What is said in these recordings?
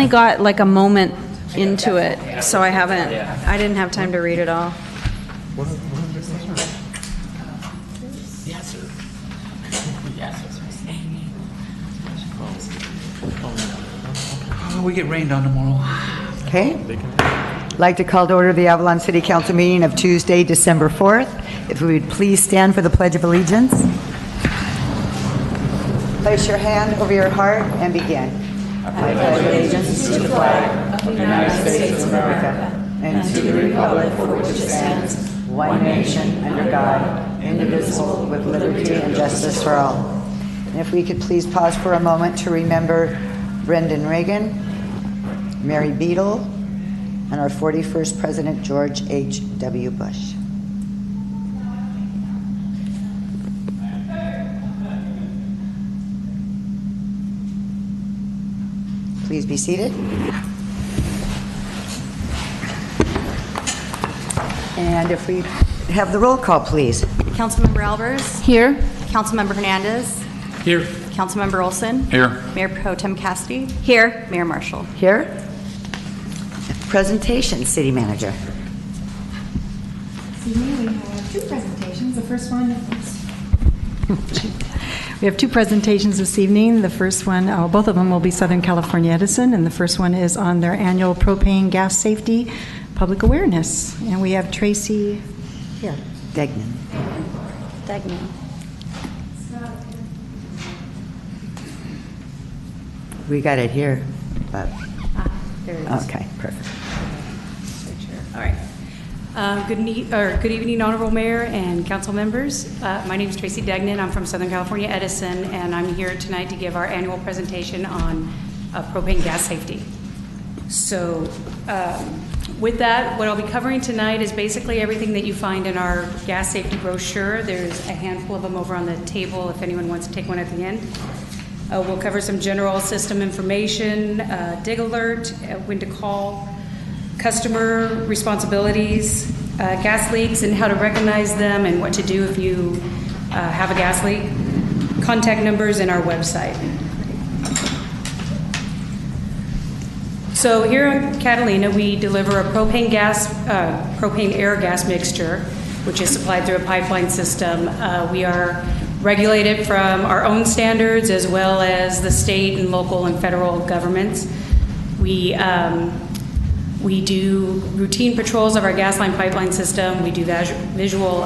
only got like a moment into it, so I didn't have time to read it all. We get rained on tomorrow. Okay. I'd like to call to order the Avalon City Council meeting of Tuesday, December 4th. If we would please stand for the Pledge of Allegiance. Place your hand over your heart and begin. I pledge allegiance to the flag of the United States of America and to the republic for which it stands, one nation, under God, indivisible, with liberty and justice for all. And if we could please pause for a moment to remember Brendan Reagan, Mary Beadle, and our 41st President, George H.W. Bush. Please be seated. And if we have the roll call, please. Councilmember Albers? Here. Councilmember Hernandez? Here. Councilmember Olson? Here. Mayor Pro Tem Cassidy? Here. Mayor Marshall? Here. Presentation, City Manager. This evening we have two presentations. The first one we have two presentations this evening. The first one, both of them will be Southern California Edison, and the first one is on their annual propane gas safety public awareness. And we have Tracy here. Degnan. We got it here, but There it is. okay, perfect. All right. Good evening, Honorable Mayor and council members. My name is Tracy Degnan. I'm from Southern California Edison, and I'm here tonight to give our annual presentation on propane gas safety. So with that, what I'll be covering tonight is basically everything that you find in our gas safety brochure. There's a handful of them over on the table if anyone wants to take one at the end. We'll cover some general system information, dig alert, when to call, customer responsibilities, gas leaks and how to recognize them and what to do if you have a gas leak, contact numbers, and our website. So here in Catalina, we deliver a propane air gas mixture, which is supplied through a pipeline system. We are regulated from our own standards as well as the state and local and federal governments. We do routine patrols of our gas line pipeline system. We do visual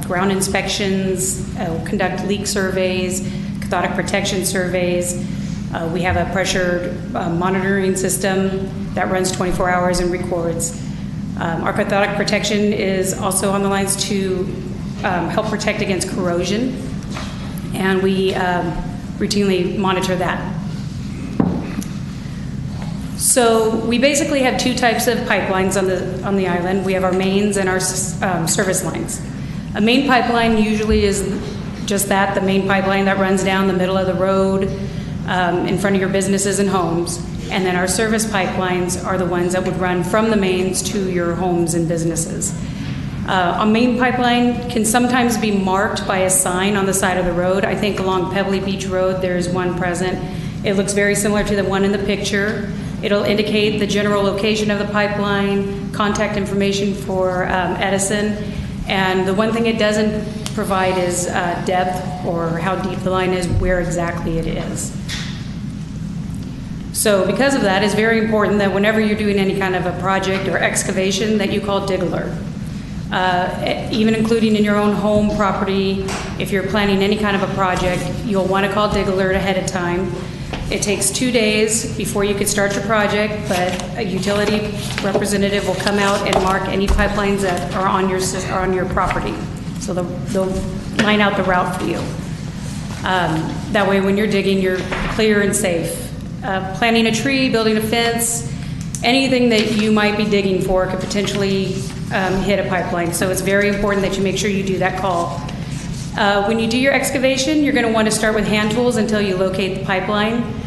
ground inspections, conduct leak surveys, cathodic protection surveys. We have a pressure monitoring system that runs 24 hours and records. Our cathodic protection is also on the lines to help protect against corrosion, and we routinely monitor that. So we basically have two types of pipelines on the island. We have our mains and our service lines. A main pipeline usually is just that, the main pipeline that runs down the middle of the road in front of your businesses and homes. And then our service pipelines are the ones that would run from the mains to your homes and businesses. A main pipeline can sometimes be marked by a sign on the side of the road. I think along Pebbly Beach Road there's one present. It looks very similar to the one in the picture. It'll indicate the general location of the pipeline, contact information for Edison, and the one thing it doesn't provide is depth or how deep the line is, where exactly it is. So because of that, it's very important that whenever you're doing any kind of a project or excavation that you call dig alert. Even including in your own home property, if you're planning any kind of a project, you'll want to call dig alert ahead of time. It takes 2 days before you could start your project, but a utility representative will come out and mark any pipelines that are on your property. So they'll line out the route for you. That way when you're digging, you're clear and safe. Planting a tree, building a fence, anything that you might be digging for could potentially hit a pipeline. So it's very important that you make sure you do that call. When you do your excavation, you're going to want to start with hand tools until you locate the pipeline.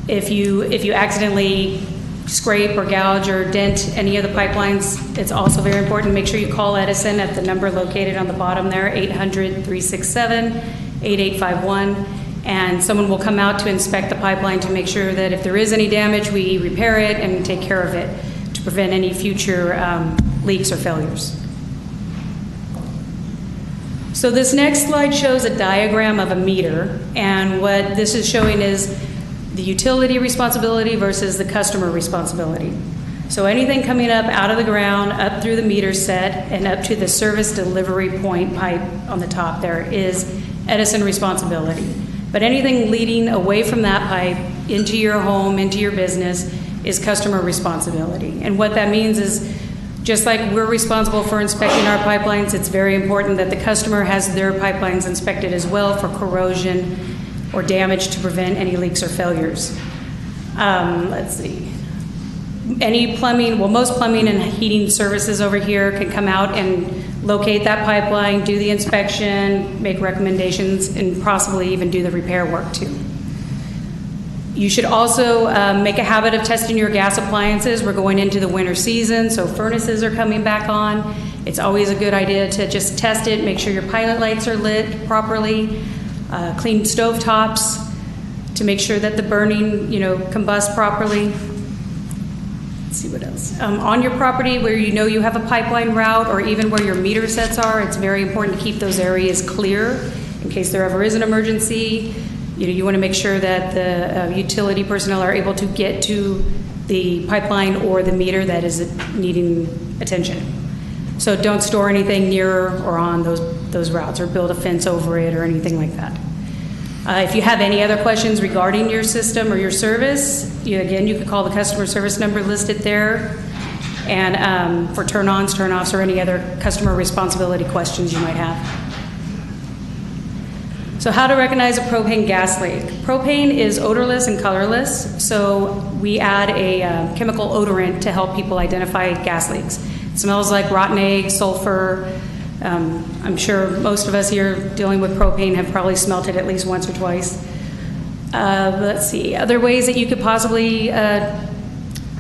If you accidentally scrape or gouge or dent any of the pipelines, it's also very important to make sure you call Edison at the number located on the bottom there, 800-367-8851, and someone will come out to inspect the pipeline to make sure that if there is any damage, we repair it and take care of it to prevent any future leaks or failures. So this next slide shows a diagram of a meter, and what this is showing is the utility responsibility versus the customer responsibility. So anything coming up out of the ground, up through the meter set, and up to the service delivery point pipe on the top there is Edison responsibility. But anything leading away from that pipe into your home, into your business, is customer responsibility. And what that means is, just like we're responsible for inspecting our pipelines, it's very important that the customer has their pipelines inspected as well for corrosion or damage to prevent any leaks or failures. Let's see. Any plumbing, well, most plumbing and heating services over here can come out and locate that pipeline, do the inspection, make recommendations, and possibly even do the repair work too. You should also make a habit of testing your gas appliances. We're going into the winter season, so furnaces are coming back on. It's always a good idea to just test it, make sure your pilot lights are lit properly, clean stove tops to make sure that the burning, combusts properly. Let's see what else. On your property where you know you have a pipeline route, or even where your meter sets are, it's very important to keep those areas clear in case there ever is an emergency. You want to make sure that the utility personnel are able to get to the pipeline or the meter that is needing attention. So don't store anything near or on those routes, or build a fence over it or anything like that. If you have any other questions regarding your system or your service, you can call the customer service number listed there, and for turn-ons, turn-offs, or any other customer responsibility questions you might have. So how to recognize a propane gas leak. Propane is odorless and colorless, so we add a chemical odorant to help people identify gas leaks. It smells like rotten eggs, sulfur. I'm sure most of us here dealing with propane have probably smelt it at least once or twice. Let's see, other ways that you could possibly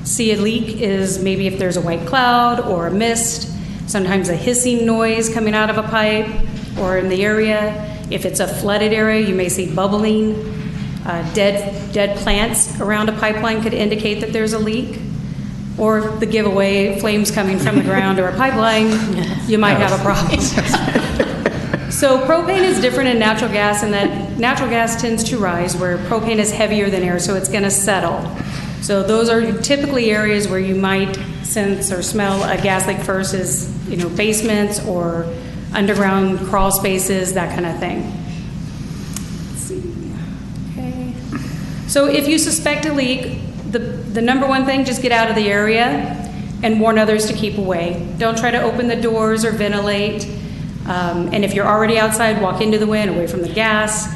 see a leak is maybe if there's a white cloud or a mist, sometimes a hissing noise coming out of a pipe or in the area. If it's a flooded area, you may see bubbling. Dead plants around a pipeline could indicate that there's a leak. Or the giveaway, flames coming from the ground or a pipeline, you might have a problem. So propane is different in natural gas in that natural gas tends to rise, where propane is heavier than air, so it's going to settle. So those are typically areas where you might sense or smell a gas leak first, is basements or underground crawl spaces, that kind of thing. Let's see. Okay. So if you suspect a leak, the number one thing, just get out of the area and warn others to keep away. Don't try to open the doors or ventilate. And if you're already outside, walk into the wind, away from the gas.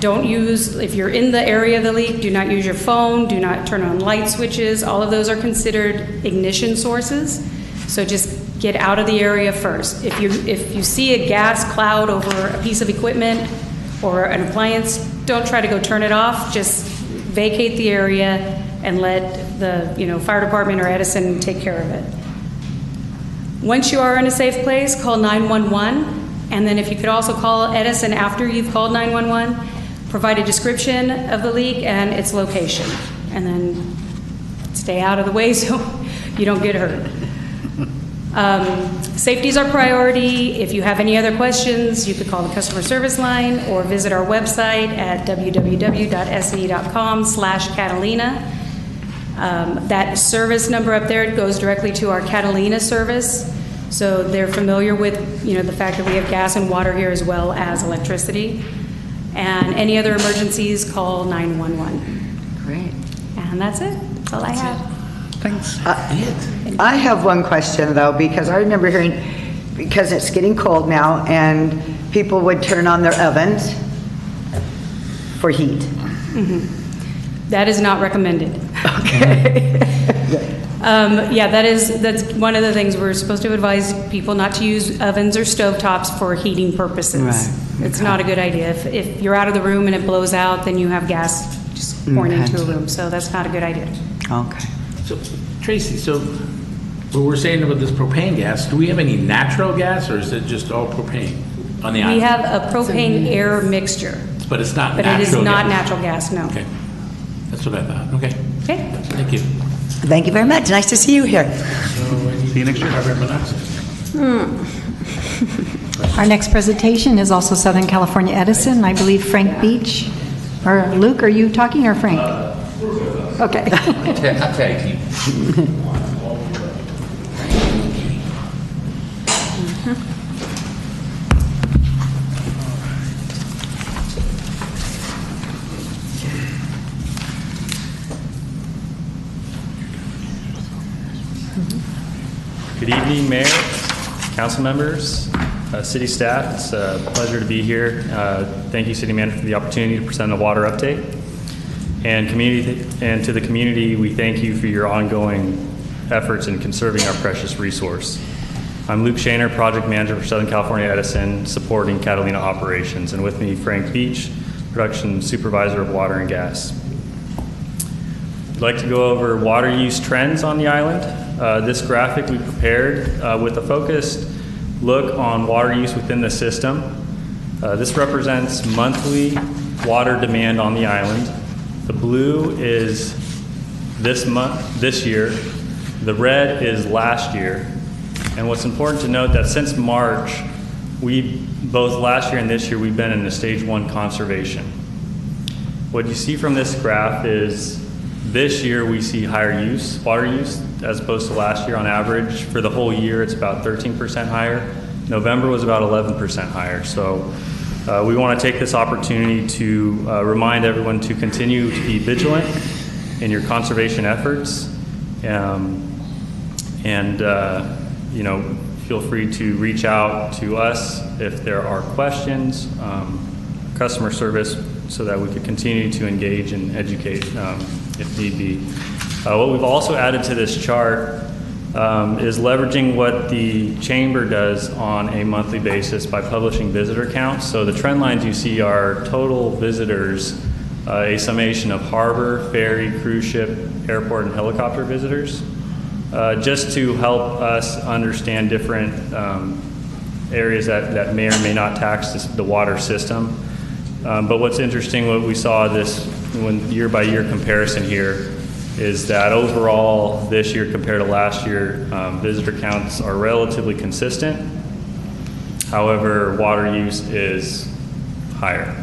If you're in the area of the leak, do not use your phone, do not turn on light switches. All of those are considered ignition sources. So just get out of the area first. If you see a gas cloud over a piece of equipment or an appliance, don't try to go turn it off. Just vacate the area and let the fire department or Edison take care of it. Once you are in a safe place, call 911, and then if you could also call Edison after you've called 911, provide a description of the leak and its location, and then stay out of the way so you don't get hurt. Safety is our priority. If you have any other questions, you could call the customer service line or visit our website at www.se.com/Catalina. That service number up there goes directly to our Catalina service. So they're familiar with the fact that we have gas and water here as well as electricity. And any other emergencies, call 911. Great. And that's it. That's all I have. Thanks. I have one question, though, because I remember hearing, because it's getting cold now, and people would turn on their ovens for heat. That is not recommended. Okay. That's one of the things we're supposed to advise people not to use ovens or stovetops for heating purposes. Right. It's not a good idea. If you're out of the room and it blows out, then you have gas just pouring Okay. into a room. So that's not a good idea. Okay. So, Tracy, what we're saying about this propane gas, do we have any natural gas, or is it just all propane on the island? We have a propane air mixture. But it's not But natural it is not gas. natural gas, no. Okay, that's what I thought, okay. Okay? Thank you. Thank you very much. Nice to see you here. See you next year. Carbon monoxide. Our next presentation is also Southern California Edison. I believe Frank Beach, or Luke, are you talking, or Frank? Okay. I'll tag team. Good evening, Mayor, council members, city staff. It's a pleasure to be here. Thank you, City Manager, for the opportunity to present a water update. And to the community, we thank you for your ongoing efforts in conserving our precious resource. I'm Luke Shaner, Project Manager for Southern California Edison, supporting Catalina operations, and with me, Frank Beach, Production Supervisor of Water and Gas. I'd like to go over water use trends on the island. This graphic we prepared with a focused look on water use within the system. This represents monthly water demand on the island. The blue is this year. The red is last year. And what's important to note that since March, both last year and this year, we've been in a stage 1 conservation. What you see from this graph is this year we see higher water use, as opposed to last year on average. For the whole year, it's about 13% higher. November was about 11% higher. So we want to take this opportunity to remind everyone to continue to be vigilant in your conservation efforts. Feel free to reach out to us if there are questions, customer service, so that we could continue to engage and educate if need be. What we've also added to this chart is leveraging what the Chamber does on a monthly basis by publishing visitor counts. So the trend lines you see are total visitors, a summation of harbor, ferry, cruise ship, airport, and helicopter visitors, just to help us understand different areas that may or may not tax the water system. But what's interesting, what we saw when year-by-year comparison here, is that overall this year compared to last year, visitor counts are relatively consistent. However, water use is higher.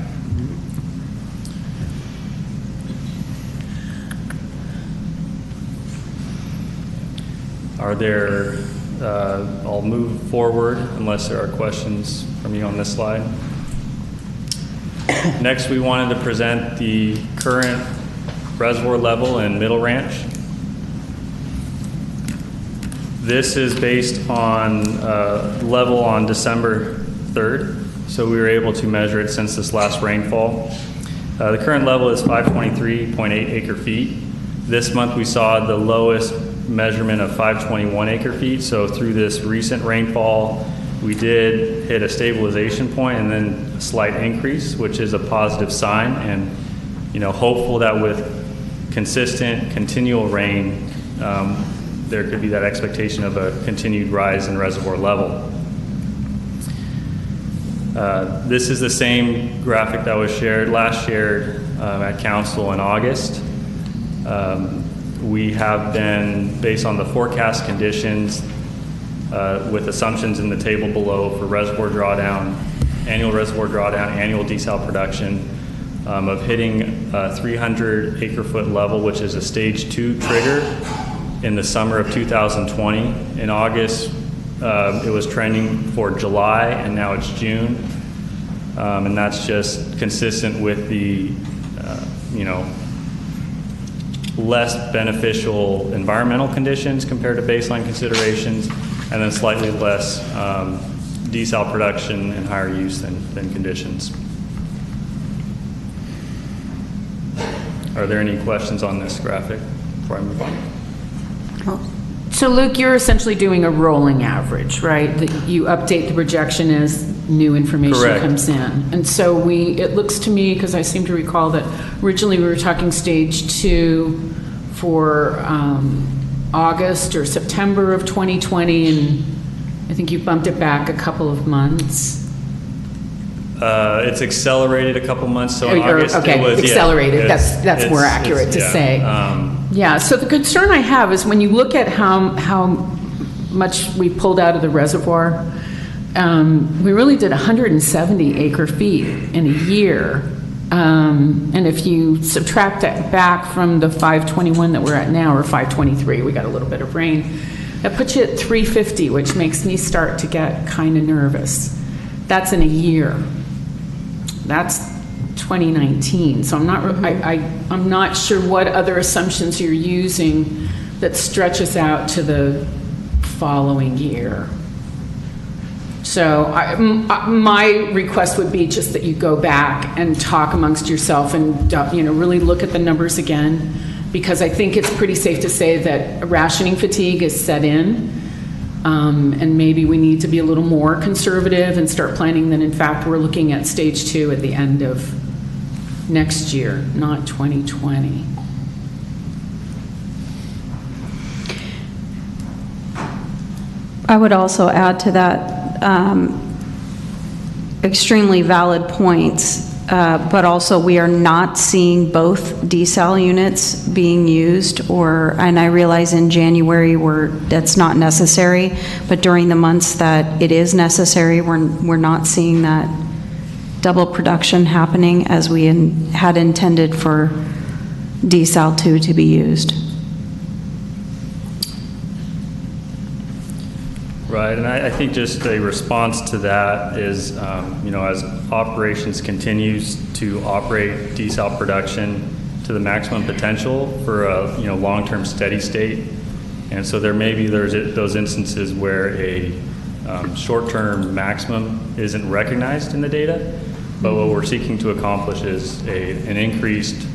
I'll move forward unless there are questions from you on this slide. Next, we wanted to present the current reservoir level in Middle Ranch. This is based on level on December 3rd, so we were able to measure it since this last rainfall. The current level is 523.8 acre feet. This month we saw the lowest measurement of 521 acre feet, so through this recent rainfall, we did hit a stabilization point and then a slight increase, which is a positive sign, and hopeful that with consistent, continual rain, there could be that expectation of a continued rise in reservoir level. This is the same graphic that was shared at Council in August. We have been, based on the forecast conditions, with assumptions in the table below for reservoir drawdown, annual desal production, of hitting a 300 acre foot level, which is a stage 2 trigger in the summer of 2020. In August, it was trending for July, and now it's June. And that's just consistent with the, less beneficial environmental conditions compared to baseline considerations, and then slightly less desal production and higher use than conditions. Are there any questions on this graphic before I move on? So Luke, you're essentially doing a rolling average, right? That you update the projection as new information Correct. comes in. And so it looks to me, because I seem to recall that originally we were talking stage 2 for August or September of 2020, and I think you bumped it back a couple of months. It's accelerated a couple months, so in Or- August okay, it was, yeah, accelerated. it's- That's more it's- accurate to yeah, say. Yeah, so the concern I have is when you look at how much we pulled out of the reservoir, we really did 170 acre feet in a year. And if you subtract that back from the 521 that we're at now, or 523, we got a little bit of rain, that puts you at 350, which makes me start to get kind of nervous. That's in a year. That's 2019. So I'm not sure what other assumptions you're using that stretch us out to the following year. So my request would be just that you go back and talk amongst yourself and, really look at the numbers again, because I think it's pretty safe to say that rationing fatigue is set in, and maybe we need to be a little more conservative and start planning that in fact we're looking at stage 2 at the end of next year, not 2020. I would also add to that extremely valid points, but also we are not seeing both desal units being used, and I realize in January that's not necessary, but during the months that it is necessary, we're not seeing that double production happening as we had intended for desal 2 to be used. Right, and I think just a response to that is, as operations continues to operate desal production to the maximum potential for a long-term steady state, and so there's those instances where a short-term maximum isn't recognized in the data, but what we're seeking to accomplish is an increased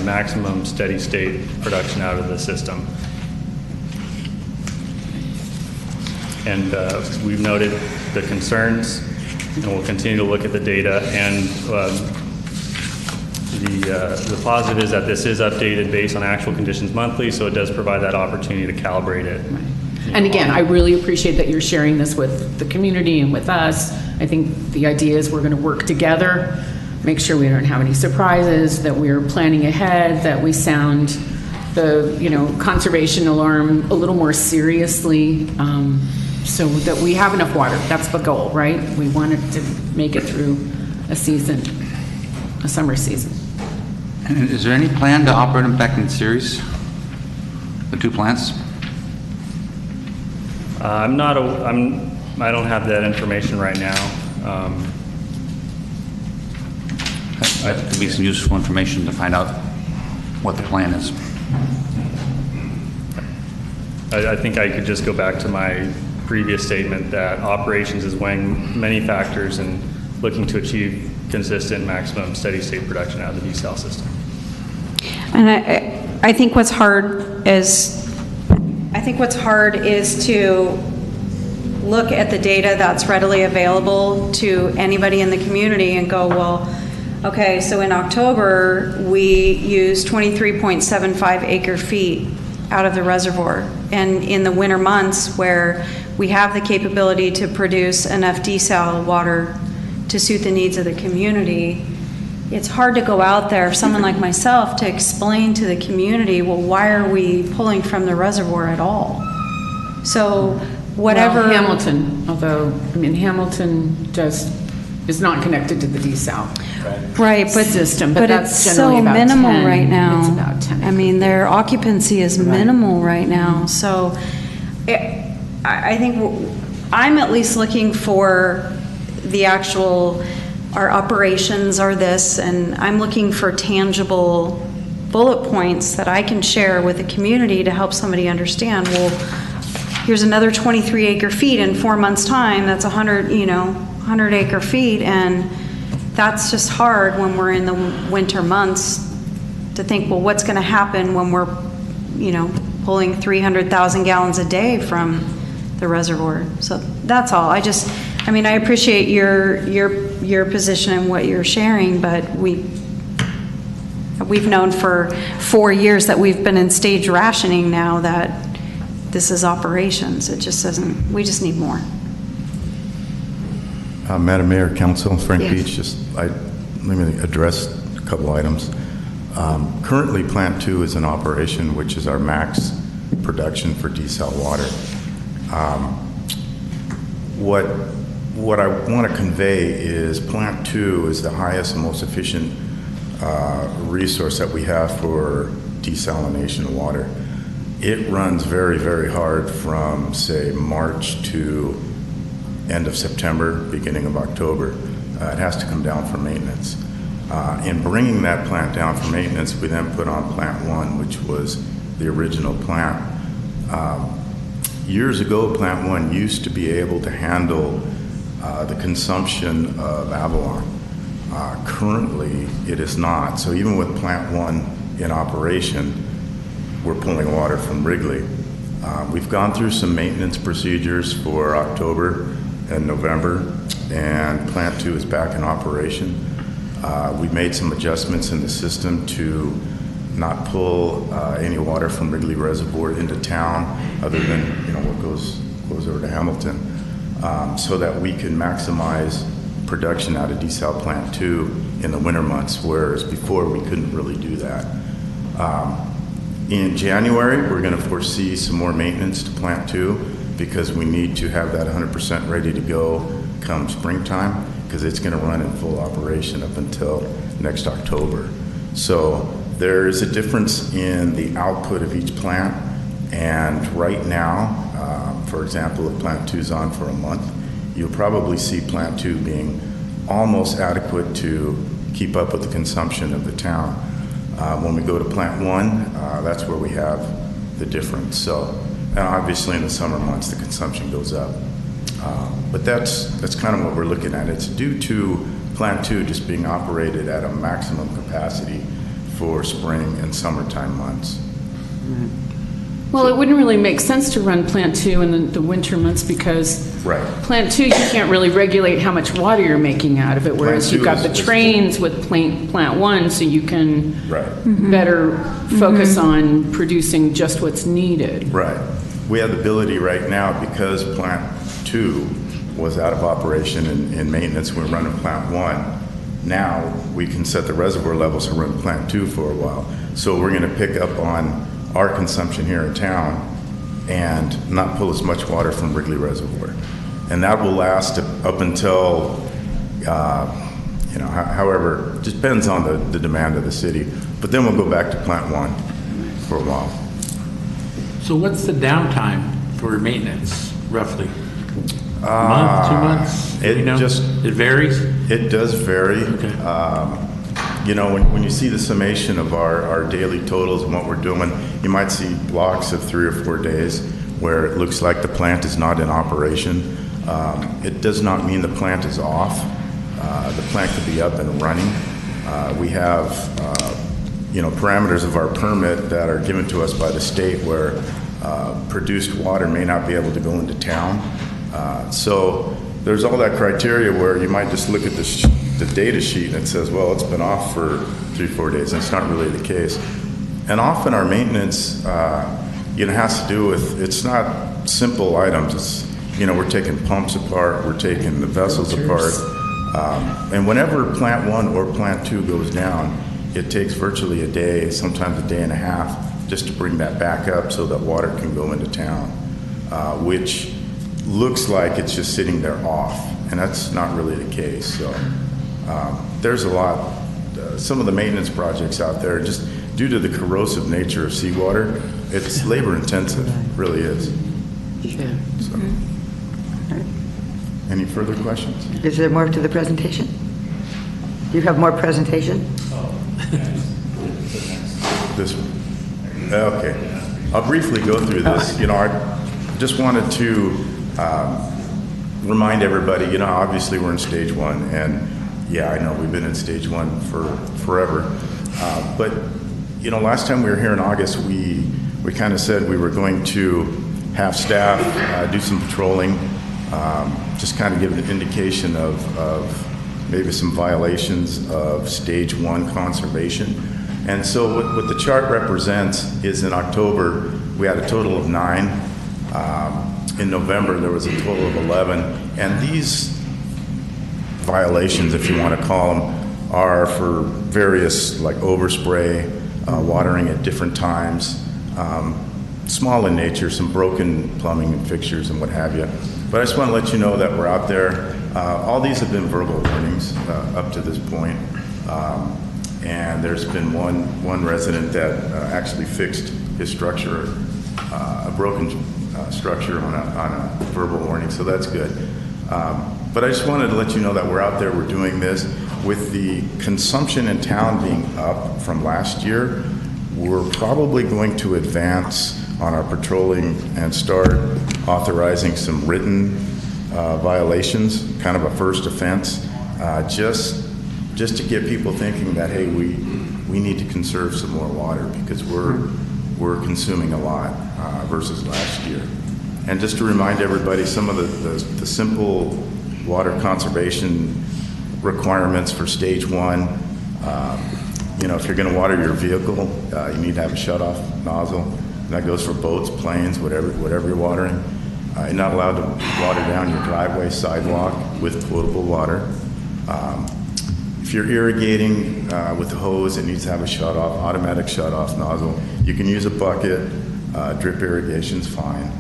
maximum steady state production out of the system. And we've noted the concerns, and we'll continue to look at the data. And the positive is that this is updated based on actual conditions monthly, so it does provide that opportunity to calibrate it. And again, I really appreciate that you're sharing this with the community and with us. I think the idea is we're going to work together, make sure we don't have any surprises, that we're planning ahead, that we sound the conservation alarm a little more seriously, so that we have enough water. That's the goal, right? We wanted to make it through a summer season. And is there any plan to operate them back in series, the 2 plants? I don't have that information right now. That could be some useful information to find out what the plan is. I think I could just go back to my previous statement that operations is weighing many factors and looking to achieve consistent maximum steady state production out of the desal system. And I think what's hard is to look at the data that's readily available to anybody in the community and go, well, okay, so in October, we used 23.75 acre feet out of the reservoir. And in the winter months where we have the capability to produce enough desal water to suit the needs of the community, it's hard to go out there, someone like myself, to explain to the community, well, why are we pulling from the reservoir at all? So whatever... Well, Hamilton, although, Hamilton is not connected to the desal. Right, but system, but that's it's generally so about minimal 10. right now. It's about 10. Their occupancy is minimal right now. So I think I'm at least looking for the actual, our operations are this, and I'm looking for tangible bullet points that I can share with the community to help somebody understand, well, here's another 23 acre feet in 4 months' time, that's 100 acre feet, and that's just hard when we're in the winter months to think, well, what's going to happen when we're, pulling 300,000 gallons a day from the reservoir. So that's all. I appreciate your position and what you're sharing, but we've known for 4 years that we've been in stage rationing now that this is operations. It just doesn't, we just need more. Madam Mayor, Council, Frank Yes. Beach, let me address a couple items. Currently, Plant 2 is in operation, which is our max production for desal water. What I want to convey is Plant 2 is the highest and most efficient resource that we have for desalination of water. It runs very, very hard from, say, March to end of September, beginning of October. It has to come down for maintenance. In bringing that plant down for maintenance, we then put on Plant 1, which was the original plant. Years ago, Plant 1 used to be able to handle the consumption of Avalon. Currently, it is not. So even with Plant 1 in operation, we're pulling water from Wrigley. We've gone through some maintenance procedures for October and November, and Plant 2 is back in operation. We've made some adjustments in the system to not pull any water from Wrigley Reservoir into town, other than what goes over to Hamilton, so that we can maximize production out of desal Plant 2 in the winter months, whereas before we couldn't really do that. In January, we're going to foresee some more maintenance to Plant 2 because we need to have that 100% ready to go come springtime, because it's going to run in full operation up until next October. So there is a difference in the output of each plant, and right now, for example, if Plant 2 is on for a month, you'll probably see Plant 2 being almost adequate to keep up with the consumption of the town. When we go to Plant 1, that's where we have the difference. So obviously in the summer months, the consumption goes up. But that's kind of what we're looking at. It's due to Plant 2 just being operated at a maximum capacity for spring and summertime months. Well, it wouldn't really make sense to run Plant 2 in the winter months because Right. Plant 2, you can't really regulate how much water you're making out of it, whereas Plant you've got 2 the is trains with Plant 1, so you can Right. better focus on producing just what's needed. Right. We have the ability right now, because Plant 2 was out of operation and maintenance, we're running Plant 1. Now we can set the reservoir levels to run Plant 2 for a while. So we're going to pick up on our consumption here in town and not pull as much water from Wrigley Reservoir. And that will last up until, however, just depends on the demand of the city. But then we'll go back to Plant 1 for a while. So what's the downtime for maintenance, roughly? A month, 2 months? Do it you know? just- It varies? It does vary. Okay. When you see the summation of our daily totals and what we're doing, you might see blocks of 3 or 4 days where it looks like the plant is not in operation. It does not mean the plant is off. The plant could be up and running. We have, parameters of our permit that are given to us by the state where produced water may not be able to go into town. So there's all that criteria where you might just look at the data sheet and it says, well, it's been off for 3-4 days, and it's not really the case. And often our maintenance, has to do with, it's not simple items. It's, we're taking pumps apart, we're taking the vessels apart. And whenever Plant 1 or Plant 2 goes down, it takes virtually a day, sometimes a day and a half, just to bring that back up so that water can go into town, which looks like it's just sitting there off, and that's not really the case. So there's a lot, some of the maintenance projects out there, just due to the corrosive nature of seawater, it's labor intensive, really is. So, any further questions? Is there more to the presentation? Do you have more presentation? This one? Okay. I'll briefly go through this. I just wanted to remind everybody, obviously we're in stage 1, and yeah, I know we've been in stage 1 for forever. But, last time we were here in August, we kind of said we were going to have staff do some patrolling, just kind of give an indication of maybe some violations of stage 1 conservation. And so what the chart represents is in October, we had a total of 9. In November, there was a total of 11. And these violations, if you want to call them, are for various, like overspray, watering at different times, small in nature, some broken plumbing fixtures and what have you. But I just want to let you know that we're out there. All these have been verbal warnings up to this point. And there's been one resident that actually fixed his structure, a broken structure on a verbal warning, so that's good. But I just wanted to let you know that we're out there, we're doing this. With the consumption in town being up from last year, we're probably going to advance on our patrolling and start authorizing some written violations, kind of a first offense, just to get people thinking that, hey, we need to conserve some more water because we're consuming a lot versus last year. And just to remind everybody, some of the simple water conservation requirements for stage 1, you know, if you're going to water your vehicle, you need to have a shut-off nozzle. And that goes for boats, planes, whatever you're watering. You're not allowed to water down your driveway, sidewalk with potable water. If you're irrigating with a hose, it needs to have a shut-off, automatic shut-off nozzle. You can use a bucket. Drip irrigation's fine.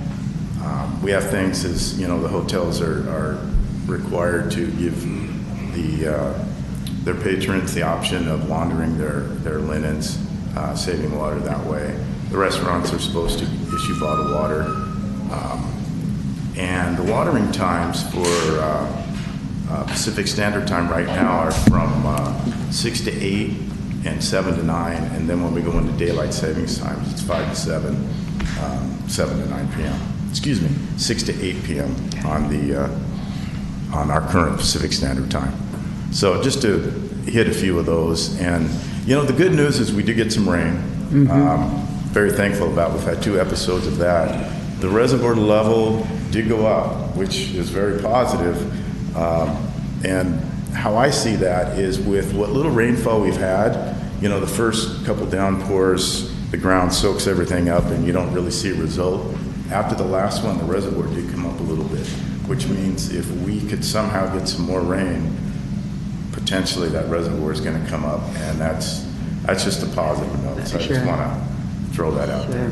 We have things as, you know, the hotels are required to give their patrons the option of laundering their linens, saving water that way. The restaurants are supposed to issue bottled water. And the watering times for Pacific Standard Time right now are from 6 to 8 and 7 to 9. And then when we go into daylight savings times, it's 5 to 7, 7 to 9 p.m. Excuse me, 6 to 8 p.m. on our current Pacific Standard Time. So just to hit a few of those. And, you know, the good news is we do get some rain. Very thankful about. We've had 2 episodes of that. The reservoir level did go up, which is very positive. And how I see that is with what little rainfall we've had, you know, the first couple downpours, the ground soaks everything up and you don't really see a result. After the last one, the reservoir did come up a little bit, which means if we could somehow get some more rain, potentially that reservoir is going to come up, and that's just a positive note. So I just want to throw that out there.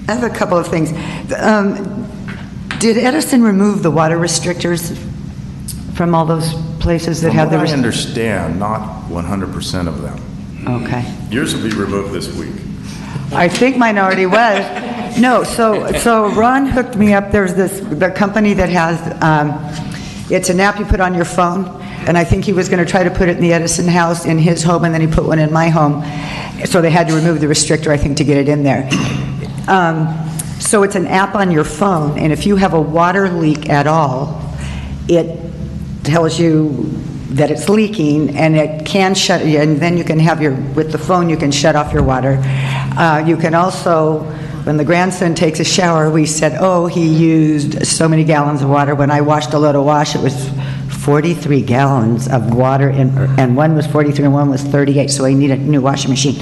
I have a couple of things. Did Edison remove the water restrictors from all those places that have the... From what I understand, not 100% of them. Okay. Yours will be removed this week. I think mine already was. No, so Ron hooked me up. There's the company that has, it's an app you put on your phone, and I think he was going to try to put it in the Edison house in his home, and then he put one in my home. So they had to remove the restrictor, I think, to get it in there. So it's an app on your phone, and if you have a water leak at all, it tells you that it's leaking, and it can shut, and then you can have with the phone, you can shut off your water. You can also, when the grandson takes a shower, we said, oh, he used so many gallons of water. When I washed a load of wash, it was 43 gallons of water, and one was 43 and one was 38, so I need a new washing machine.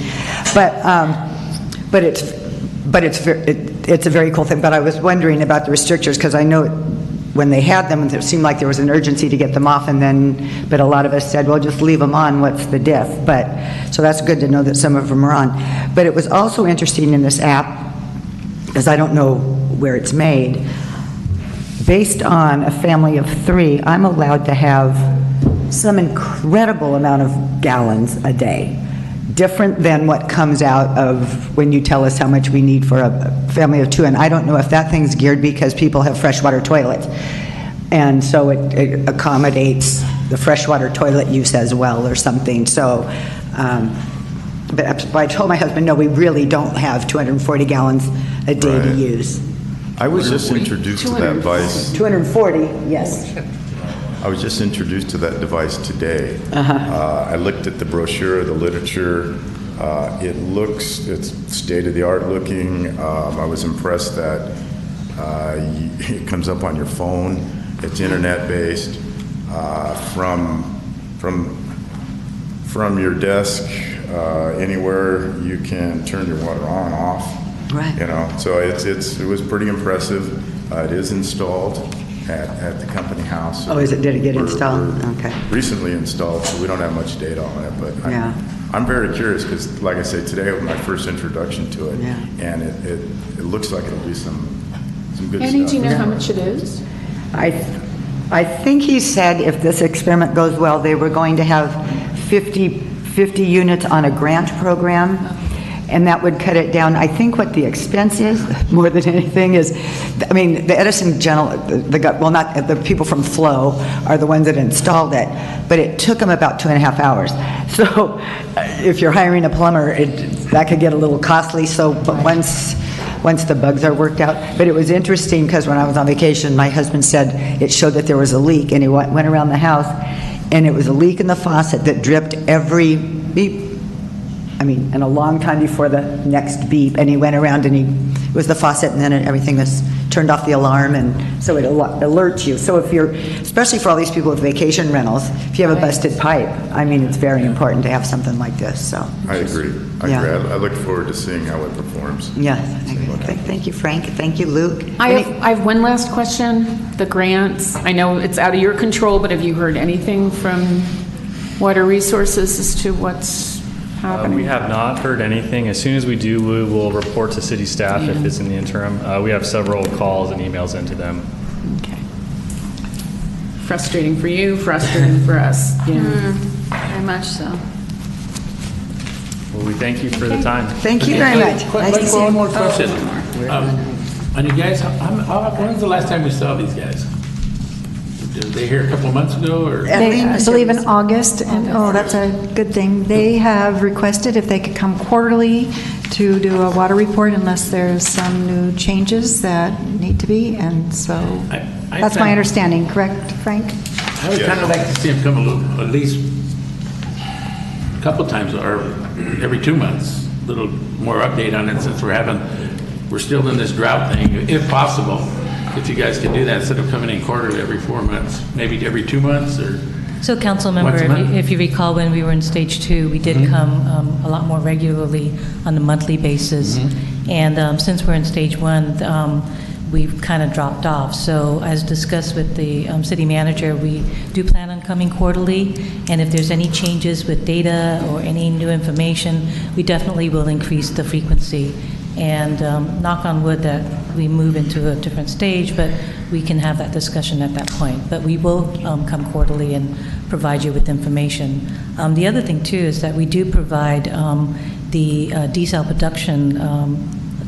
But it's a very cool thing. But I was wondering about the restrictors, because I know when they had them, it seemed like there was an urgency to get them off, but a lot of us said, well, just leave them on, what's the diff? So that's good to know that some of them are on. But it was also interesting in this app, because I don't know where it's made, based on a family of 3, I'm allowed to have some incredible amount of gallons a day, different than what comes out of when you tell us how much we need for a family of 2. And I don't know if that thing's geared because people have freshwater toilets. And so it accommodates the freshwater toilet use as well or something. So, but I told my husband, no, we really don't have 240 gallons a day to use. I was just introduced to that device. 240, yes. I was just introduced to that device today. I looked at the brochure, the literature. It's state-of-the-art looking. I was impressed that it comes up on your phone. It's internet-based. From your desk, anywhere, you can turn your water on, off. Right. You know, so it was pretty impressive. It is installed. at the company house. Oh, did it get installed? Or Okay. recently installed, so we don't have much data on it, but Yeah. I'm very curious, because like I say, today was my first introduction to it, Yeah. and it looks like it'll be some good stuff. Annie, do you know how much it is? I think he said if this experiment goes well, they were going to have 50 units on a grant program, and that would cut it down. I think what the expense is, more than anything, is, I mean, the Edison not the people from Flow are the ones that installed it, but it took them about 2.5 hours. So if you're hiring a plumber, that could get a little costly. So, but once the bugs are worked out. But it was interesting because when I was on vacation, my husband said it showed that there was a leak, and he went around the house, and it was a leak in the faucet that dripped every beep. I mean, and a long time before the next beep, and he went around and it was the faucet, and then everything was turned off the alarm, and so it alerts you. So if you're, especially for all these people with vacation rentals, if you have a busted pipe, I mean, it's very important to have something like this, so. I agree. Yeah. I look forward to seeing how it performs. Yeah, thank you, Frank, thank you, Luke. I have one last question. The grants, I know it's out of your control, but have you heard anything from Water Resources as to what's happening? We have not heard anything. As soon as we do, we will report to city staff if it's in the interim. We have several calls and emails into them. Okay. Frustrating for you, frustrating for us. Yeah. Very much so. Well, we thank you for the time. Thank you very much. Nice to see you. One more question. And you guys, when's the last time we saw these guys? Did they here a couple of months ago, or? I believe in August, and, oh, that's a good thing. They have requested if they could come quarterly to do a water report unless there's some new changes that need to be, and so that's my understanding, correct, Frank? I would kind of like to see them come at least a couple times, or every 2 months, a little more update on it, since we're still in this drought thing, if possible. If you guys can do that, instead of coming in quarterly every 4 months, maybe every 2 months, or? So council Once a member, month? if you recall, when we were in stage 2, we did come a lot more regularly on a monthly basis. And since we're in stage 1, we've kind of dropped off. So as discussed with the city manager, we do plan on coming quarterly. And if there's any changes with data or any new information, we definitely will increase the frequency. And knock on wood that we move into a different stage, but we can have that discussion at that point. But we will come quarterly and provide you with information. The other thing, too, is that we do provide the desal production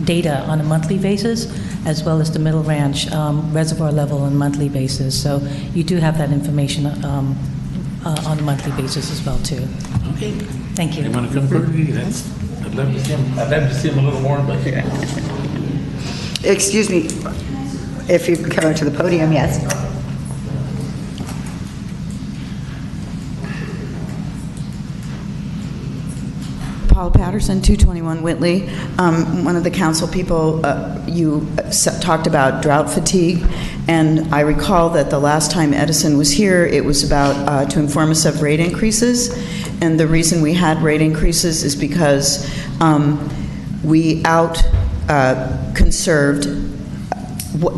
data on a monthly basis, as well as the Middle Ranch reservoir level on a monthly basis. So you do have that information on a monthly basis as well, too. Okay. Thank you. They want to come quarterly? I'd love to see them a little more, but. Excuse me, if you could come to the podium, yes. Paula Patterson, 221 Whitley. One of the council people, you talked about drought fatigue, and I recall that the last time Edison was here, it was about to inform us of rate increases, and the reason we had rate increases is because we conserved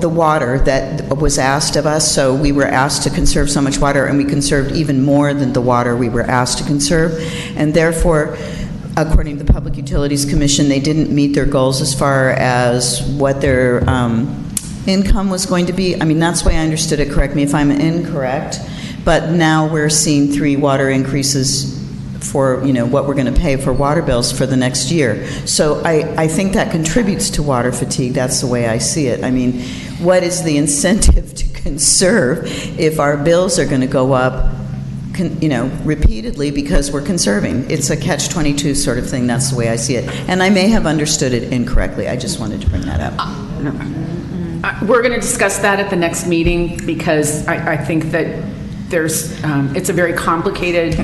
the water that was asked of us, so we were asked to conserve so much water, and we conserved even more than the water we were asked to conserve, and therefore, according to the Public Utilities Commission, they didn't meet their goals as far as what their income was going to be. I mean, that's the way I understood it. Correct me if I'm incorrect. But now we're seeing 3 water increases for, what we're going to pay for water bills for the next year. So I think that contributes to water fatigue. That's the way I see it. I mean, what is the incentive to conserve if our bills are going to go up repeatedly because we're conserving? It's a catch-22 sort of thing. That's the way I see it. And I may have understood it incorrectly. I just wanted to bring that up. We're going to discuss that at the next meeting because I think that it's a very complicated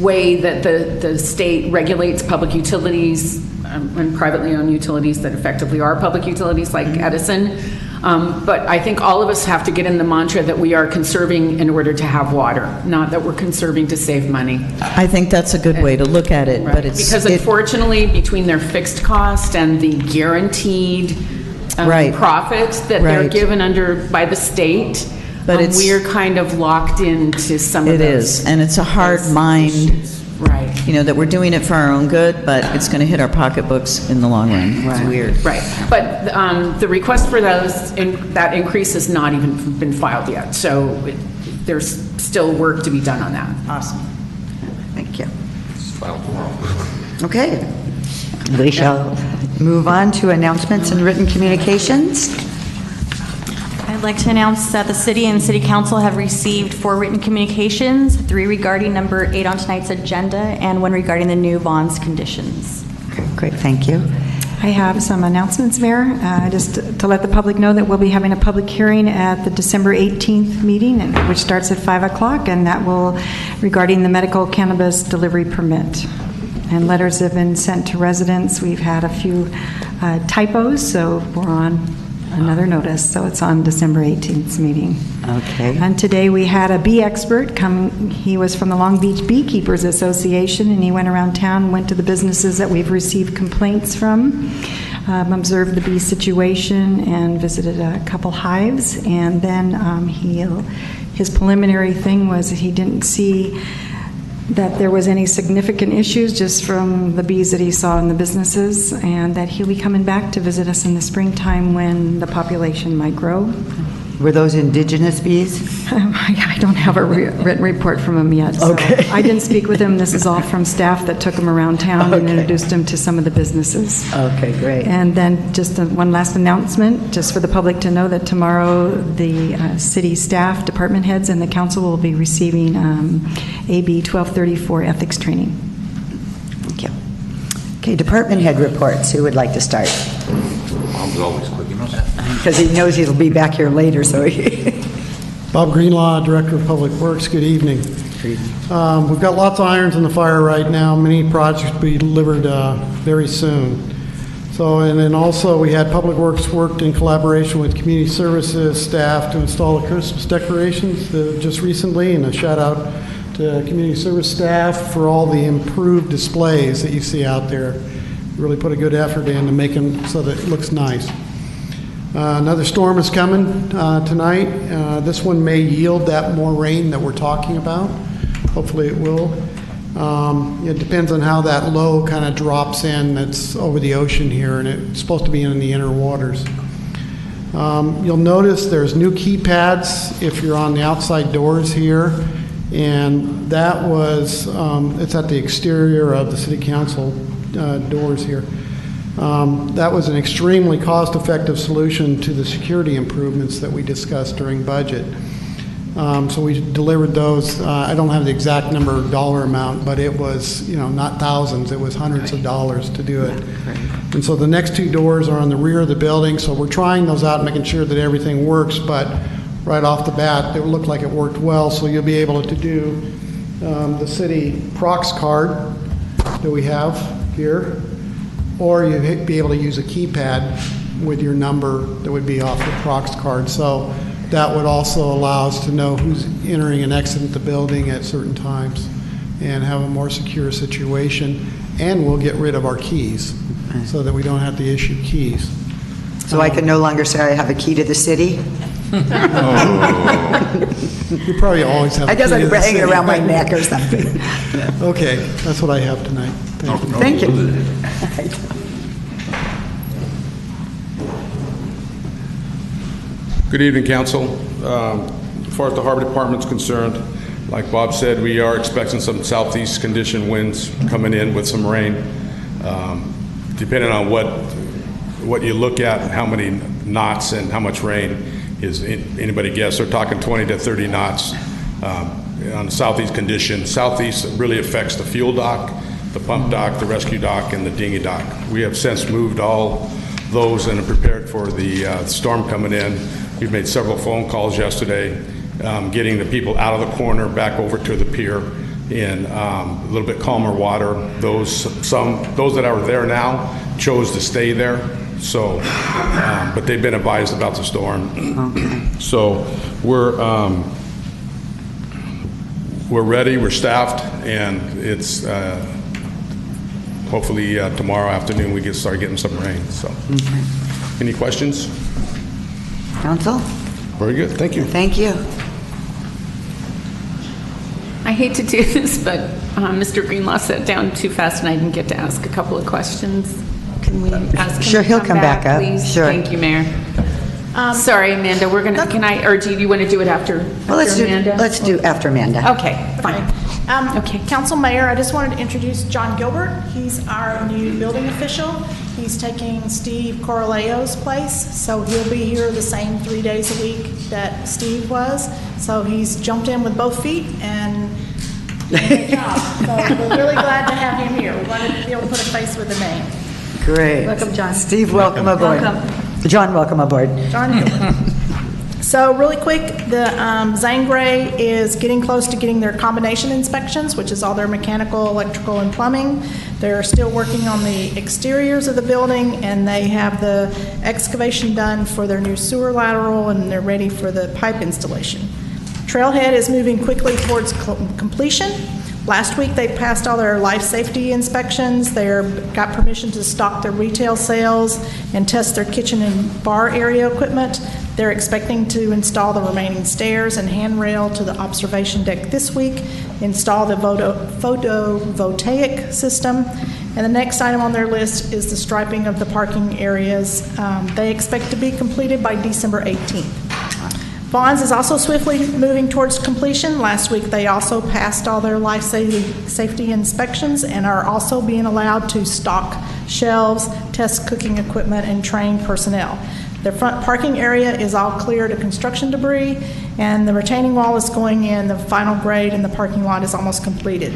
way that the state regulates public utilities and privately owned utilities that effectively are public utilities like Edison. But I think all of us have to get in the mantra that we are conserving in order to have water, not that we're conserving to save money. I think that's a good way to look at it. Right. But Because unfortunately, between their fixed cost and the guaranteed Right. profits that they're Right. given by the state. But it's- we're kind of locked into some of It those. is, and it's a hard those mind, issues. Right. you know, that we're doing it for our own good, but it's going to hit our pocketbooks in the long run. It's weird. Right, but the request for that increase has not even been filed yet, so there's still work to be done on that. Awesome. Thank you. Okay. We shall move on to announcements and written communications. I'd like to announce that the city and city council have received 4 written communications, 3 regarding number 8 on tonight's agenda, and 1 regarding the new bonds conditions. Okay, great, thank you. I have some announcements, Mayor, just to let the public know that we'll be having a public hearing at the December 18th meeting, which starts at 5 o'clock, and that will, regarding the medical cannabis delivery permit. And letters have been sent to residents. We've had a few typos, so we're on another notice, so it's on December 18th's meeting. Okay. And today we had a bee expert come. He was from the Long Beach Beekeepers Association, and he went around town, went to the businesses that we've received complaints from, observed the bee situation, and visited a couple hives. And then his preliminary thing was that he didn't see that there was any significant issues just from the bees that he saw in the businesses, and that he'll be coming back to visit us in the springtime when the population might grow. Were those indigenous bees? I don't have a written report from him yet. So Okay. I didn't speak with him. This is all from staff that took him around town and Okay. introduced him to some of the businesses. Okay, great. And then just one last announcement, just for the public to know that tomorrow the city staff, department heads, and the council will be receiving AB 1234 ethics training. Thank you. Okay, department head reports. Who would like to start? Bob's always quick, you know that. Because he knows he'll be back here later, so he... Bob Greenlaw, Director of Public Works. Good evening. We've got lots of irons in the fire right now. Many projects to be delivered very soon. So, and then also we had Public Works worked in collaboration with Community Services staff to install the Christmas decorations just recently, and a shout out to Community Service staff for all the improved displays that you see out there. Really put a good effort in to make them so that it looks nice. Another storm is coming tonight. This one may yield that more rain that we're talking about. Hopefully it will. It depends on how that low kind of drops in that's over the ocean here, and it's supposed to be in the inner waters. You'll notice there's new keypads if you're on the outside doors here, and that was, it's at the exterior of the city council doors here. That was an extremely cost-effective solution to the security improvements that we discussed during budget. So we delivered those. I don't have the exact number or dollar amount, but it was, not thousands, it was hundreds of dollars to do it. And so the next 2 doors are on the rear of the building, so we're trying those out, making sure that everything works, but right off the bat, it looked like it worked well, so you'll be able to do the city Prox card that we have here, or you'd be able to use a keypad with your number that would be off the Prox card. So that would also allow us to know who's entering and exiting the building at certain times and have a more secure situation. And we'll get rid of our keys so that we don't have to issue keys. So I can no longer say I have a key to the city? You probably always have a I guess key I'm to the hanging city. around my neck or something. Okay, that's what I have tonight. Thank you. Thank you. Good evening, Council. As far as the Harbor Department's concerned, like Bob said, we are expecting some southeast condition winds coming in with some rain. Depending on what you look at, how many knots and how much rain is anybody guess. They're talking 20 to 30 knots on the southeast condition. Southeast really affects the fuel dock, the pump dock, the rescue dock, and the dinghy dock. We have since moved all those and are prepared for the storm coming in. We've made several phone calls yesterday, getting the people out of the corner back over to the pier in a little bit calmer water. Those that are there now chose to stay there. So, but they've been advised about the storm. Okay. So we're ready, we're staffed, and it's hopefully tomorrow afternoon we start getting some rain, so. Any questions? Council? Very good, thank you. Thank you. I hate to do this, but Mr. Greenlaw sat down too fast and I didn't get to ask a couple of questions. Can we ask him Sure, to he'll come back up. please? Sure. Thank you, Mayor. Sorry, Amanda, we're going to, can I, or do you want to do it after Well, Amanda? let's do after Amanda. Okay, fine. Okay. Council Mayor, I just wanted to introduce John Gilbert. He's our new building official. He's taking Steve Coraleo's place, so he'll be here the same 3 days a week that Steve was. So he's jumped in with both feet and did a good job. So we're really glad to have him here. We wanted to be able to put a face with a name. Great. Welcome, John. Steve, welcome aboard. John, welcome aboard. John Gilbert. So really quick, the Zangray is getting close to getting their combination inspections, which is all their mechanical, electrical, and plumbing. They're still working on the exteriors of the building, and they have the excavation done for their new sewer lateral, and they're ready for the pipe installation. Trailhead is moving quickly towards completion. Last week, they passed all their life safety inspections. They got permission to stock their retail sales and test their kitchen and bar area equipment. They're expecting to install the remaining stairs and handrail to the observation deck this week, install the photovoltaic system, and the next item on their list is the striping of the parking areas. They expect to be completed by December 18th. Vons is also swiftly moving towards completion. Last week, they also passed all their life safety inspections and are also being allowed to stock shelves, test cooking equipment, and train personnel. Their front parking area is all clear to construction debris, and the retaining wall is going in. The final grade in the parking lot is almost completed.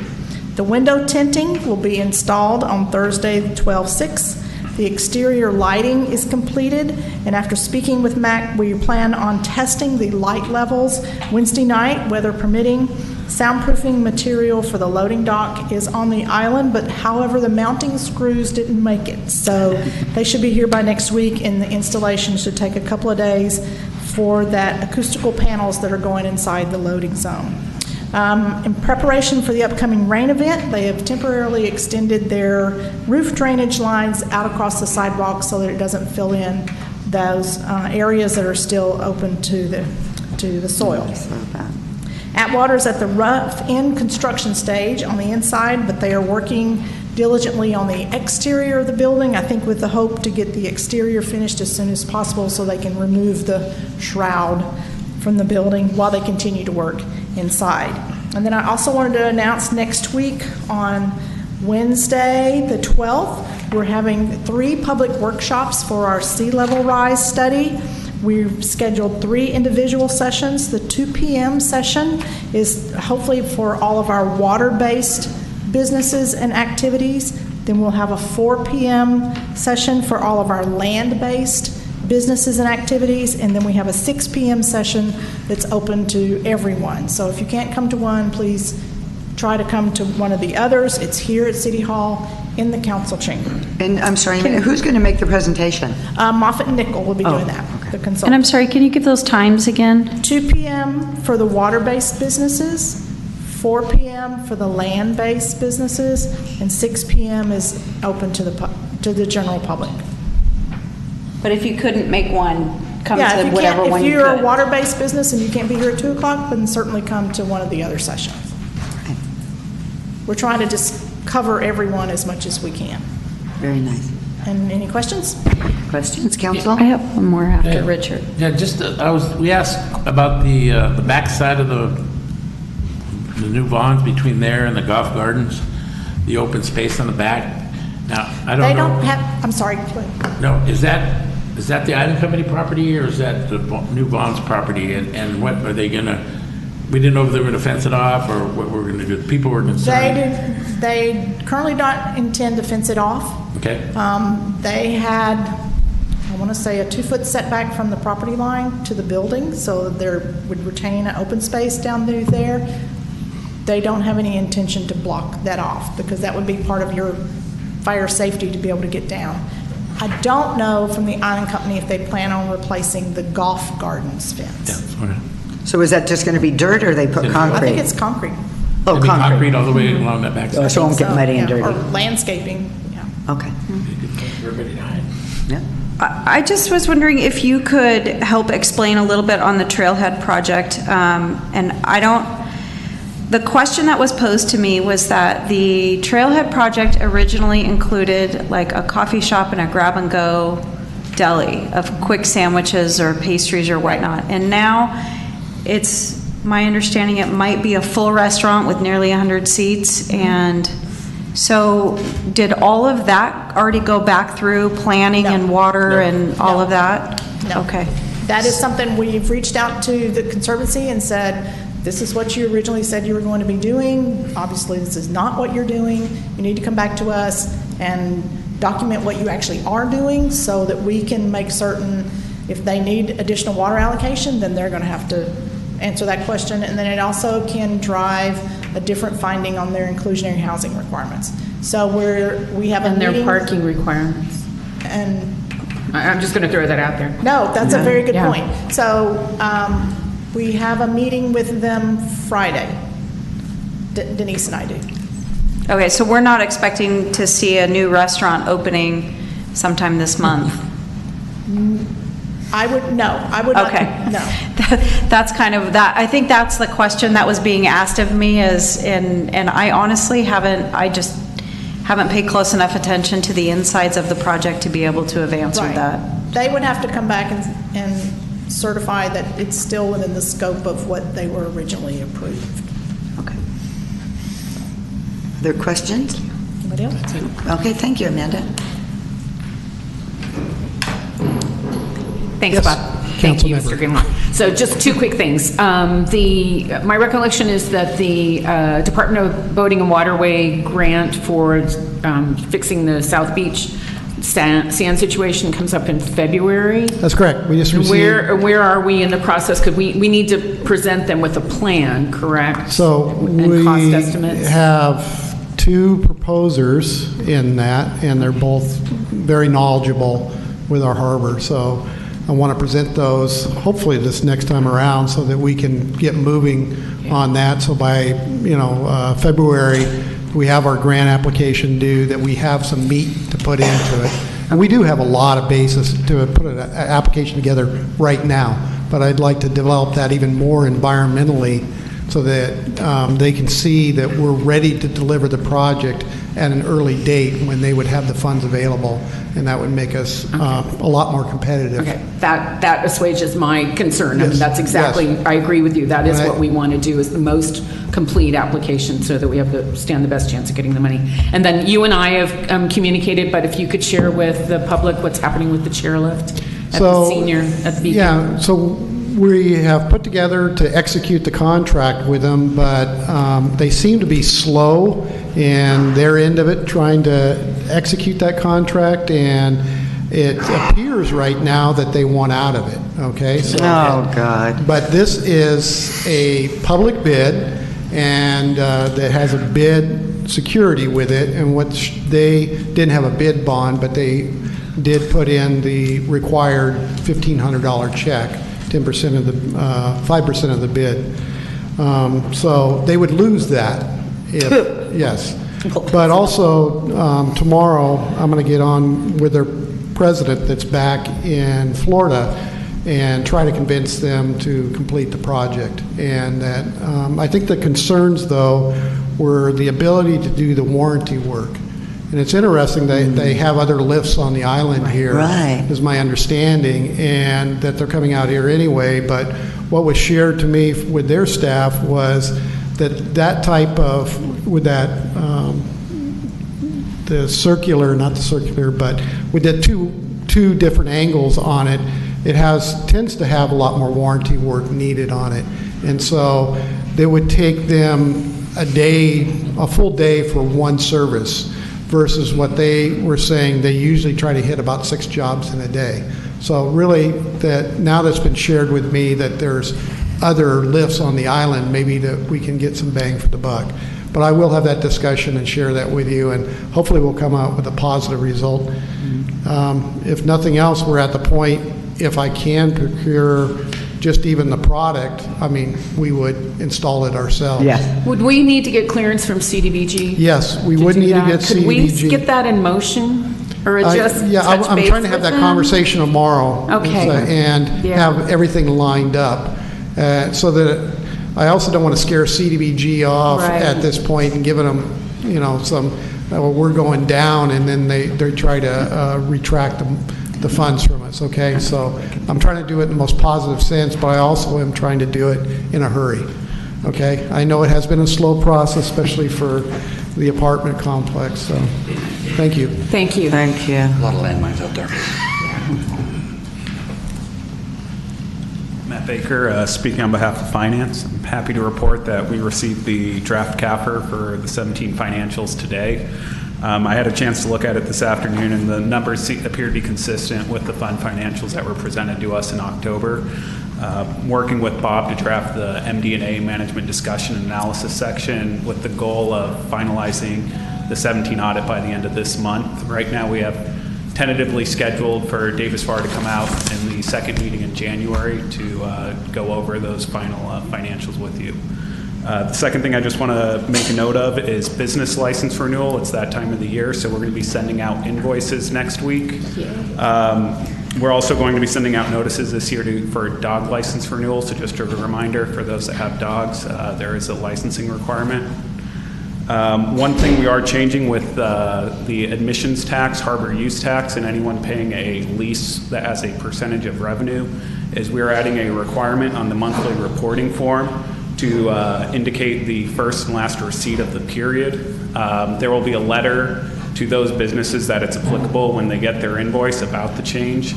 The window tinting will be installed on Thursday, 12/6. The exterior lighting is completed, and after speaking with Mac, we plan on testing the light levels Wednesday night, weather permitting. Soundproofing material for the loading dock is on the island, but however, the mounting screws didn't make it. So they should be here by next week, and the installation should take a couple of days for that acoustical panels that are going inside the loading zone. In preparation for the upcoming rain event, they have temporarily extended their roof drainage lines out across the sidewalk so that it doesn't fill in those areas that are still open to the soil. Atwater's at the rough end construction stage on the inside, but they are working diligently on the exterior of the building, I think with the hope to get the exterior finished as soon as possible so they can remove the shroud from the building while they continue to work inside. And then I also wanted to announce next week on Wednesday, the 12th, we're having 3 public workshops for our sea level rise study. We've scheduled 3 individual sessions. The 2 p.m. session is hopefully for all of our water-based businesses and activities. Then we'll have a 4 p.m. session for all of our land-based businesses and activities, and then we have a 6 p.m. session that's open to everyone. So if you can't come to one, please try to come to one of the others. It's here at City Hall in the council chamber. And I'm sorry, who's going to make the presentation? Moffitt and Nickel will be doing that, the consultant. And I'm sorry, can you give those times again? 2 p.m. for the water-based businesses, 4 p.m. for the land-based businesses, and 6 p.m. is open to the general public. But if you couldn't make one, come Yeah, to whatever one you if you're could. a water-based business and you can't be here at 2 o'clock, then certainly come to one of the other sessions. We're trying to just cover everyone as much as we can. Very nice. And any questions? Questions, council? I have one more after Yeah. Richard. Yeah, just, we asked about the back side of the new Vons between there and the golf gardens, the open space on the back. Now, I don't know. They don't have, I'm sorry. Go ahead. No, is that the Island Company property, or is that the new Vons property? And what are they gonna, we didn't know if they were gonna fence it off or what we're gonna do. People were concerned. They currently don't intend to fence it off. Okay. They had, I want to say, a 2-foot setback from the property line to the building, so there would retain an open space down through there. They don't have any intention to block that off because that would be part of your fire safety to be able to get down. I don't know from the Island Company if they plan on replacing the golf gardens fence. Yeah, So is that just going to be dirt or they put concrete? I think it's concrete. Oh, concrete concrete. all the way along that back side. So it won't get muddy and Yeah, dirty. or landscaping. Okay. Yeah. I just was wondering if you could help explain a little bit on the Trailhead project. And the question that was posed to me was that the Trailhead project originally included like a coffee shop and a grab-and-go deli of quick sandwiches or pastries or whatnot. And now it's my understanding it might be a full restaurant with nearly 100 seats. And so did all of that already go back through planning and water and all of that? No. Okay. That is something we've reached out to the Conservancy and said, this is what you originally said you were going to be doing. Obviously, this is not what you're doing. You need to come back to us and document what you actually are doing so that we can make certain if they need additional water allocation, then they're going to have to answer that question. And then it also can drive a different finding on their inclusionary housing requirements. So we have a And their meeting- parking requirements. And I'm just going to throw that out there. no, that's a very good Yeah. point. So we have a meeting with them Friday. Denise and I do. Okay, so we're not expecting to see a new restaurant opening sometime this month? I would not. Okay. No. That's kind of that, I think that's the question that was being asked of me is, and I honestly just haven't paid close enough attention to the insides of the project to be able to have answered Right. that. They would have to come back and certify that it's still within the scope of what they were originally approved. Other questions? Anybody else? Okay, thank you, Amanda. Thanks, Bob. Thank you, Mr. Greenlaw. So just two quick things. My recollection is that the Department of Boating and Waterway grant for fixing the South Beach sand situation comes up in February. That's correct. We just received... Where are we in the process? Because we need to present them with a plan, correct? So And cost estimates? we have two proposers in that, and they're both very knowledgeable with our harbor. So I want to present those hopefully this next time around so that we can get moving on that. So by February, we have our grant application due, that we have some meat to put into it. And we do have a lot of basis to put an application together right now, but I'd like to develop that even more environmentally so that they can see that we're ready to deliver the project at an early date when they would have the funds available, and that would make us a lot more competitive. Okay, that assuages my concern. I mean, Yes, that's exactly, yes. I agree with you. That is Right. what we want to do, is the most complete application so that we have stand the best chance of getting the money. And then you and I have communicated, but if you could share with the public what's happening with the chairlift at the Beacon. Yeah, so we have put together to execute the contract with them, but they seem to be slow in their end of it, trying to execute that contract, and it appears right now that they want out of it, okay? So, Oh, God. But this is a public bid, and that has a bid security with it, and they didn't have a bid bond, but they did put in the required $1,500 check, 10% of the, 5% of the bid. So they would lose that if, yes. But also, tomorrow, I'm going to get on with their president that's back in Florida and try to convince them to complete the project. And that, I think the concerns, though, were the ability to do the warranty work. And it's interesting, they have other lifts on the island here, Right. is my understanding, and that they're coming out here anyway. But what was shared to me with their staff was that type of, with that, the circular, not the circular, but with the two different angles on it, it tends to have a lot more warranty work needed on it. And so they would take them a full day for one service, versus what they were saying they usually try to hit about 6 jobs in a day. So really, that now that's been shared with me that there's other lifts on the island, maybe that we can get some bang for the buck. But I will have that discussion and share that with you, and hopefully we'll come out with a positive result. If nothing else, we're at the point, if I can procure just even the product, I mean, we would install it ourselves. Would we need to get clearance from CDBG? Yes, we would need to get Could we CDBG. get that in motion? Or just Yeah, touch I'm base trying to have with that them? conversation tomorrow. Okay. And Yeah. have everything lined up, so that I also don't want to scare CDBG off Right. at this point and giving them, you know, some, well, we're going down, and then they try to retract the funds from us, okay? So I'm trying to do it in the most positive sense, but I also am trying to do it in a hurry, okay? I know it has been a slow process, especially for the apartment complex, so thank you. Thank you. Thank you. A lot of landmines out there. Matt Baker, speaking on behalf of Finance. I'm happy to report that we received the draft CAFR for the 17 financials today. I had a chance to look at it this afternoon, and the numbers appear to be consistent with the fund financials that were presented to us in October. Working with Bob to draft the MD&A management discussion and analysis section with the goal of finalizing the 17 audit by the end of this month. Right now we have tentatively scheduled for Davis Farr to come out in the second meeting in January to go over those final financials with you. The second thing I just want to make a note of is business license renewal. It's that time of the year, so we're going to be sending out invoices next week. We're also going to be sending out notices this year for dog license renewal, so just a reminder for those that have dogs, there is a licensing requirement. One thing we are changing with the admissions tax, harbor use tax, and anyone paying a lease that has a percentage of revenue is we are adding a requirement on the monthly reporting form to indicate the first and last receipt of the period. There will be a letter to those businesses that it's applicable when they get their invoice about the change.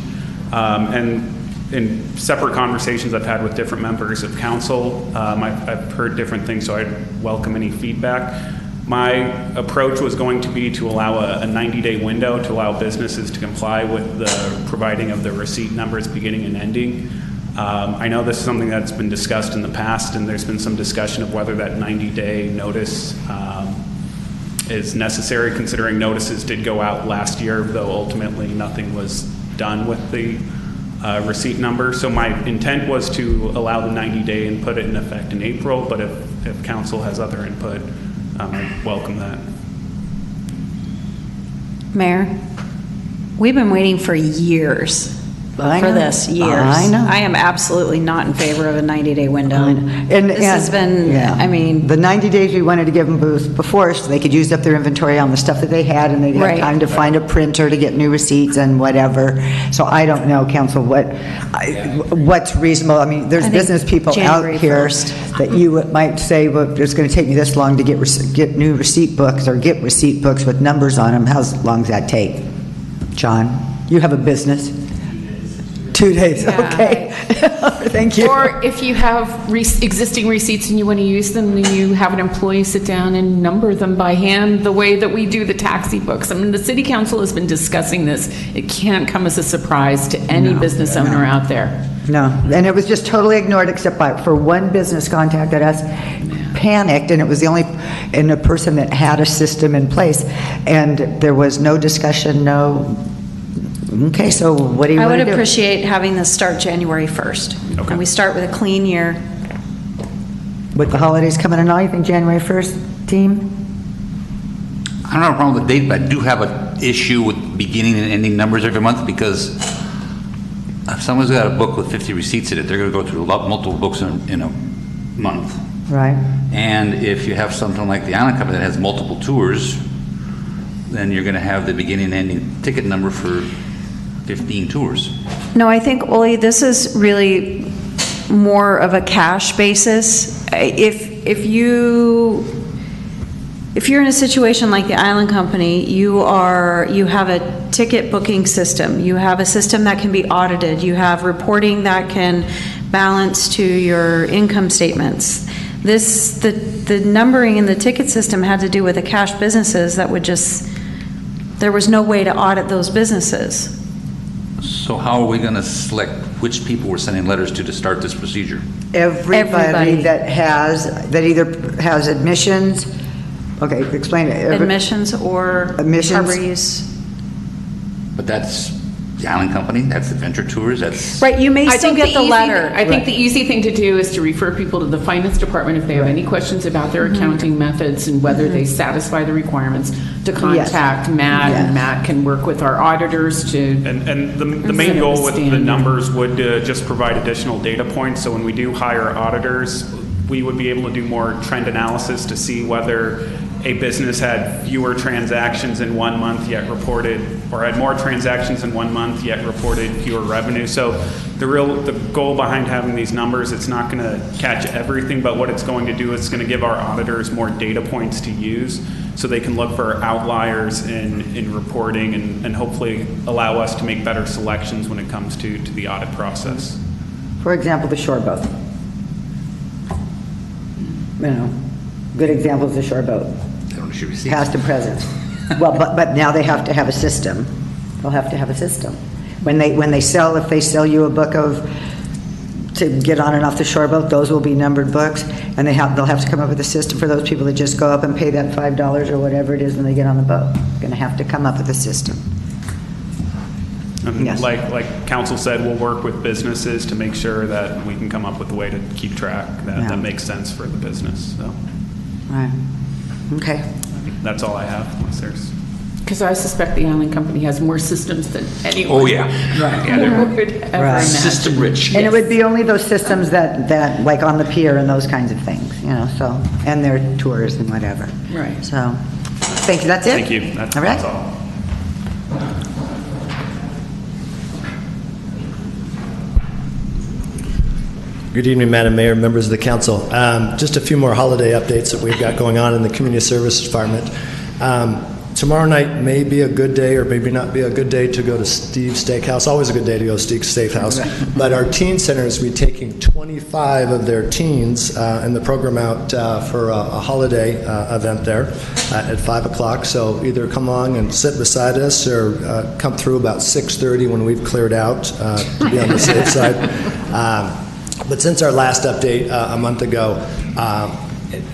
And in separate conversations I've had with different members of council, I've heard different things, so I'd welcome any feedback. My approach was going to be to allow a 90-day window to allow businesses to comply with the providing of the receipt numbers beginning and ending. I know this is something that's been discussed in the past, and there's been some discussion of whether that 90-day notice is necessary, considering notices did go out last year, though ultimately nothing was done with the receipt number. So my intent was to allow the 90-day and put it in effect in April, but if council has other input, I welcome that. Mayor, we've been waiting for years I for know. this, years. I know. I am absolutely not in favor of a 90-day window. This has been, yeah. I mean. The 90 days we wanted to give them before, so they could use up their inventory on the stuff that they had, and they'd have Right. time to find a printer to get new receipts and whatever. So I don't know, council, what's reasonable. I mean, there's I think business people January out here 1st. that you might say, well, it's going to take me this long to get new receipt books, or get receipt books with numbers on them. How long does that take? John, you have a business? 2 days, Yeah. okay. Thank you. Or if you have existing receipts and you want to use them, then you have an employee sit down and number them by hand the way that we do the taxi books. I mean, the city council has been discussing this. It can't come as a surprise to any business owner out there. No, and it was just totally ignored, except for one business contacted us, panicked, and it was the only, and a person that had a system in place, and there was no discussion, no, okay, so what do you I want would to do? appreciate having this start January 1st. Okay. And we start with a clean year. With the holidays coming in, you think January 1st, team? I don't have a problem with the date, but I do have an issue with beginning and ending numbers every month, because if someone's got a book with 50 receipts in it, they're going to go through multiple books in a month. Right. And if you have something like the Island Company that has multiple tours, then you're going to have the beginning and ending ticket number for 15 tours. No, I think, Oli, this is really more of a cash basis. If you're in a situation like the Island Company, you have a ticket booking system. You have a system that can be audited. You have reporting that can balance to your income statements. The numbering in the ticket system had to do with the cash businesses that would there was no way to audit those businesses. So how are we going to select which people we're sending letters to start this procedure? Everybody that either has admissions, okay, explain it. Admissions or Admissions. harbor use. But that's the Island Company, that's Adventure Tours, that's... Right, you may I still think get the letter. I think the easy thing to do is to refer people to the finance department if they have any questions about their accounting methods and whether they satisfy the requirements, to contact Matt, and Matt can work with our auditors to. And the main goal with the numbers would just provide additional data points. So when we do hire auditors, we would be able to do more trend analysis to see whether a business had fewer transactions in 1 month yet reported, or had more transactions in 1 month yet reported fewer revenue. So the goal behind having these numbers, it's not going to catch everything, but what it's going to do is it's going to give our auditors more data points to use so they can look for outliers in reporting and hopefully allow us to make better selections when it comes to the audit process. For example, the shore boat. Good example is the shore boat. They don't issue receipts. Past and present. Well, but now they have to have a system. They'll have to have a system. When they sell, if they sell you a book to get on and off the shore boat, those will be numbered books, and they'll have to come up with a system for those people that just go up and pay that $5 or whatever it is when they get on the boat. Going to have to come up with a system. And Yes. like council said, we'll work with businesses to make sure that we can come up with a way to keep track that makes sense for the business. So Right. Okay. that's all I have, unless there's... Because I suspect the Island Company has more systems than anyone. Oh, yeah. Right. would ever Right. imagine. System rich. And it would be only those systems that like on the pier and those kinds of things, so, and their tours and whatever. Right. So, thank you, that's it? Thank you. That's All right. all. Good evening, Madam Mayor, members of the council. Just a few more holiday updates that we've got going on in the Community Services Department. Tomorrow night may be a good day or maybe not be a good day to go to Steve's Steakhouse. Always a good day to go to Steve's Steakhouse. But our teen center is going to be taking 25 of their teens and the program out for a holiday event there at 5 o'clock. So either come along and sit beside us or come through about 6:30 when we've cleared out to be on the safe side. But since our last update a month ago,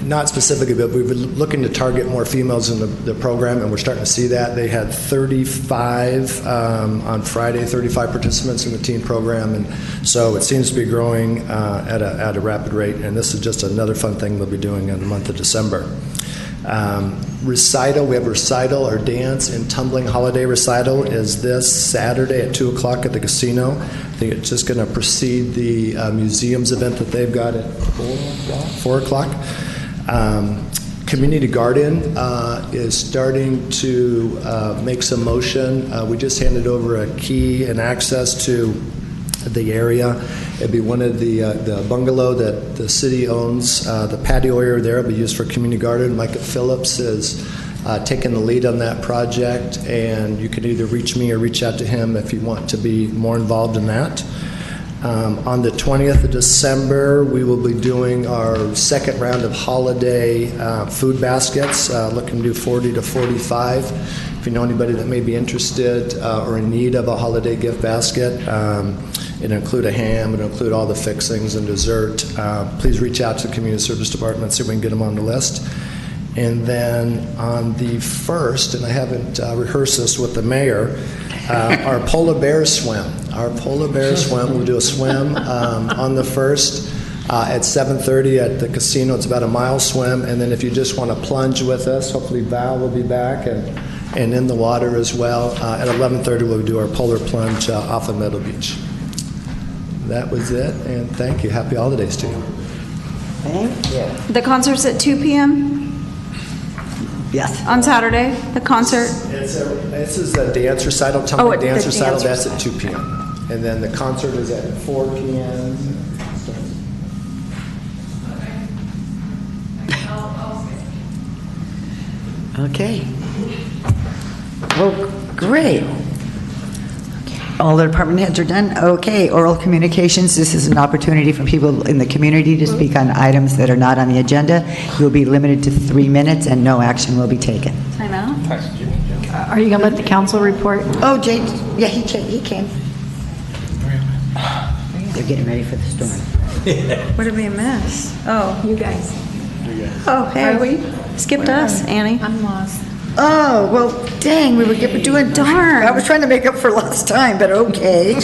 not specifically, but we've been looking to target more females in the program, and we're starting to see that. They had 35 on Friday, 35 participants in the teen program, and so it seems to be growing at a rapid rate, and this is just another fun thing they'll be doing in the month of December. Recital, we have recital, our dance and tumbling holiday recital is this Saturday at 2 o'clock at the casino. I think it's just going to precede the museums event that they've got at 4 o'clock. Community Garden is starting to make some motion. We just handed over a key and access to the area. It'd be one of the bungalow that the city owns. The patio area there will be used for Community Garden. Micah Phillips is taking the lead on that project, and you can either reach me or reach out to him if you want to be more involved in that. On the 20th of December, we will be doing our second round of holiday food baskets, looking to do 40 to 45. If you know anybody that may be interested or in need of a holiday gift basket, it'll include a ham, it'll include all the fixings and dessert. Please reach out to the Community Service Department, see if we can get them on the list. And then on the 1st, and I haven't rehearsed this with the mayor, our polar bear swim. Our polar bear swim, we'll do a swim on the 1st at 7:30 at the casino. It's about a mile swim. And then if you just want to plunge with us, hopefully Val will be back and in the water as well. At 11:30, we'll do our polar plunge off of Meadow Beach. That was it, and thank you. Happy holidays to you. Thank you. The concert's at 2 p.m.? Yes. On Saturday, the concert? This is a dance recital, tumbling dance recital. That's at 2 p.m. And then the concert is at 4 p.m. Okay. Well, great. All the department heads are done? Okay, oral communications, this is an opportunity for people in the community to speak on items that are not on the agenda. You'll be limited to 3 minutes and no action will be taken. Time out. Are you going to let the council report? Oh, Jay, yeah, he came. They're getting ready for the storm. What did we miss? Oh. You guys. Oh, hey. Are we? Skipped us, Annie. I'm lost. Oh, well, dang, we were doing darn. I was trying to make up for lost time, but okay.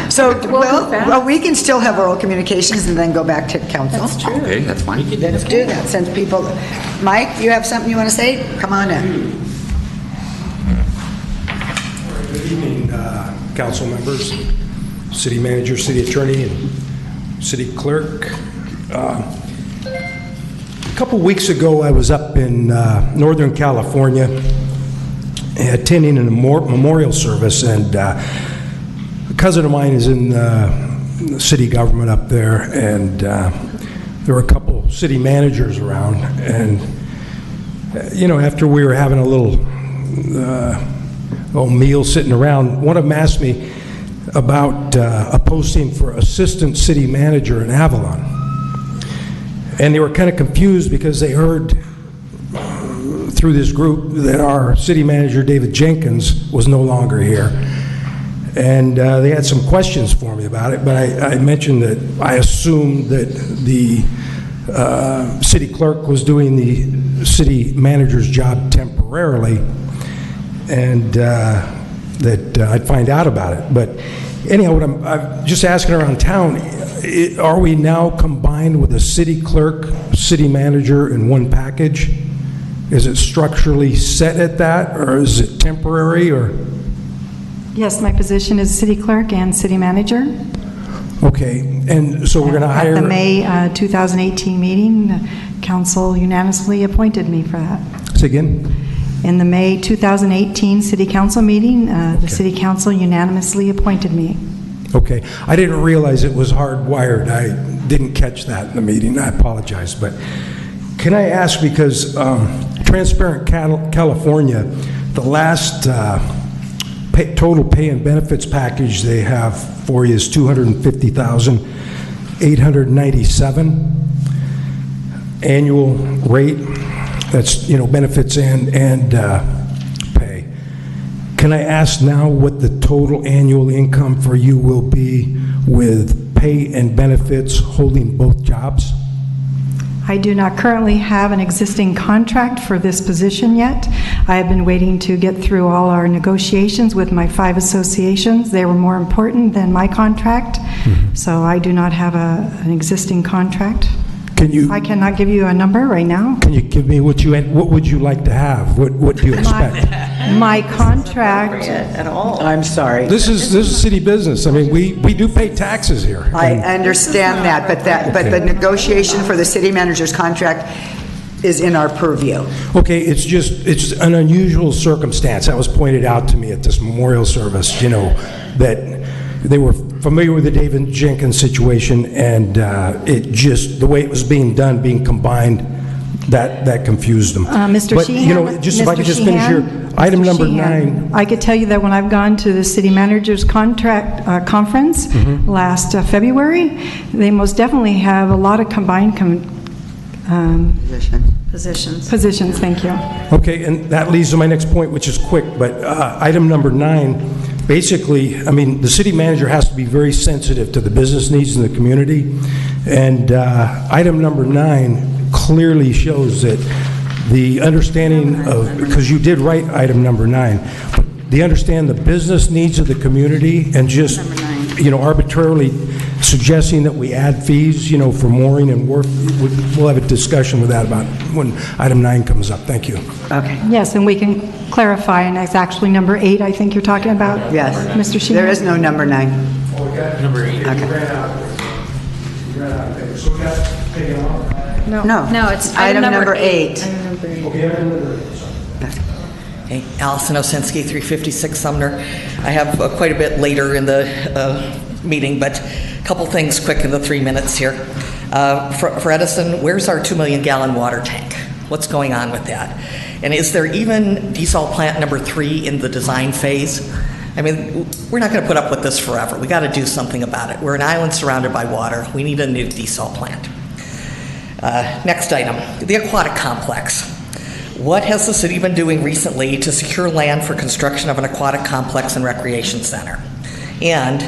So, well, we can still have oral communications and then go back to council. That's true. Okay, that's fine. Let's do that, since people, Mike, you have something you want to say? Come on in. Good evening, council members, city manager, city attorney, and city clerk. A couple weeks ago, I was up in Northern California attending a memorial service, and a cousin of mine is in the city government up there, and there were a couple city managers around, and after we were having a little meal sitting around, one of them asked me about a posting for assistant city manager in Avalon. And they were kind of confused because they heard through this group that our city manager, David Jenkins, was no longer here. And they had some questions for me about it, but I mentioned that I assumed that the city clerk was doing the city manager's job temporarily, and that I'd find out about it. But anyhow, what I'm just asking around town, are we now combined with a city clerk, city manager in one package? Is it structurally set at that, or is it temporary, or? Yes, my position is city clerk and city manager. Okay, and so we're going to hire... At the May 2018 meeting, the council unanimously appointed me for that. Say again? In the May 2018 city council meeting, the city council unanimously appointed me. Okay, I didn't realize it was hardwired. I didn't catch that in the meeting. I apologize, but can I ask, because Transparent California, the last total pay and benefits package they have for you is $250,897 annual rate. That's benefits and pay. Can I ask now what the total annual income for you will be with pay and benefits holding both jobs? I do not currently have an existing contract for this position yet. I have been waiting to get through all our negotiations with my 5 associations. They were more important than my contract, so I do not have an existing contract. I cannot give you a number right now. Can you give me what would you like to have? What do you expect? My contract at all. I'm sorry. This is city business. I mean, we do pay taxes here. I understand that, but the negotiation for the city manager's contract is in our purview. Okay, it's an unusual circumstance. That was pointed out to me at this memorial service, that they were familiar with the David Jenkins situation, and the way it was being done, being combined, that confused them. Mr. But, Sheehan, if I could just finish here, item number 9. I could tell you that when I've gone to the city manager's contract conference last February, they most definitely have a lot of combined positions. Thank you. Okay, and that leads to my next point, which is quick, but item number 9, basically, I mean, the city manager has to be very sensitive to the business needs in the community, and item number 9 clearly shows that the understanding of, because you did write item number 9, but the understand the business needs of the community, and just, arbitrarily suggesting that we add fees, for mooring and work. We'll have a discussion with that about when item 9 comes up. Thank you. Okay. Yes, and we can clarify, and it's actually number 8, I think you're talking about. Yes. Mr. Sheehan? There is no number 9. Number 8. No, it's item number 8. Hey, Allison Osinski, 356 Sumner. I have quite a bit later in the meeting, but a couple things quick in the 3 minutes here. For Edison, where's our 2 million gallon water tank? What's going on with that? And is there even desal plant number 3 in the design phase? I mean, we're not going to put up with this forever. We got to do something about it. We're an island surrounded by water. We need a new desal plant. Next item, the aquatic complex. What has the city been doing recently to secure land for construction of an aquatic complex and recreation center? And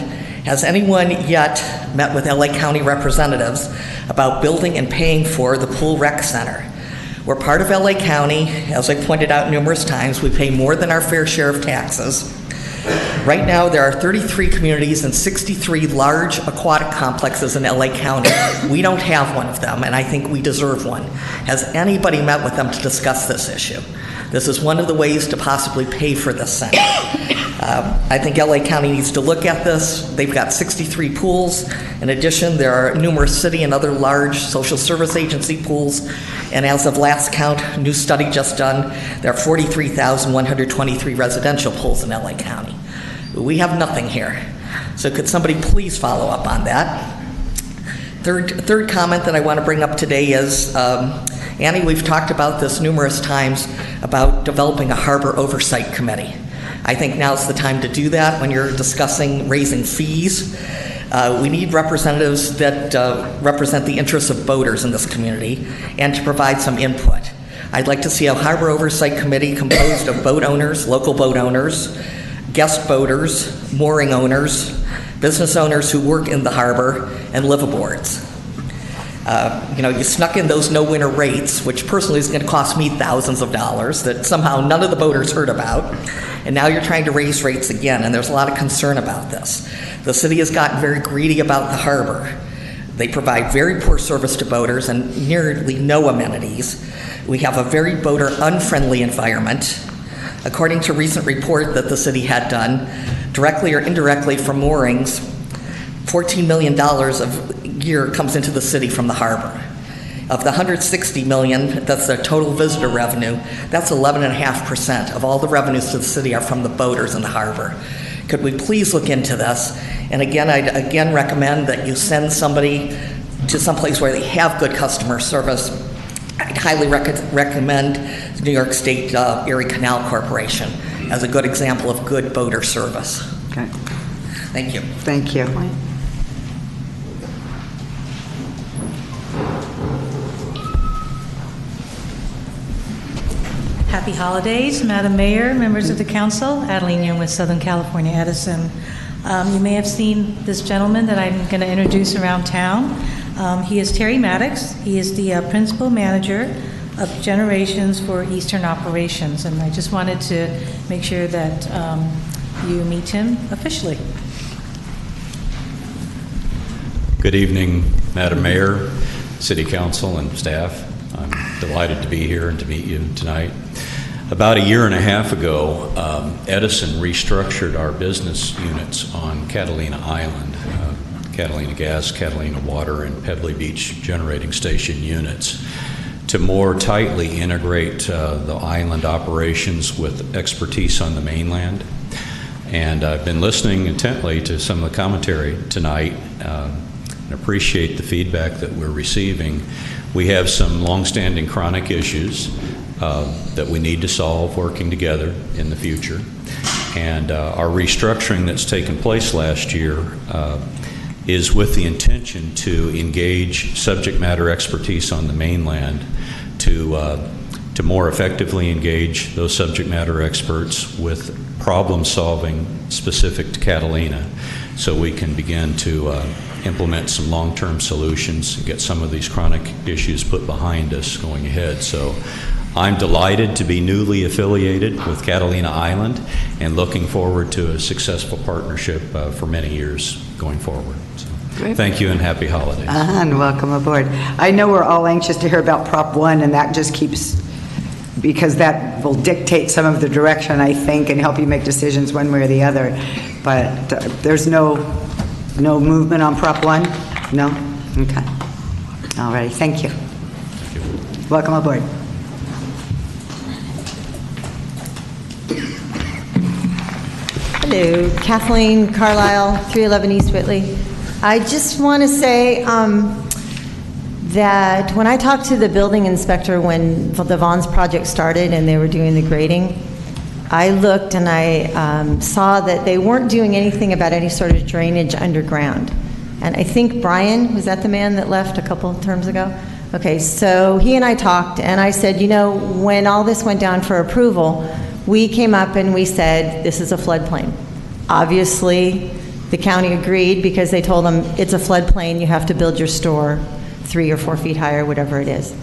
has anyone yet met with LA County representatives about building and paying for the pool rec center? We're part of LA County. As I pointed out numerous times, we pay more than our fair share of taxes. Right now, there are 33 communities and 63 large aquatic complexes in LA County. We don't have one of them, and I think we deserve one. Has anybody met with them to discuss this issue? This is one of the ways to possibly pay for this center. I think LA County needs to look at this. They've got 63 pools. In addition, there are numerous city and other large social service agency pools. And as of last count, new study just done, there are 43,123 residential pools in LA County. We have nothing here. So could somebody please follow up on that? Third comment that I want to bring up today is, Annie, we've talked about this numerous times about developing a harbor oversight committee. I think now's the time to do that when you're discussing raising fees. We need representatives that represent the interests of boaters in this community and to provide some input. I'd like to see a harbor oversight committee composed of boat owners, local boat owners, guest boaters, mooring owners, business owners who work in the harbor, and liveaboards. You snuck in those no-winner rates, which personally is going to cost me thousands of dollars that somehow none of the boaters heard about. And now you're trying to raise rates again, and there's a lot of concern about this. The city has gotten very greedy about the harbor. They provide very poor service to boaters and nearly no amenities. We have a very boater-unfriendly environment. According to a recent report that the city had done, directly or indirectly from moorings, $14 million a year comes into the city from the harbor. Of the $160 million, that's the total visitor revenue, that's 11.5% of all the revenues to the city are from the boaters in the harbor. Could we please look into this? And again, I'd again recommend that you send somebody to someplace where they have good customer service. I'd highly recommend the New York State Erie Canal Corporation as a good example of good boater service. Okay. Thank you. Thank you. Happy holidays, Madam Mayor, members of the council. Adeline Young with Southern California Edison. You may have seen this gentleman that I'm going to introduce around town. He is Terry Maddox. He is the principal manager of Generations for Eastern Operations, and I just wanted to make sure that you meet him officially. Good evening, Madam Mayor, City Council, and staff. I'm delighted to be here and to meet you tonight. About a year and a half ago, Edison restructured our business units on Catalina Island, Catalina Gas, Catalina Water, and Pebbly Beach generating station units to more tightly integrate the island operations with expertise on the mainland. And I've been listening intently to some of the commentary tonight and appreciate the feedback that we're receiving. We have some longstanding chronic issues that we need to solve working together in the future. And our restructuring that's taken place last year is with the intention to engage subject matter expertise on the mainland to more effectively engage those subject matter experts with problem solving specific to Catalina, so we can begin to implement some long-term solutions and get some of these chronic issues put behind us going ahead. So I'm delighted to be newly affiliated with Catalina Island and looking forward to a successful partnership for many years going forward. So, thank you and happy holidays. And welcome aboard. I know we're all anxious to hear about Prop 1, and that just keeps, because that will dictate some of the direction, I think, and help you make decisions one way or the other. But there's no movement on Prop 1? No? Okay. All right. Thank you. Welcome aboard. Hello, Kathleen Carlisle, 311 East Whitley. I just want to say that when I talked to the building inspector when the Vaughn's project started and they were doing the grading, I looked and I saw that they weren't doing anything about any sort of drainage underground. And I think Brian, was that the man that left a couple of terms ago? Okay, so he and I talked, and I said, you know, when all this went down for approval, we came up and we said, this is a floodplain. Obviously, the county agreed because they told them it's a floodplain, you have to build your store 3 or 4 feet high or whatever it is.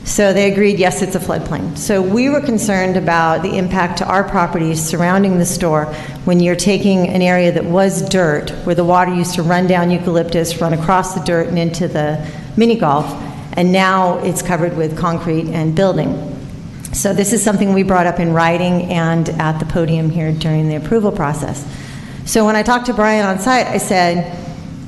So they agreed, yes, it's a floodplain. So we were concerned about the impact to our properties surrounding the store when you're taking an area that was dirt, where the water used to run down eucalyptus, run across the dirt and into the mini golf, and now it's covered with concrete and building. So this is something we brought up in writing and at the podium here during the approval process. So when I talked to Brian on site, I said,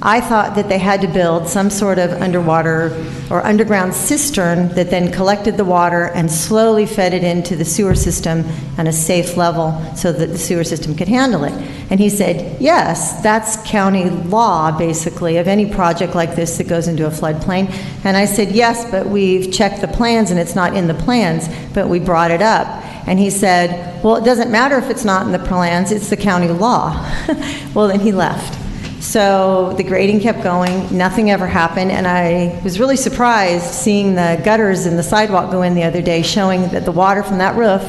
I thought that they had to build some sort of underwater or underground cistern that then collected the water and slowly fed it into the sewer system on a safe level so that the sewer system could handle it. And he said, yes, that's county law, basically, of any project like this that goes into a floodplain. And I said, yes, but we've checked the plans and it's not in the plans, but we brought it up. And he said, well, it doesn't matter if it's not in the plans, it's the county law. Well, then he left. So the grading kept going, nothing ever happened, and I was really surprised seeing the gutters in the sidewalk go in the other day, showing that the water from that roof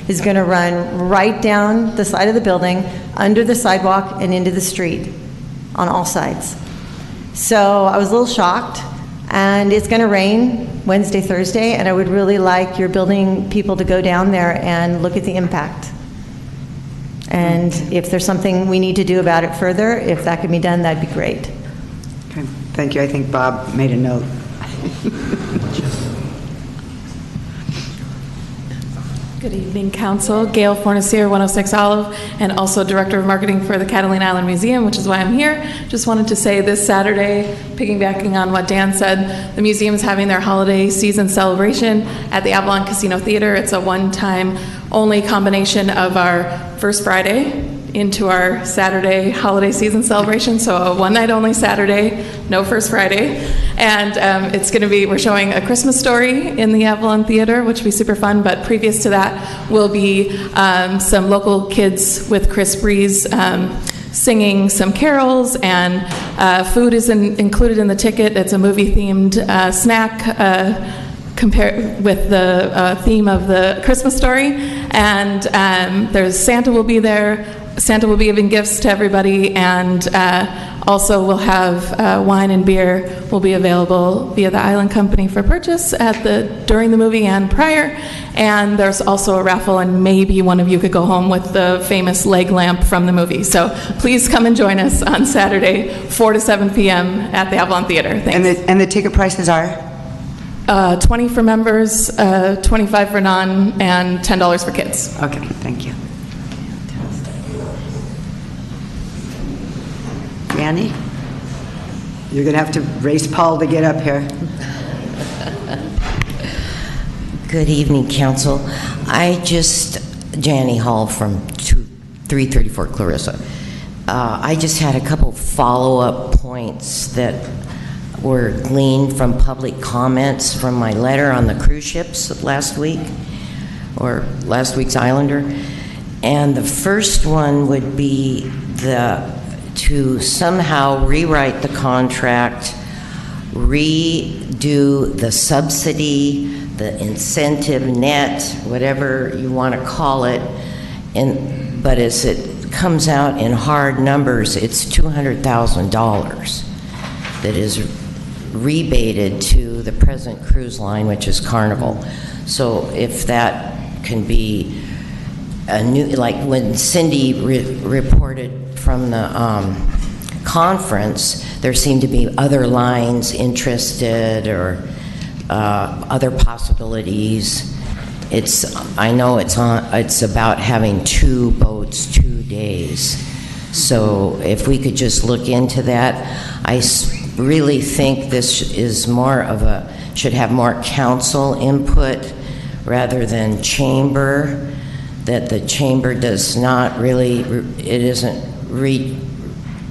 is going to run right down the side of the building, under the sidewalk, and into the street on all sides. So I was a little shocked, and it's going to rain Wednesday, Thursday, and I would really like your building people to go down there and look at the impact. And if there's something we need to do about it further, if that can be done, that'd be great. Okay, thank you. I think Bob made a note. Good evening, Council. Gail Fornacier, 106 Olive, and also Director of Marketing for the Catalina Island Museum, which is why I'm here. Just wanted to say this Saturday, piggybacking on what Dan said, the museum is having their holiday season celebration at the Avalon Casino Theater. It's a one-time only combination of our First Friday into our Saturday holiday season celebration, so a one-night only Saturday, no First Friday. And it's going to be, we're showing A Christmas Story in the Avalon Theater, which will be super fun, but previous to that will be some local kids with Chris Breeze singing some carols, and food is included in the ticket. It's a movie-themed snack compare with the theme of the Christmas Story, and there's Santa will be there. Santa will be giving gifts to everybody, and also we'll have wine and beer will be available via the Island Company for purchase during the movie and prior. And there's also a raffle, and maybe one of you could go home with the famous leg lamp from the movie. So please come and join us on Saturday, 4 to 7 p.m. at the Avalon Theater. Thanks. And the ticket prices are? 20 for members, 25 for non, and $10 for kids. Okay, thank you. Annie, you're going to have to race Paul to get up here. Good evening, Council. Janie Hall from 334 Clarissa. I just had a couple follow-up points that were gleaned from public comments from my letter on the cruise ships last week, or last week's Islander. And the first one would be to somehow rewrite the contract, redo the subsidy, the incentive net, whatever you want to call it, but as it comes out in hard numbers, it's $200,000 that is rebated to the present cruise line, which is Carnival. So if that can be a new, like when Cindy reported from the conference, there seemed to be other lines interested or other possibilities. I know it's about having 2 boats, 2 days. So if we could just look into that, I really think this is should have more council input rather than chamber, that the chamber does not really, it isn't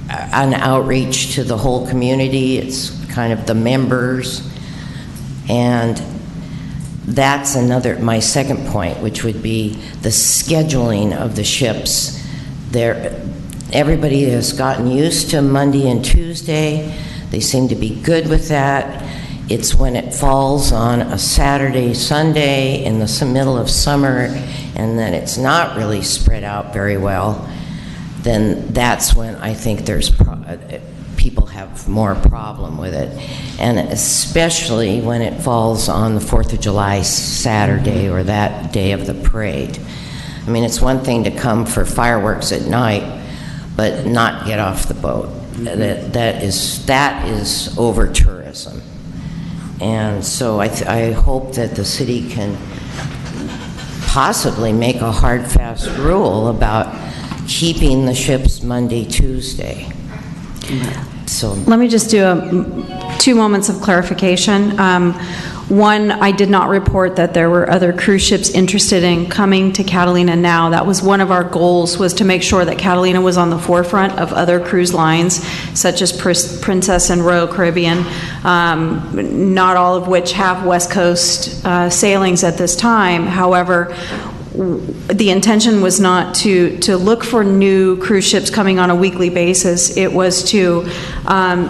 an outreach to the whole community, it's kind of the members. And that's my second point, which would be the scheduling of the ships. Everybody has gotten used to Monday and Tuesday. They seem to be good with that. It's when it falls on a Saturday, Sunday in the middle of summer, and then it's not really spread out very well, then that's when I think people have more problem with it. And especially when it falls on the 4th of July Saturday or that day of the parade. I mean, it's one thing to come for fireworks at night, but not get off the boat. That is over tourism. And so I hope that the city can possibly make a hard, fast rule about keeping the ships Monday, Tuesday. So Let me just do 2 moments of clarification. One, I did not report that there were other cruise ships interested in coming to Catalina now. That was one of our goals, was to make sure that Catalina was on the forefront of other cruise lines, such as Princess and Royal Caribbean, not all of which have West Coast sailings at this time. However, the intention was not to look for new cruise ships coming on a weekly basis. It was to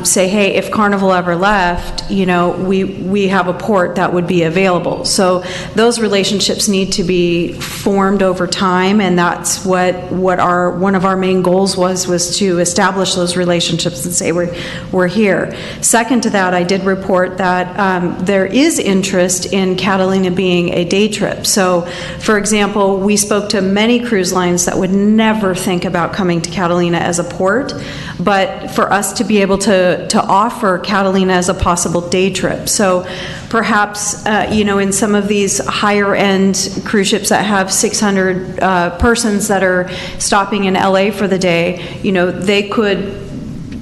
say, hey, if Carnival ever left, you know, we have a port that would be available. So those relationships need to be formed over time, and that's what one of our main goals was to establish those relationships and say we're here. Second to that, I did report that there is interest in Catalina being a day trip. So, for example, we spoke to many cruise lines that would never think about coming to Catalina as a port, but for us to be able to offer Catalina as a possible day trip. So perhaps, you know, in some of these higher end cruise ships that have 600 persons that are stopping in LA for the day, you know, they could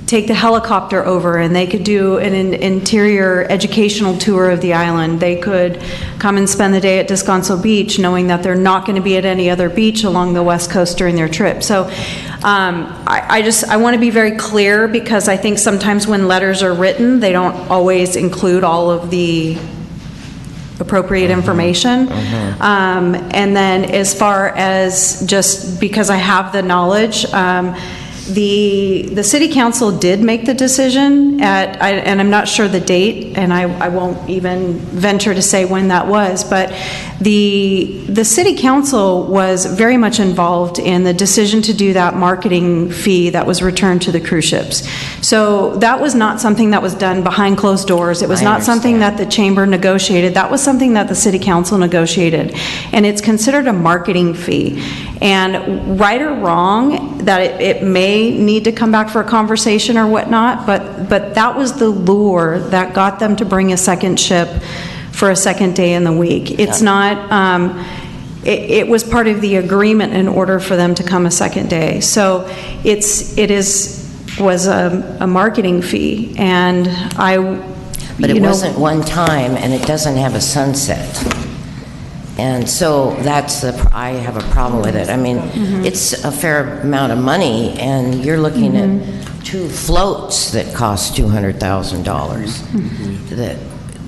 take the helicopter over and they could do an interior educational tour of the island. They could come and spend the day at Descanso Beach, knowing that they're not going to be at any other beach along the West Coast during their trip. So I want to be very clear, because I think sometimes when letters are written, they don't always include all of the appropriate information. And then as far as, just because I have the knowledge, the city council did make the decision and I'm not sure the date, and I won't even venture to say when that was, but the city council was very much involved in the decision to do that marketing fee that was returned to the cruise ships. So that was not something that was done behind closed doors. It was not something that the chamber negotiated. That was something that the city council negotiated, and it's considered a marketing fee. And right or wrong, that it may need to come back for a conversation or whatnot, but that was the lure that got them to bring a second ship for a second day in the week. It's not, it was part of the agreement in order for them to come a second day. So it was a marketing fee, and But it wasn't one time, and it doesn't have a sunset. And so I have a problem with it. I mean, it's a fair amount of money, and you're looking at 2 floats that cost $200,000 that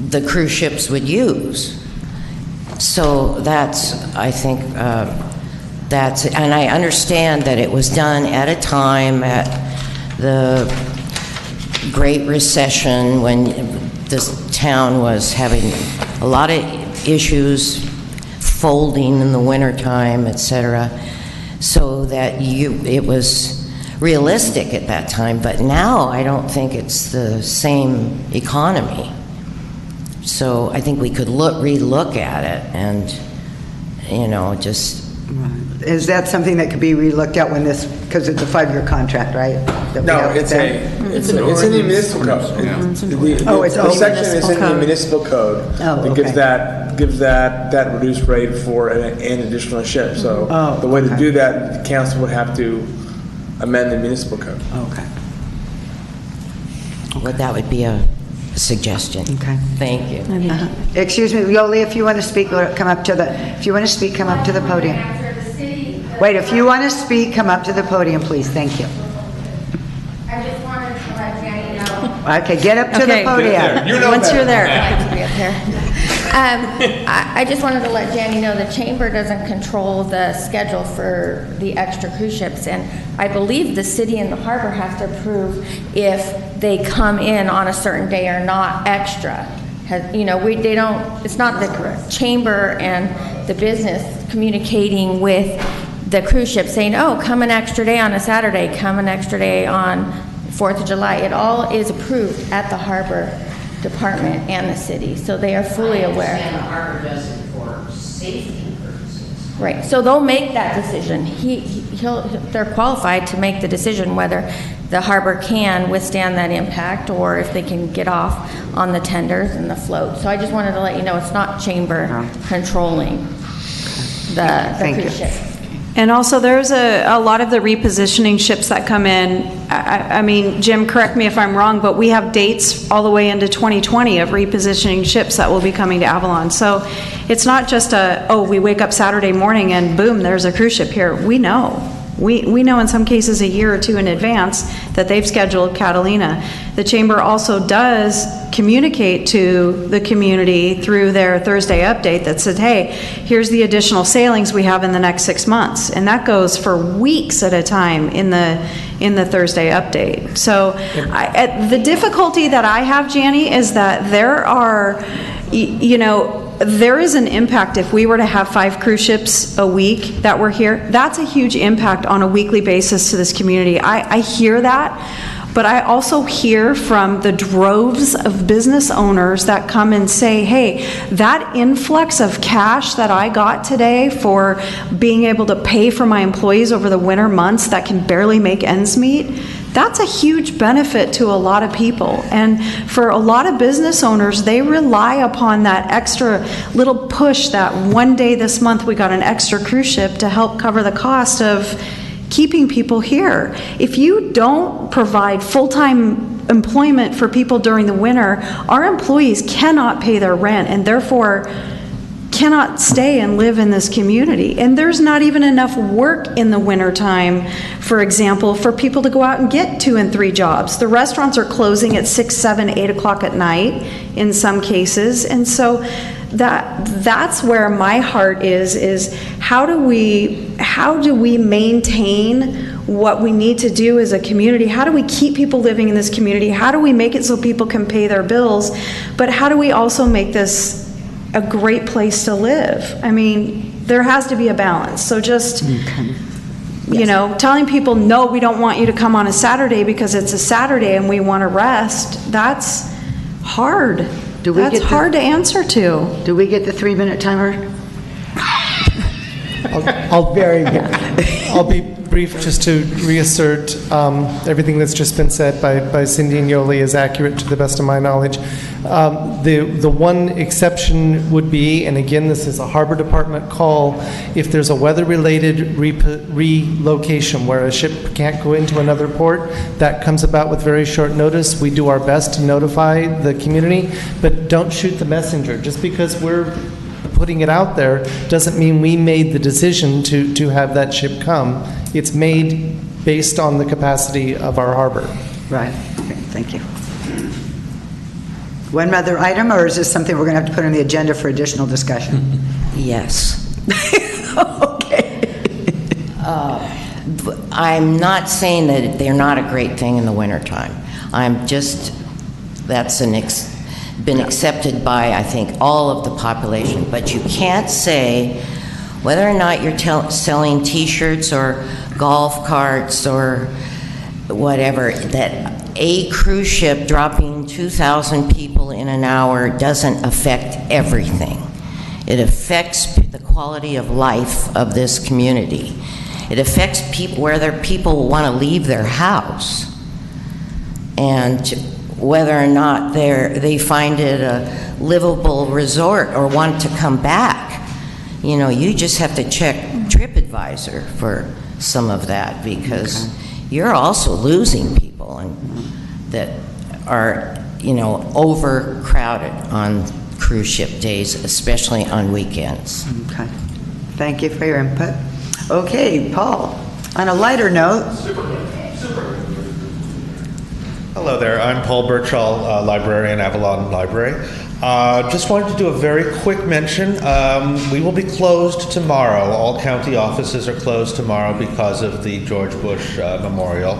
the cruise ships would use. So I think, and I understand that it was done at a time at the Great Recession when this town was having a lot of issues, folding in the wintertime, etc., so that it was realistic at that time. But now I don't think it's the same economy. So I think we could re-look at it and, you know, just... Is that something that could be re-looked at when this, because it's a 5-year contract, right? No, it's in the municipal code. The section is in the municipal code that gives that reduced rate for an additional ship. So the way to do that, the council would have to amend the municipal code. Okay. Well, that would be a suggestion. Okay. Thank you. Excuse me, Yoli, if you want to speak, come up to the podium. Wait, if you want to speak, come up to the podium, please. Thank you. I just wanted to let Jenny know. Okay, get up to the podium. Once you're there. I just wanted to let Jenny know the chamber doesn't control the schedule for the extra cruise ships, and I believe the city and the harbor have to approve if they come in on a certain day or not extra. It's not the chamber and the business communicating with the cruise ship saying, oh, come an extra day on a Saturday, come an extra day on 4th of July. It all is approved at the Harbor Department and the city, so they are fully aware. The harbor does it for safety purposes. Right, so they'll make that decision. They're qualified to make the decision whether the harbor can withstand that impact or if they can get off on the tenders and the float. So I just wanted to let you know it's not Chamber controlling the cruise ship. And also, there's a lot of the repositioning ships that come in. I mean, Jim, correct me if I'm wrong, but we have dates all the way into 2020 of repositioning ships that will be coming to Avalon. So it's not just we wake up Saturday morning and boom, there's a cruise ship here. We know. We know in some cases a year or two in advance that they've scheduled Catalina. The Chamber also does communicate to the community through their Thursday update that said, hey, here's the additional sailings we have in the next 6 months. And that goes for weeks at a time in the Thursday update. So the difficulty that I have, Janie, is that there are, there is an impact if we were to have 5 cruise ships a week that were here. That's a huge impact on a weekly basis to this community. I hear that, but I also hear from the droves of business owners that come and say, hey, that influx of cash that I got today for being able to pay for my employees over the winter months that can barely make ends meet, that's a huge benefit to a lot of people. And for a lot of business owners, they rely upon that extra little push that one day this month we got an extra cruise ship to help cover the cost of keeping people here. If you don't provide full-time employment for people during the winter, our employees cannot pay their rent and therefore cannot stay and live in this community. And there's not even enough work in the wintertime, for example, for people to go out and get 2 and 3 jobs. The restaurants are closing at 6, 7, 8 o'clock at night in some cases. And so that's where my heart is how do we maintain what we need to do as a community? How do we keep people living in this community? How do we make it so people can pay their bills? But how do we also make this a great place to live? I mean, there has to be a balance. So just, telling people, no, we don't want you to come on a Saturday because it's a Saturday and we want to rest, that's hard. That's hard to answer to. Do we get the 3-minute timer? I'll be brief just to reassert everything that's just been said by Cindy and Yoli is accurate to the best of my knowledge. The one exception would be, and again, this is a Harbor Department call, if there's a weather-related relocation where a ship can't go into another port, that comes about with very short notice. We do our best to notify the community, but don't shoot the messenger. Just because we're putting it out there doesn't mean we made the decision to have that ship come. It's made based on the capacity of our harbor. Right. Okay, thank you. One other item, or is this something we're going to have to put on the agenda for additional discussion? Yes. I'm not saying that they're not a great thing in the wintertime. That's been accepted by, I think, all of the population. But you can't say whether or not you're selling T-shirts or golf carts or whatever, that a cruise ship dropping 2,000 people in an hour doesn't affect everything. It affects the quality of life of this community. It affects people, whether people want to leave their house and whether or not they find it a livable resort or want to come back. You just have to check TripAdvisor for some of that, because you're also losing people that are, overcrowded on cruise ship days, especially on weekends. Okay. Thank you for your input. Okay, Paul, on a lighter note. Hello there, I'm Paul Birchall, librarian, Avalon Library. Just wanted to do a very quick mention. We will be closed tomorrow. All county offices are closed tomorrow because of the George Bush Memorial.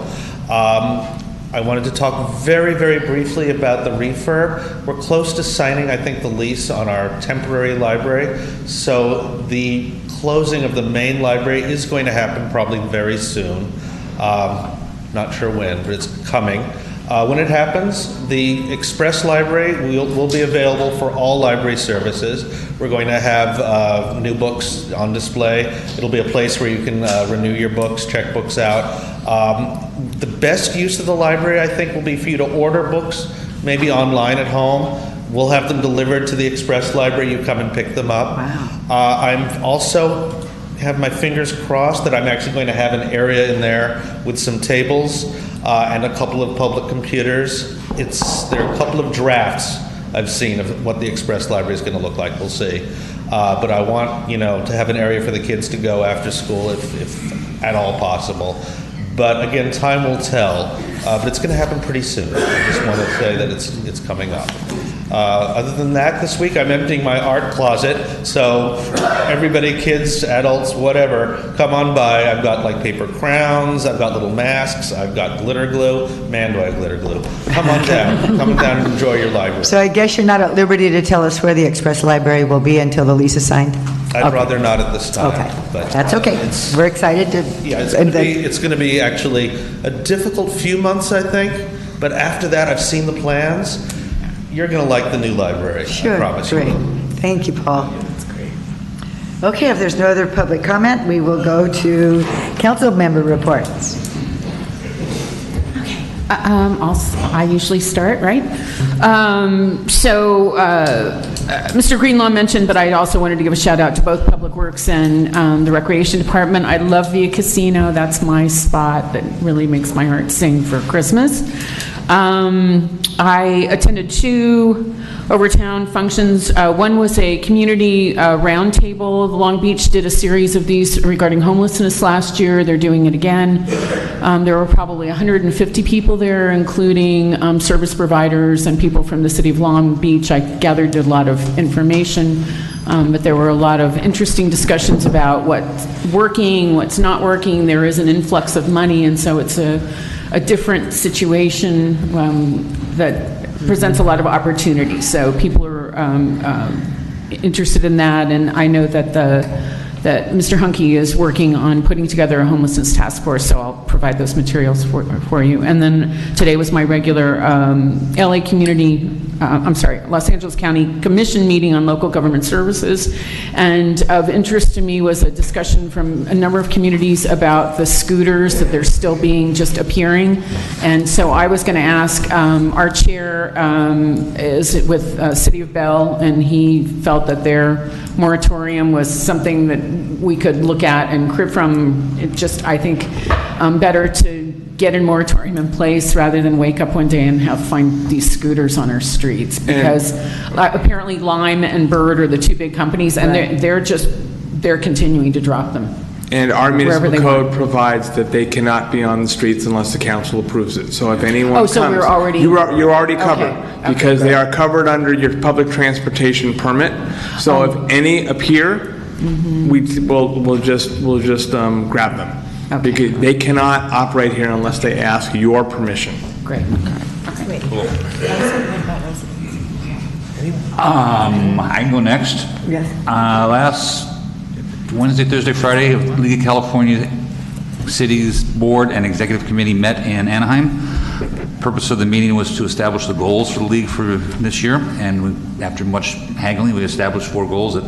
I wanted to talk very, very briefly about the refurb. We're close to signing, I think, the lease on our temporary library. So the closing of the main library is going to happen probably very soon. Not sure when, but it's coming. When it happens, the Express Library will be available for all library services. We're going to have new books on display. It'll be a place where you can renew your books, check books out. The best use of the library, I think, will be for you to order books, maybe online at home. We'll have them delivered to the Express Library. You come and pick them up. Wow. I'm also have my fingers crossed that I'm actually going to have an area in there with some tables and a couple of public computers. There are a couple of drafts I've seen of what the Express Library is going to look like. We'll see. But I want, to have an area for the kids to go after school if at all possible. But again, time will tell. But it's going to happen pretty soon. I just want to say that it's coming up. Other than that, this week I'm emptying my art closet. So everybody, kids, adults, whatever, come on by. I've got like paper crowns. I've got little masks. I've got glitter glue. Man, do I have glitter glue. Come on down. Come down and enjoy your library. So I guess you're not at liberty to tell us where the Express Library will be until the lease is signed? I'd rather not at this time. Okay. But that's okay. We're excited to... Yeah, it's going to be actually a difficult few months, I think. But after that, I've seen the plans. You're going to like the new library. Sure. I promise great. you. Thank you, Paul. That's great. Okay, if there's no other public comment, we will go to council member reports. I usually start, right? Mr. Greenlaw mentioned, but I also wanted to give a shout out to both Public Works and the Recreation Department. I love Via Casino. That's my spot that really makes my heart sing for Christmas. I attended 2 Overtown functions. One was a community roundtable. Long Beach did a series of these regarding homelessness last year. They're doing it again. There were probably 150 people there, including service providers and people from the city of Long Beach. I gathered a lot of information, but there were a lot of interesting discussions about what's working, what's not working. There is an influx of money, and so it's a different situation that presents a lot of opportunities. So people are interested in that, and I know that that Mr. Hunke is working on putting together a homelessness task force, so I'll provide those materials for you. And then today was my regular Los Angeles County Commission meeting on local government services. And of interest to me was a discussion from a number of communities about the scooters, that they're still being just appearing. And so I was going to ask, our chair is with City of Bell, and he felt that their moratorium was something that we could look at and crib from. It just, I think, better to get a moratorium in place rather than wake up one day and find these scooters on our streets, because apparently Lime and Bird are the 2 big companies, and they're continuing to drop them. And our municipal code provides that they cannot be on the streets unless the council approves it. So if anyone comes... so you're already covered, because they are covered under your public transportation permit. So if any appear, we'll just grab them. Because they cannot operate here unless they ask your permission. Great. Cool. I can go next. Yes. Last Wednesday, Thursday, Friday, League of California Cities Board and Executive Committee met in Anaheim. The purpose of the meeting was to establish the goals for the league for this year, and after much haggling, we established 4 goals that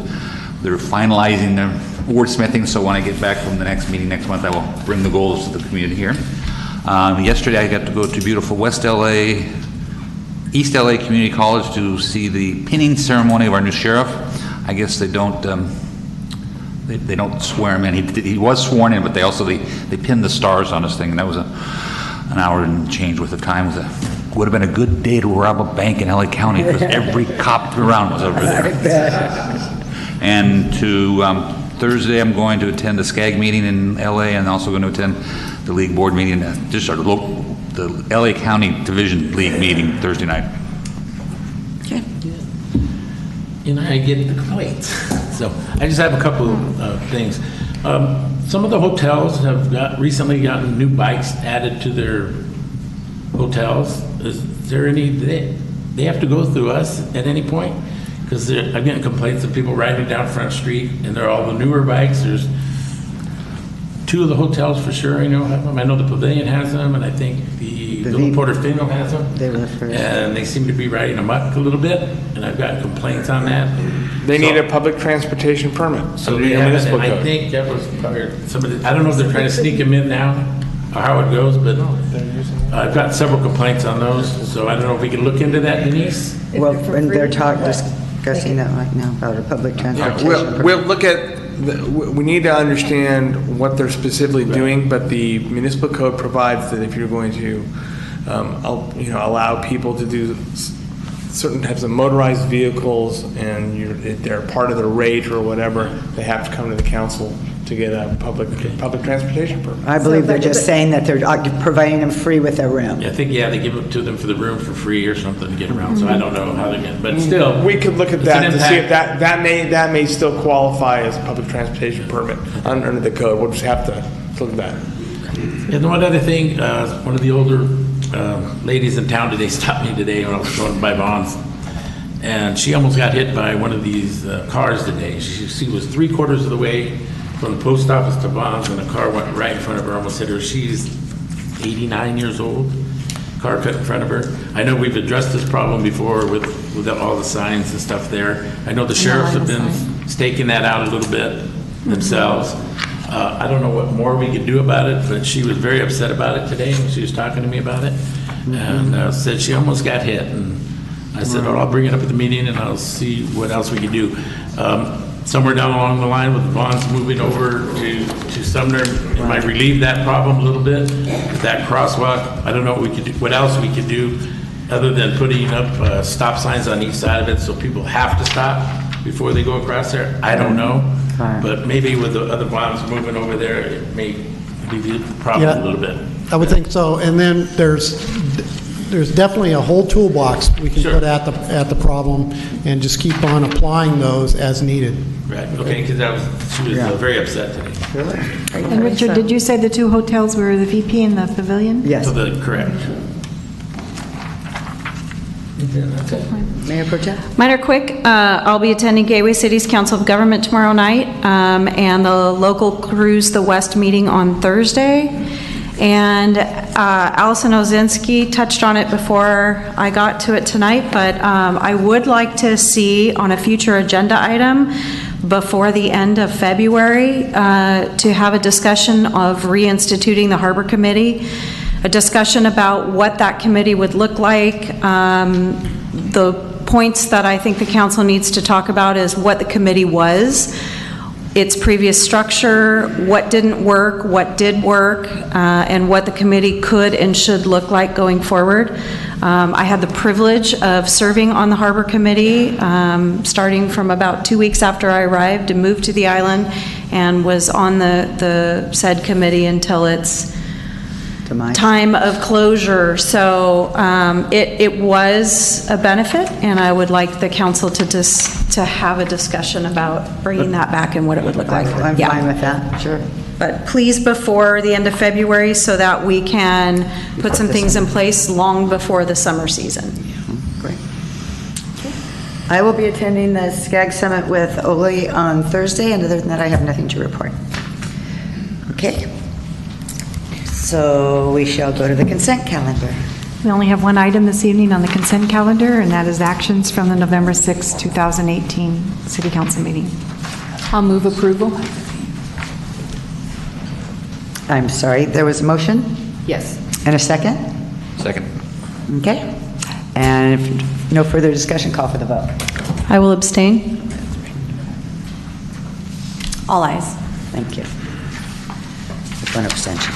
they're finalizing their wordsmithing, so when I get back from the next meeting next month, I will bring the goals to the community here. Yesterday, I got to go to beautiful East LA Community College to see the pinning ceremony of our new sheriff. I guess they don't they don't swear him in. He was sworn in, but they pinned the stars on his thing, and that was an hour and change worth of time. Would have been a good day to rob a bank in LA County, because every cop around was over there. And to Thursday, I'm going to attend the SCAG meeting in LA, and also going to attend the league board meeting, the LA County Division League meeting Thursday night. Okay. I get the complaints. So I just have a couple of things. Some of the hotels have recently gotten new bikes added to their hotels. Is there any, they have to go through us at any point? Because I'm getting complaints of people riding down Front Street, and they're all the newer bikes. two of the hotels for sure I know have them. I know the Pavilion has them, and I think the Little Portofino has them. They were the first. And they seem to be riding amok a little bit, and I've got complaints on that. They need a public transportation permit. So under they your have it, municipal and I code. think that was probably some of the, I don't know if they're trying to sneak them in now, or how it goes, but I've got several complaints on those, so I don't know if we can look into that, Denise? Well, and they're discussing that right now about a public transportation. We'll look at, we need to understand what they're specifically doing, but the municipal code provides that if you're going to, allow people to do certain types of motorized vehicles and they're part of the rate or whatever, they have to come to the council to get a public transportation permit. I believe they're just saying that they're providing them free with their room. Yeah, I think, they give it to them for the room for free or something to get around, so I don't know how they're getting, but still. We could look at it's that an to see if impact. that may still qualify as a public transportation permit under the code. We'll just have to look at that. And one other thing, one of the older ladies in town today stopped me today when I was going by Vaughn's, and she almost got hit by one of these cars today. She was 3/4 of the way from the post office to Vaughn's, and a car went right in front of her, almost hit her. She's 89 years old. Car cut in front of her. I know we've addressed this problem before with all the signs and stuff there. I know the sheriffs have been staking that out a little bit themselves. I don't know what more we could do about it, but she was very upset about it today when she was talking to me about it, and said she almost got hit. And I said, "Oh, I'll bring it up at the meeting, and I'll see what else we can do." Somewhere down along the line with Vaughn's moving over to Sumner, it might relieve that problem a little bit. That crosswalk, I don't know what we could do, what else we could do other than putting up stop signs on each side of it so people have to stop before they go across there. I don't know. But maybe with the other bonds moving over there, it may alleviate the problem a little bit. I would think so. And then there's definitely a whole toolbox we can put at the problem and just keep on applying those as needed. Right, okay, because she was very upset today. And Richard, did you say the two hotels were the VP and the Pavilion? Yes. Correct. Mayor Pro Tem? Mine are quick. I'll be attending Gateway City's Council of Government tomorrow night, and the local Cruise the West meeting on Thursday. And Allison Ozinski touched on it before I got to it tonight, but I would like to see on a future agenda item before the end of February to have a discussion of reinstituting the Harbor Committee, a discussion about what that committee would look like. The points that I think the council needs to talk about is what the committee was, its previous structure, what didn't work, what did work, and what the committee could and should look like going forward. I had the privilege of serving on the Harbor Committee, starting from about 2 weeks after I arrived and moved to the island, and was on the said committee until its time of closure. So it was a benefit, and I would like the council to have a discussion about bringing that back and what it would look like. I'm fine with that, sure. But please before the end of February so that we can put some things in place long before the summer season. Great. I will be attending the SCAG Summit with Oli on Thursday, and other than that, I have nothing to report. Okay. So we shall go to the consent calendar. We only have one item this evening on the consent calendar, and that is actions from the November 6, 2018 City Council meeting. I'll move approval. I'm sorry, there was a motion? Yes. And a second? Second. Okay. And if no further discussion, call for the vote. I will abstain. All ayes. Thank you. With one abstention.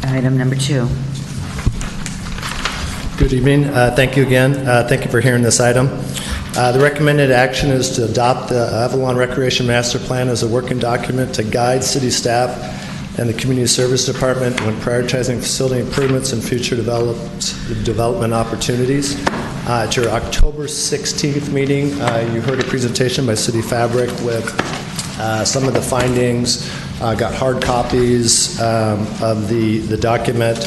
Item number 2. Good evening. Thank you again. Thank you for hearing this item. The recommended action is to adopt the Avalon Recreation Master Plan as a working document to guide city staff and the Community Service Department when prioritizing facility improvements and future development opportunities. At your October 16th meeting, you heard a presentation by City Fabric with some of the findings. Got hard copies of the document.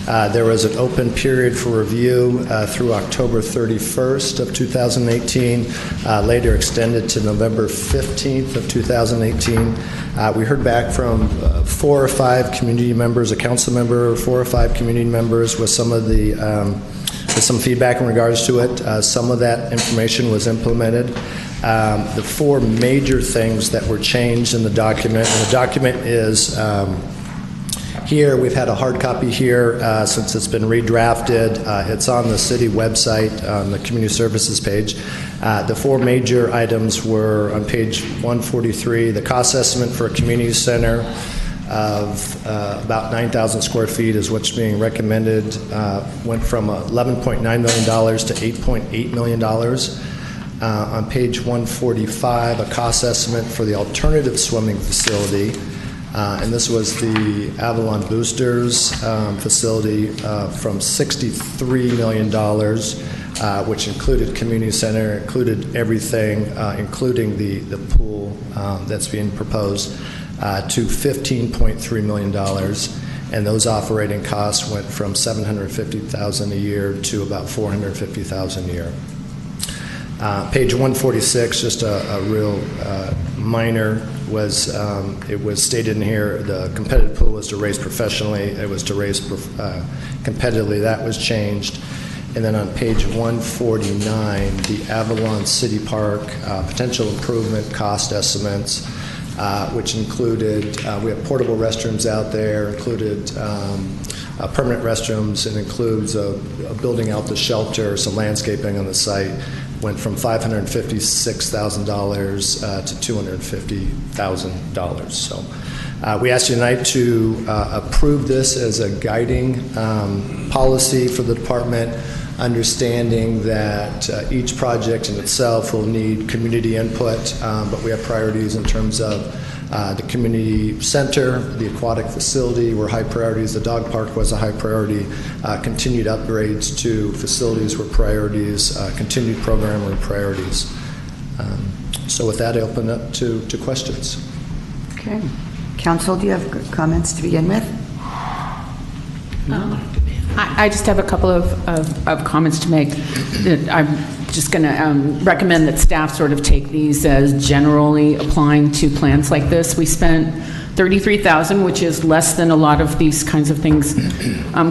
There was an open period for review through October 31st of 2018, later extended to November 15th of 2018. We heard back from 4 or 5 community members, a council member, 4 or 5 community members with some of the with some feedback in regards to it. Some of that information was implemented. The 4 major things that were changed in the document, and the document is here. We've had a hard copy here since it's been redrafted. It's on the city website on the community services page. The 4 major items were on page 143, the cost estimate for a community center of about 9,000 square feet is what's being recommended, went from $11.9 million to $8.8 million. On page 145, a cost estimate for the alternative swimming facility, and this was the Avalon Boosters facility, from $63 million, which included community center, included everything, including the pool that's being proposed, to $15.3 million. And those operating costs went from $750,000 a year to about $450,000 a year. Page 146, just a real minor, was it was stated in here, the competitive pool was to race professionally, it was to race competitively. That was changed. And then on page 149, the Avalon City Park potential improvement cost estimates, which included, we have portable restrooms out there, included permanent restrooms, and includes building out the shelter, some landscaping on the site, went from $556,000 to $250,000. So we asked you tonight to approve this as a guiding policy for the department, understanding that each project in itself will need community input, but we have priorities in terms of the community center, the aquatic facility were high priorities, the dog park was a high priority, continued upgrades to facilities were priorities, continued program were priorities. So with that, I open up to questions. Okay. Council, do you have comments to begin with? I just have a couple of comments to make. I'm just going to recommend that staff sort of take these as generally applying to plans like this. We spent $33,000, which is less than a lot of these kinds of things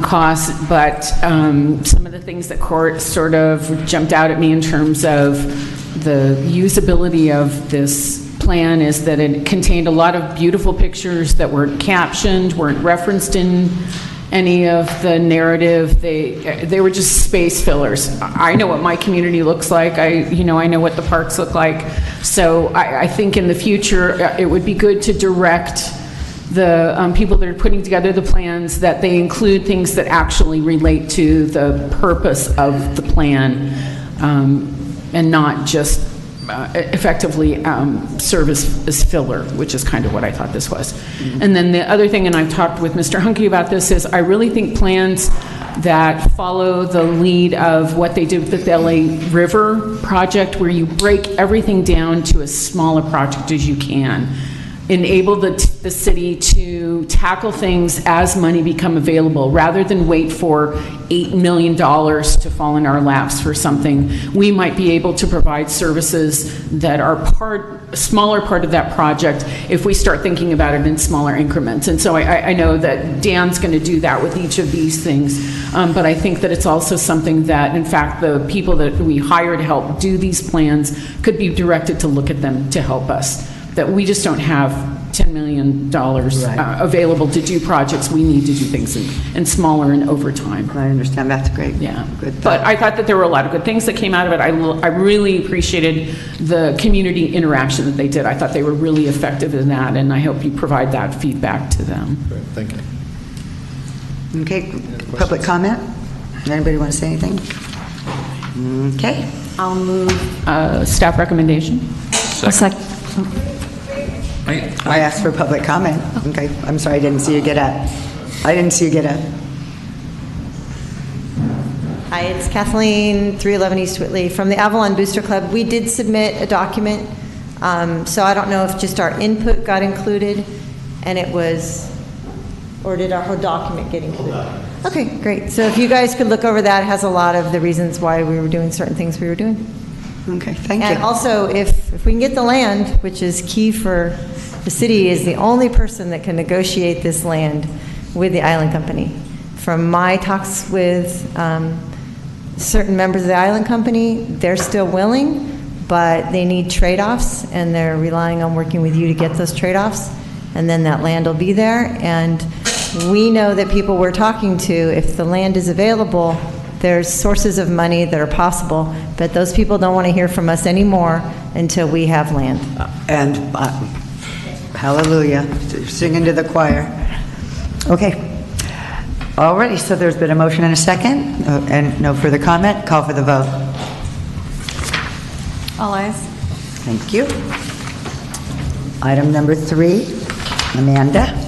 cost, but some of the things that sort of jumped out at me in terms of the usability of this plan is that it contained a lot of beautiful pictures that weren't captioned, weren't referenced in any of the narrative. They were just space fillers. I know what my community looks like. I know what the parks look like. So I think in the future it would be good to direct the people that are putting together the plans that they include things that actually relate to the purpose of the plan, and not just effectively serve as filler, which is kind of what I thought this was. Mm-hmm. And then the other thing, and I've talked with Mr. Hunke about this, is I really think plans that follow the lead of what they did with the LA River project, where you break everything down to as small a project as you can, enable the city to tackle things as money become available, rather than wait for $8 million to fall in our laps for something. We might be able to provide services that are a smaller part of that project if we start thinking about it in smaller increments. And so I know that Dan's going to do that with each of these things, but I think that it's also something that, in fact, the people that we hire to help do these plans could be directed to look at them to help us. That we just don't have $10 million available to do projects. We need to do things in smaller and over time. I understand. That's great. Yeah. Good. But I thought that there were a lot of good things that came out of it. I really appreciated the community interaction that they did. I thought they were really effective in that, and I hope you provide that feedback to them. Great. Thank you. Okay. Public comment? Anybody want to say anything? Okay. I'll move staff recommendation. Second. I asked for public comment. Okay, I'm sorry, I didn't see you get up. Hi, it's Kathleen, 311 East Whitley from the Avalon Booster Club. We did submit a document, so I don't know if just our input got included, and it was, or did our whole document get included? Okay, great. So if you guys could look over that, it has a lot of the reasons why we were doing certain things we were doing. Okay, thank you. And also, if we can get the land, which is key for the city, is the only person that can negotiate this land with the island company. From my talks with certain members of the island company, they're still willing, but they need trade-offs, and they're relying on working with you to get those trade-offs, and then that land will be there. And we know that people we're talking to, if the land is available, there's sources of money that are possible, but those people don't want to hear from us anymore until we have land. And hallelujah, singing to the choir. Okay. Alrighty, so there's been a motion and a second, and no further comment. Call for the vote. All ayes. Thank you. Item number 3, Amanda.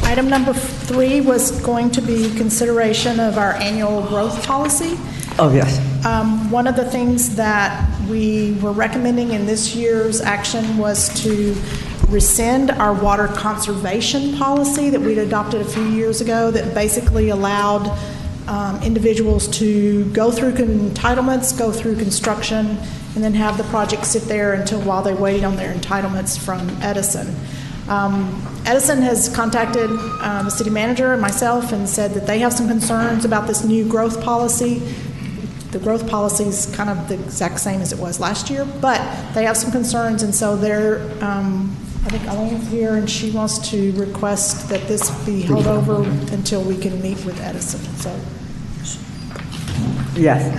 Item number 3 was going to be consideration of our annual growth policy. Oh, yes. One of the things that we were recommending in this year's action was to rescind our water conservation policy that we'd adopted a few years ago that basically allowed individuals to go through entitlements, go through construction, and then have the project sit there until while they waited on their entitlements from Edison. Edison has contacted the city manager and myself and said that they have some concerns about this new growth policy. The growth policy is kind of the exact same as it was last year, but they have some concerns, and so they're, I think Elaine's here, and she wants to request that this be held over until we can meet with Edison. So, yes.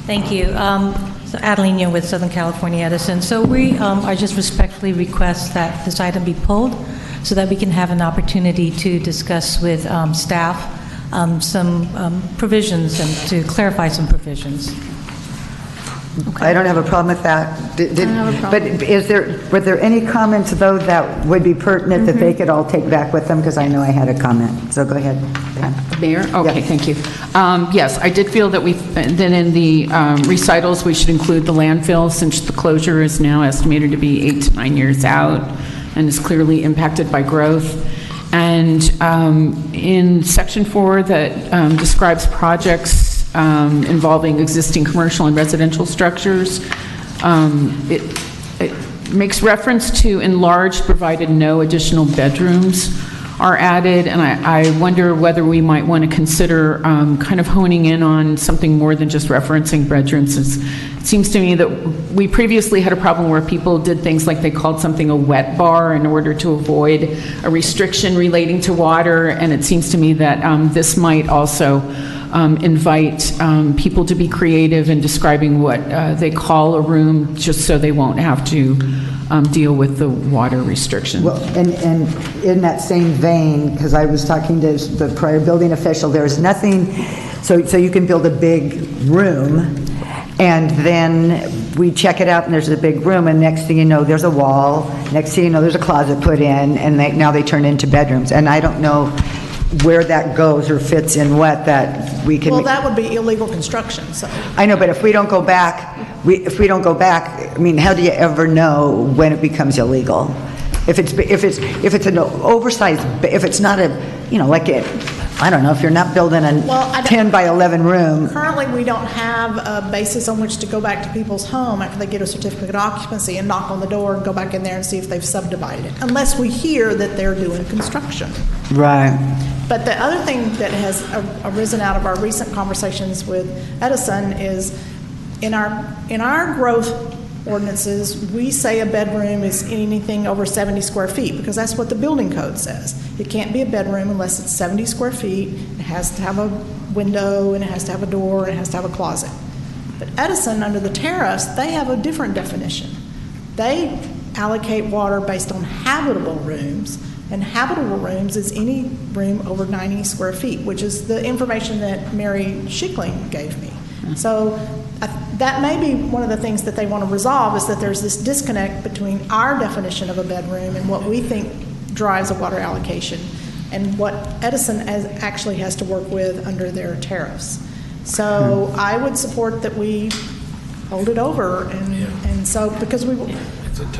Thank you. So Adeline Young with Southern California Edison. So we I just respectfully request that this item be pulled so that we can have an opportunity to discuss with staff some provisions and to clarify some provisions. Okay. I don't have a problem with that. I don't have a problem. But were there any comments, though, that would be pertinent that they could all take back with them? Because I know I had a comment. So go ahead, Pam. Mayor? Okay, thank you. Yes, I did feel that then in the recitals, we should include the landfill, since the closure is now estimated to be 8 to 9 years out and is clearly impacted by growth. And in Section 4 that describes projects involving existing commercial and residential structures, it makes reference to enlarged provided no additional bedrooms are added, and I wonder whether we might want to consider kind of honing in on something more than just referencing bedrooms. It seems to me that we previously had a problem where people did things like they called something a wet bar in order to avoid a restriction relating to water, and it seems to me that this might also invite people to be creative in describing what they call a room, just so they won't have to deal with the water restrictions. Well, and in that same vein, because I was talking to the prior building official, there's nothing, so you can build a big room, and then we check it out and there's a big room, and next thing you know, there's a wall, next thing you know, there's a closet put in, and now they turn into bedrooms. And I don't know where that goes or fits in what that we can. well, that would be illegal construction, so. I know, but if we don't go back, I mean, how do you ever know when it becomes illegal? If it's an oversized, if it's not a, like I don't know, if you're not building a 10 by 11 room. Currently, we don't have a basis on which to go back to people's home after they get a certificate of occupancy and knock on the door and go back in there and see if they've subdivided it, unless we hear that they're doing construction. Right. But the other thing that has arisen out of our recent conversations with Edison is in our growth ordinances, we say a bedroom is anything over 70 square feet because that's what the building code says. It can't be a bedroom unless it's 70 square feet. It has to have a window, and it has to have a door, and it has to have a closet. But Edison, under the tariffs, they have a different definition. They allocate water based on habitable rooms, and habitable rooms is any room over 90 square feet, which is the information that Mary Schickling gave me. So that may be one of the things that they want to resolve, is that there's this disconnect between our definition of a bedroom and what we think drives a water allocation and what Edison actually has to work with under their tariffs. So I would support that we hold it over, and so because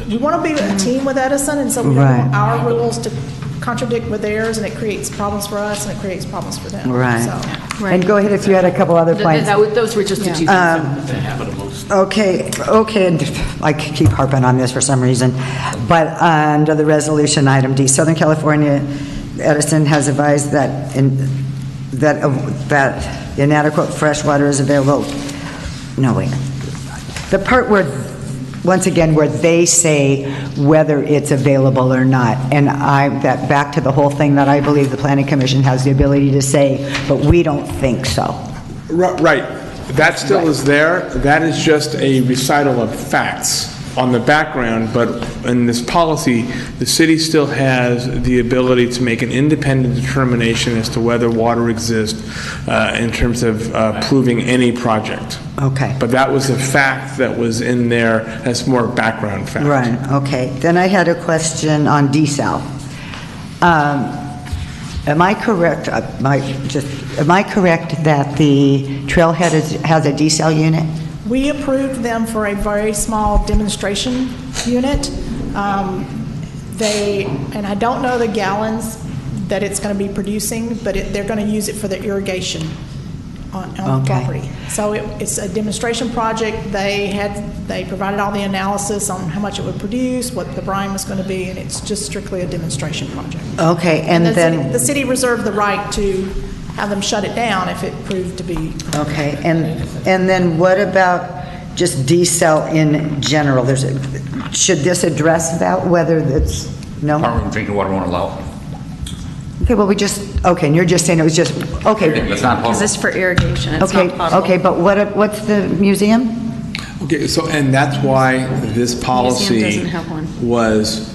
we want to be a team with Edison, and so we don't want our rules to contradict with theirs, and it creates problems for us, and it creates problems for them. Right. So. And go ahead if you had a couple other points. Those were just the two things. Okay, and I keep harping on this for some reason, but under the resolution item D, Southern California Edison has advised that that inadequate fresh water is available. No, wait. The part where, once again, where they say whether it's available or not, and that back to the whole thing that I believe the Planning Commission has the ability to say, but we don't think so. Right. That still is there. That is just a recital of facts on the background, but in this policy, the city still has the ability to make an independent determination as to whether water exists in terms of approving any project. Okay. But that was a fact that was in there as more background fact. Right, okay. Then I had a question on desal. Am I correct, am I correct that the trailhead has a desal unit? We approved them for a very small demonstration unit. And I don't know the gallons that it's going to be producing, but they're going to use it for the irrigation on the property. So it's a demonstration project. They provided all the analysis on how much it would produce, what the brine was going to be, and it's just strictly a demonstration project. Okay, and then... The city reserved the right to have them shut it down if it proved to be... Okay, and then what about just desal in general? Should this address that, whether it's... No? Department of Drinking Water won't allow it. Okay, well, and you're just saying it was just, okay. That's not Because it's for irrigation, it's Okay, not potable. okay, but what's the museum? Okay, so, and that's why this policy doesn't have one. was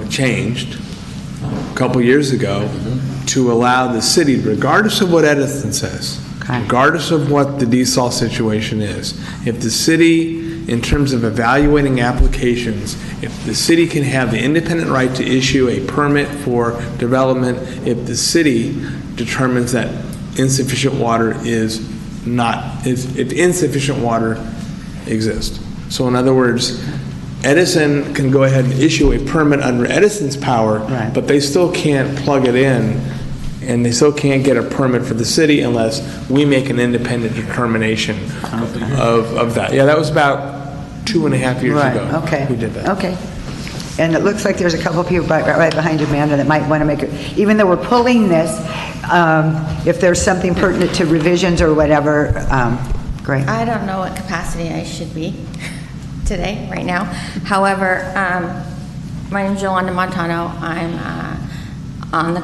changed a couple years ago to allow the city, regardless of what Edison says, regardless of what the desal situation is, if the city, in terms of evaluating applications, if the city can have the independent right to issue a permit for development, if the city determines that insufficient water if insufficient water exists. So in other words, Edison can go ahead and issue a permit under Edison's power, but they still can't plug it in, and they still can't get a permit for the city unless we make an independent determination of that. Yeah, that was about 2.5 years ago. Okay. We did that. Okay. And it looks like there's a couple of people right behind you, Amanda, that might want to make it, even though we're pulling this, if there's something pertinent to revisions or whatever, great. I don't know what capacity I should be today, right now. However, my name is Yolanda Montano. I'm on the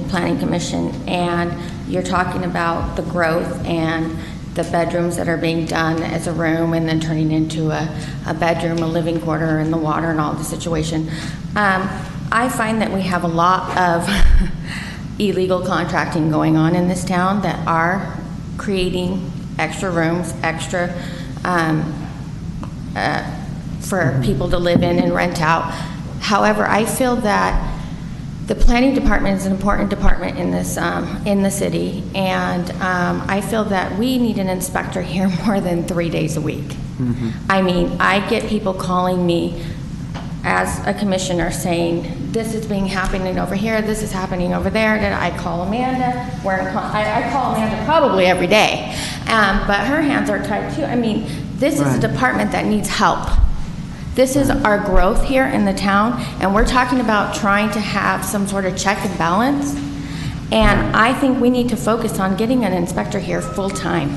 Planning Commission, and you're talking about the growth and the bedrooms that are being done as a room and then turning into a bedroom, a living quarter, and the water and all the situation. I find that we have a lot of illegal contracting going on in this town that are creating extra rooms, extra for people to live in and rent out. However, I feel that the planning department is an important department in this, in the city, and I feel that we need an inspector here more than 3 days a week. I mean, I get people calling me as a commissioner saying, this is happening over here, this is happening over there. Then I call Amanda. I call Amanda probably every day, but her hands are tied too. I mean, this is a department that needs help. This is our growth here in the town, and we're talking about trying to have some sort of check and balance. And I think we need to focus on getting an inspector here full-time.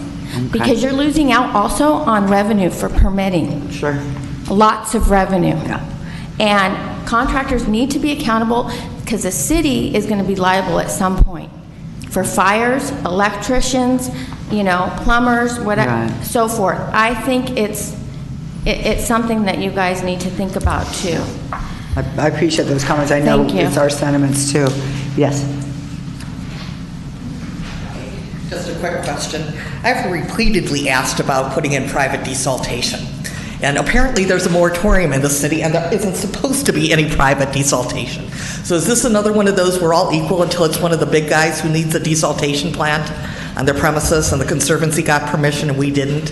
Because you're losing out also on revenue for permitting. Sure. Lots of revenue. And contractors need to be accountable because the city is going to be liable at some point for fires, electricians, plumbers, whatever, so forth. I think it's something that you guys need to think about too. I appreciate those comments. I know it's our sentiments too. Yes. Just a quick question. I've repeatedly asked about putting in private desaltation. And apparently there's a moratorium in the city and there isn't supposed to be any private desaltation. So is this another one of those we're all equal until it's one of the big guys who needs a desaltation plant on their premises and the Conservancy got permission and we didn't?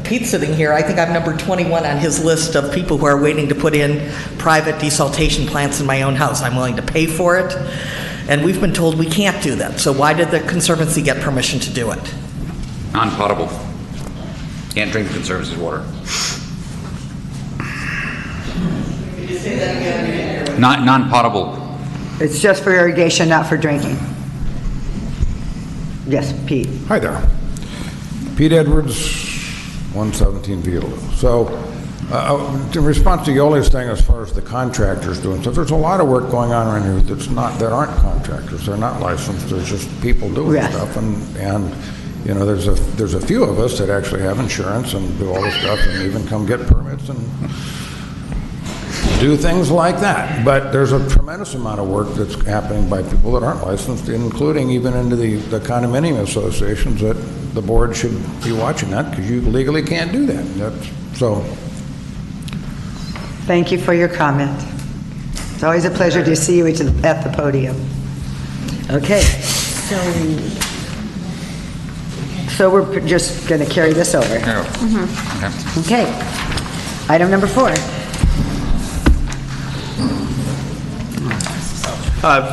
Pete's sitting here, I think I'm number 21 on his list of people who are waiting to put in private desaltation plants in my own house. I'm willing to pay for it, and we've been told we can't do that. So why did the Conservancy get permission to do it? Non-potable. Can't drink the Conservancy's water. Non-potable. It's just for irrigation, not for drinking. Yes, Pete. Hi there. Pete Edwards, 117 Viola. So, in response to Yoli's thing as far as the contractors doing stuff, there's a lot of work going on around here that aren't contractors. They're not licensed. There's just people doing stuff, and you know, there's a few of us that actually have insurance and do all this stuff and even come get permits and do things like that. But there's a tremendous amount of work that's happening by people that aren't licensed, including even into the condominium associations, that the board should be watching that, because you legally can't do that. So. Thank you for your comment. It's always a pleasure to see you at the podium. Okay, so we're just going to carry this over. Okay. Item number 4.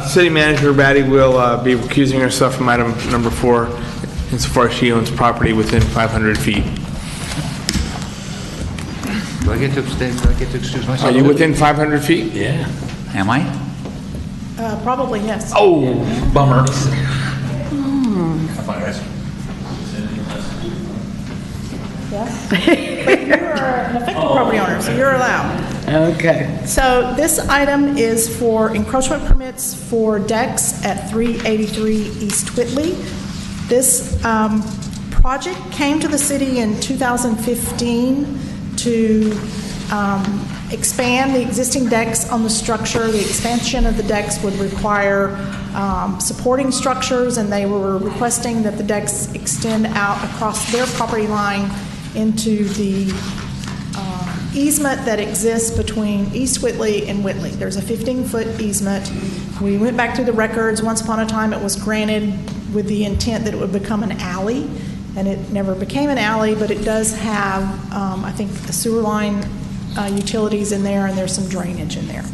City Manager Batty will be recusing herself from item number 4 insofar as she owns property within 500 feet. Do I get to abstain? Do I get to excuse myself? Are you within 500 feet? Yeah. Am I? Probably, yes. Oh, bummer. Yes. But you're an effective property owner, so you're allowed. Okay. So this item is for encroachment permits for decks at 383 East Whitley. This project came to the city in 2015 to expand the existing decks on the structure. The expansion of the decks would require supporting structures, and they were requesting that the decks extend out across their property line into the easement that exists between East Whitley and Whitley. There's a 15-foot easement. We went back through the records. Once upon a time, it was granted with the intent that it would become an alley, and it never became an alley, but it does have, I think, the sewer line utilities in there, and there's some drainage in there.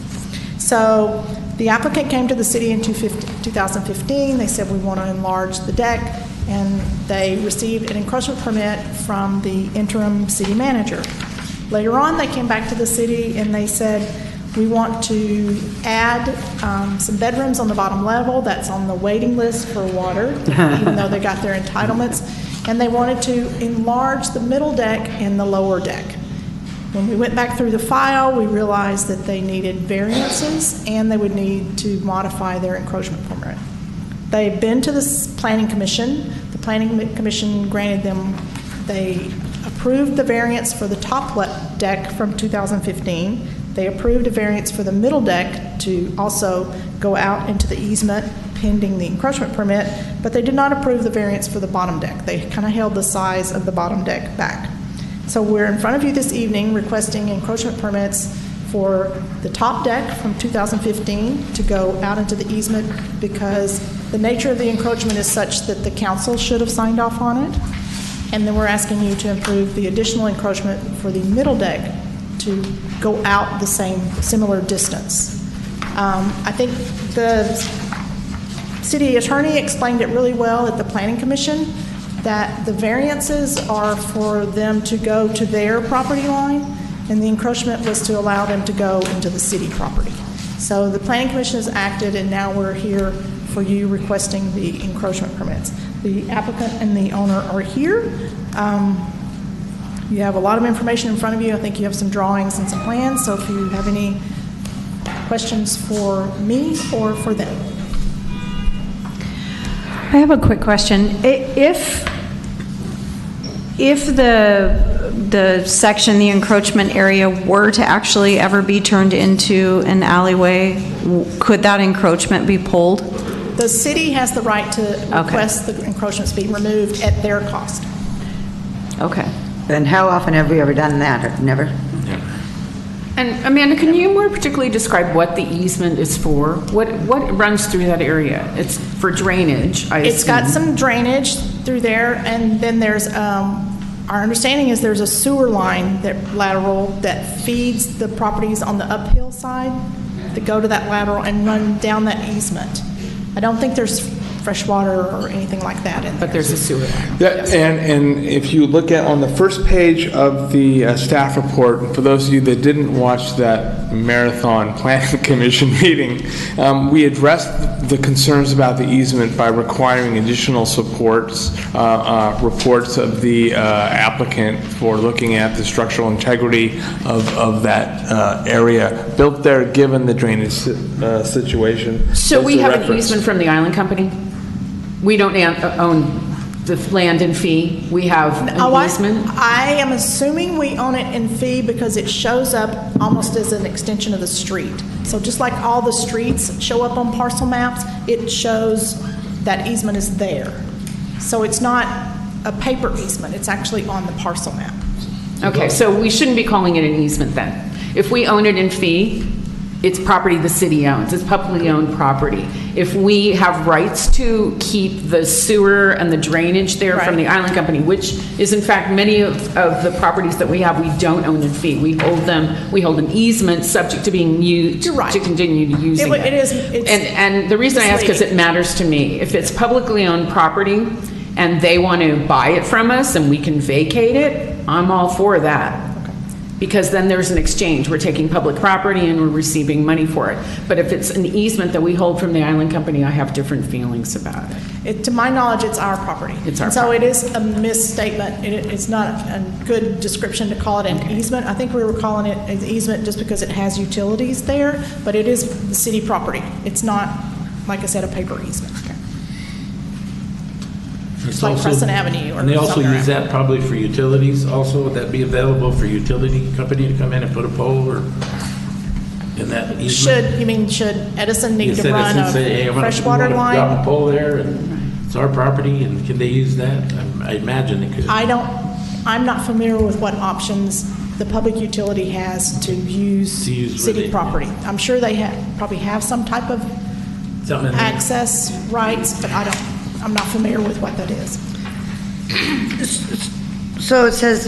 So the applicant came to the city in 2015. They said, we want to enlarge the deck, and they received an encroachment permit from the interim city manager. Later on, they came back to the city and they said, we want to add some bedrooms on the bottom level. That's on the waiting list for water, even though they got their entitlements. And they wanted to enlarge the middle deck and the lower deck. When we went back through the file, we realized that they needed variances and they would need to modify their encroachment permit. They've been to the Planning Commission. The Planning Commission granted them, they approved the variance for the top deck from 2015. They approved a variance for the middle deck to also go out into the easement pending the encroachment permit, but they did not approve the variance for the bottom deck. They kind of held the size of the bottom deck back. So we're in front of you this evening requesting encroachment permits for the top deck from 2015 to go out into the easement, because the nature of the encroachment is such that the council should have signed off on it. And then we're asking you to approve the additional encroachment for the middle deck to go out the similar distance. I think the city attorney explained it really well at the Planning Commission, that the variances are for them to go to their property line, and the encroachment was to allow them to go into the city property. So the Planning Commission has acted, and now we're here for you requesting the encroachment permits. The applicant and the owner are here. You have a lot of information in front of you. I think you have some drawings and some plans, so if you have any questions for me or for them. I have a quick question. If the section, the encroachment area, were to actually ever be turned into an alleyway, could that encroachment be pulled? The city has the right to request the encroachments be removed at their cost. Okay. And how often have we ever done that? Or never? And Amanda, can you more particularly describe what the easement is for? What runs through that area? It's for drainage, I assume. It's got some drainage through there, and then there's our understanding is there's a sewer line that lateral that feeds the properties on the uphill side that go to that lateral and run down that easement. I don't think there's fresh water or anything like that in there. But there's a sewer line. Yeah, and if you look at on the first page of the staff report, for those of you that didn't watch that marathon planning commission meeting, we addressed the concerns about the easement by requiring additional reports of the applicant for looking at the structural integrity of that area built there, given the drainage situation. So we That's have the an reference. easement from the island company? We don't own the land in fee? We have an easement? I am assuming we own it in fee because it shows up almost as an extension of the street. So just like all the streets show up on parcel maps, it shows that easement is there. So it's not a paper easement, it's actually on the parcel map. Okay, so we shouldn't be calling it an easement then. If we own it in fee, it's property the city owns, it's publicly owned property. If we have rights to keep the sewer and the drainage there from the island company, which is in fact many of the properties that we have, we don't own in fee. We hold an easement subject to being used to continue to using it. It is. And the reason I ask is it matters to me. If it's publicly owned property and they want to buy it from us and we can vacate it, I'm all for that. Because then there's an exchange. We're taking public property and we're receiving money for it. But if it's an easement that we hold from the island company, I have different feelings about it. To my knowledge, it's our property. It's our and so property. it is a misstatement. It's not a good description to call it an easement. I think we were calling it an easement just because it has utilities there, but it is the city property. It's not, like I said, a paper easement. It's like Crescent Avenue or And they also somewhere. use that probably for utilities also? Would that be available for utility company to come in and put a pole or in that easement? Should Edison need to Yes, run Edison say, hey, I a wanna- freshwater we wanna line? Drop a pole there and it's our property and can they use that? I imagine they could. I'm not familiar with what options the public utility has to use city property. I'm sure they probably have some type of Something in there. access rights, but I'm not familiar with what that is. So it says,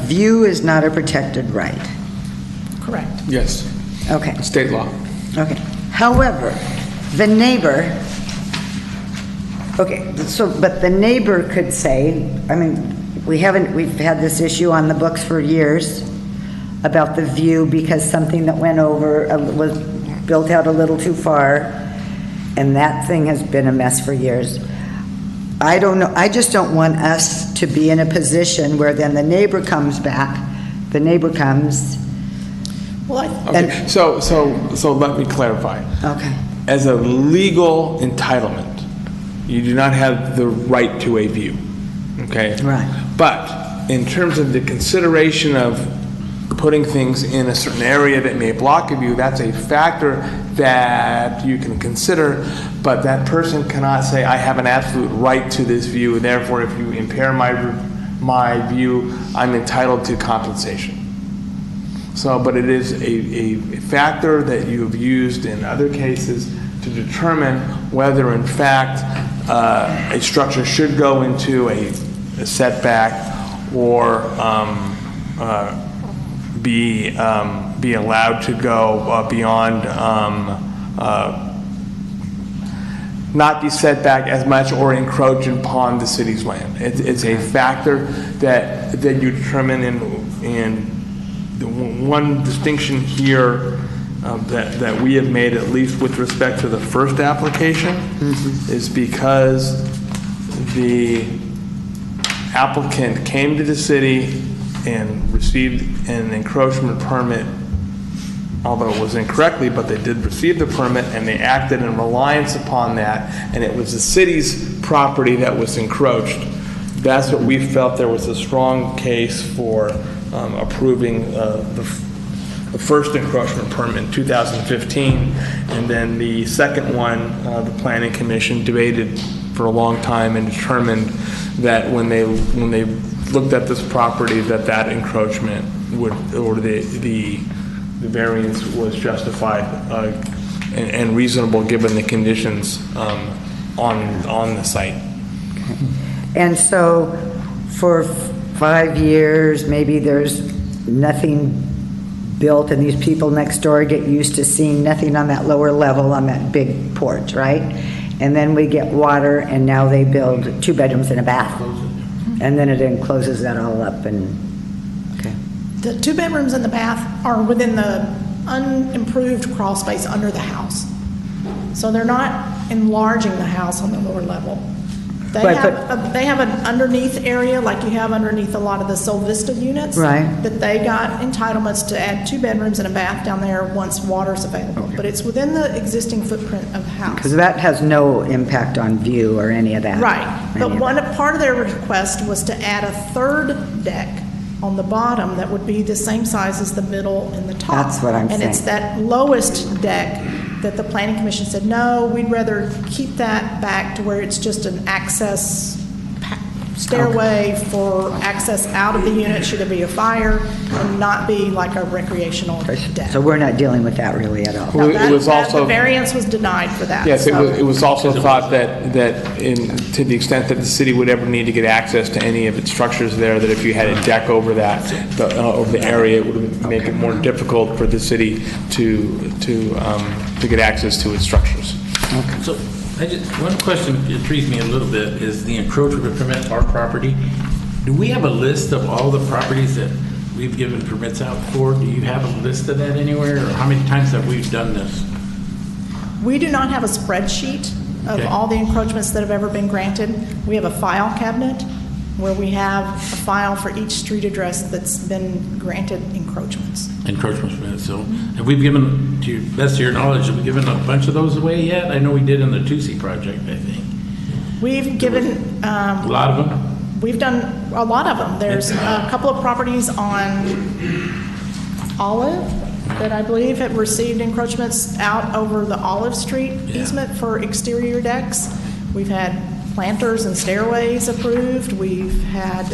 view is not a protected right. Correct. Yes. Okay. State law. Okay. However, the neighbor, but the neighbor could say, we've had this issue on the books for years about the view because something that went over was built out a little too far, and that thing has been a mess for years. I don't know, I just don't want us to be in a position where then the neighbor comes back, Okay. So let me clarify. Okay. As a legal entitlement, you do not have the right to a view, okay? Right. But in terms of the consideration of putting things in a certain area that may block a view, that's a factor that you can consider, but that person cannot say, I have an absolute right to this view, and therefore if you impair my view, I'm entitled to compensation. So, but it is a factor that you have used in other cases to determine whether in fact a structure should go into a setback or be allowed to go beyond, not be set back as much or encroach upon the city's land. It's a factor that you determine, and the one distinction here that we have made, at least with respect to the first application, is because the applicant came to the city and received an encroachment permit, although it was incorrectly, but they did receive the permit and they acted in reliance upon that, and it was the city's property that was encroached. That's what we felt there was a strong case for approving the first encroachment permit in 2015, and then the second one, the Planning Commission debated for a long time and determined that when they looked at this property, that encroachment would, or the variance was justified and reasonable given the conditions on the site. And so for 5 years, maybe there's nothing built, and these people next door get used to seeing nothing on that lower level on that big porch, right? And then we get water, and now they build 2 bedrooms and a bath. And then it encloses that all up, and, okay. The 2 bedrooms and the bath are within the unimproved crawl space under the house. So they're not enlarging the house on the lower level. They have an underneath area, like you have underneath a lot of the Sol Vista units. Right. That they got entitlements to add 2 bedrooms and a bath down there once water's available. Okay. But it's within the existing footprint of the house. Because that has no impact on view or any of that. Right. But part of their request was to add a 3rd deck on the bottom that would be the same size as the middle and the top. That's what I'm saying. And it's that lowest deck that the planning commission said, no, we'd rather keep that back to where it's just an access stairway for access out of the unit should there be a fire, and not be like a recreational deck. So we're not dealing with that really at all. No, It was also- the variance was denied for that. Yes, so. it was also thought that to the extent that the city would ever need to get access to any of its structures there, that if you had a deck over over the area, it would make it more difficult for the city to get access to its structures. Okay. So, one question that intrigues me a little bit is the encroachment permit our property. Do we have a list of all the properties that we've given permits out for? Do you have a list of that anywhere, or how many times have we done this? We do not have a spreadsheet of all the encroachments that have ever been granted. We have a file cabinet where we have a file for each street address that's been granted encroachments. Encroachment permits. So, have we given, to your best of your knowledge, have we given a bunch of those away yet? I know we did in the Tusi project, I think. We've given... a lot of them? We've done a lot of them. There's a couple of properties on Olive that I believe have received encroachments out over the Olive Street easement for exterior decks. We've had planters and stairways approved. We've had,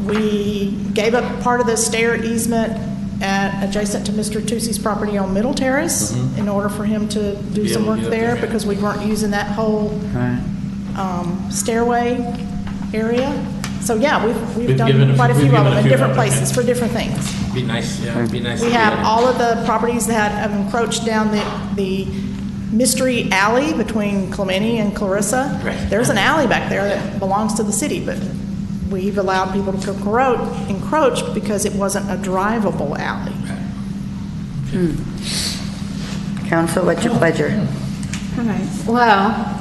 we gave up part of the stair easement adjacent to Mr. Tusi's property on Middle Terrace in order for him to do some work there because we weren't using that whole stairway area. So yeah, we've done quite a few of them in different places for different things. Be nice, yeah, it'd be nice. We have all of the properties that have encroached down the mystery alley between Clementi and Clarissa. Right. There's an alley back there that belongs to the city, but we've allowed people to encroach because it wasn't a drivable alley. Council, what's your pleasure? All right. Well,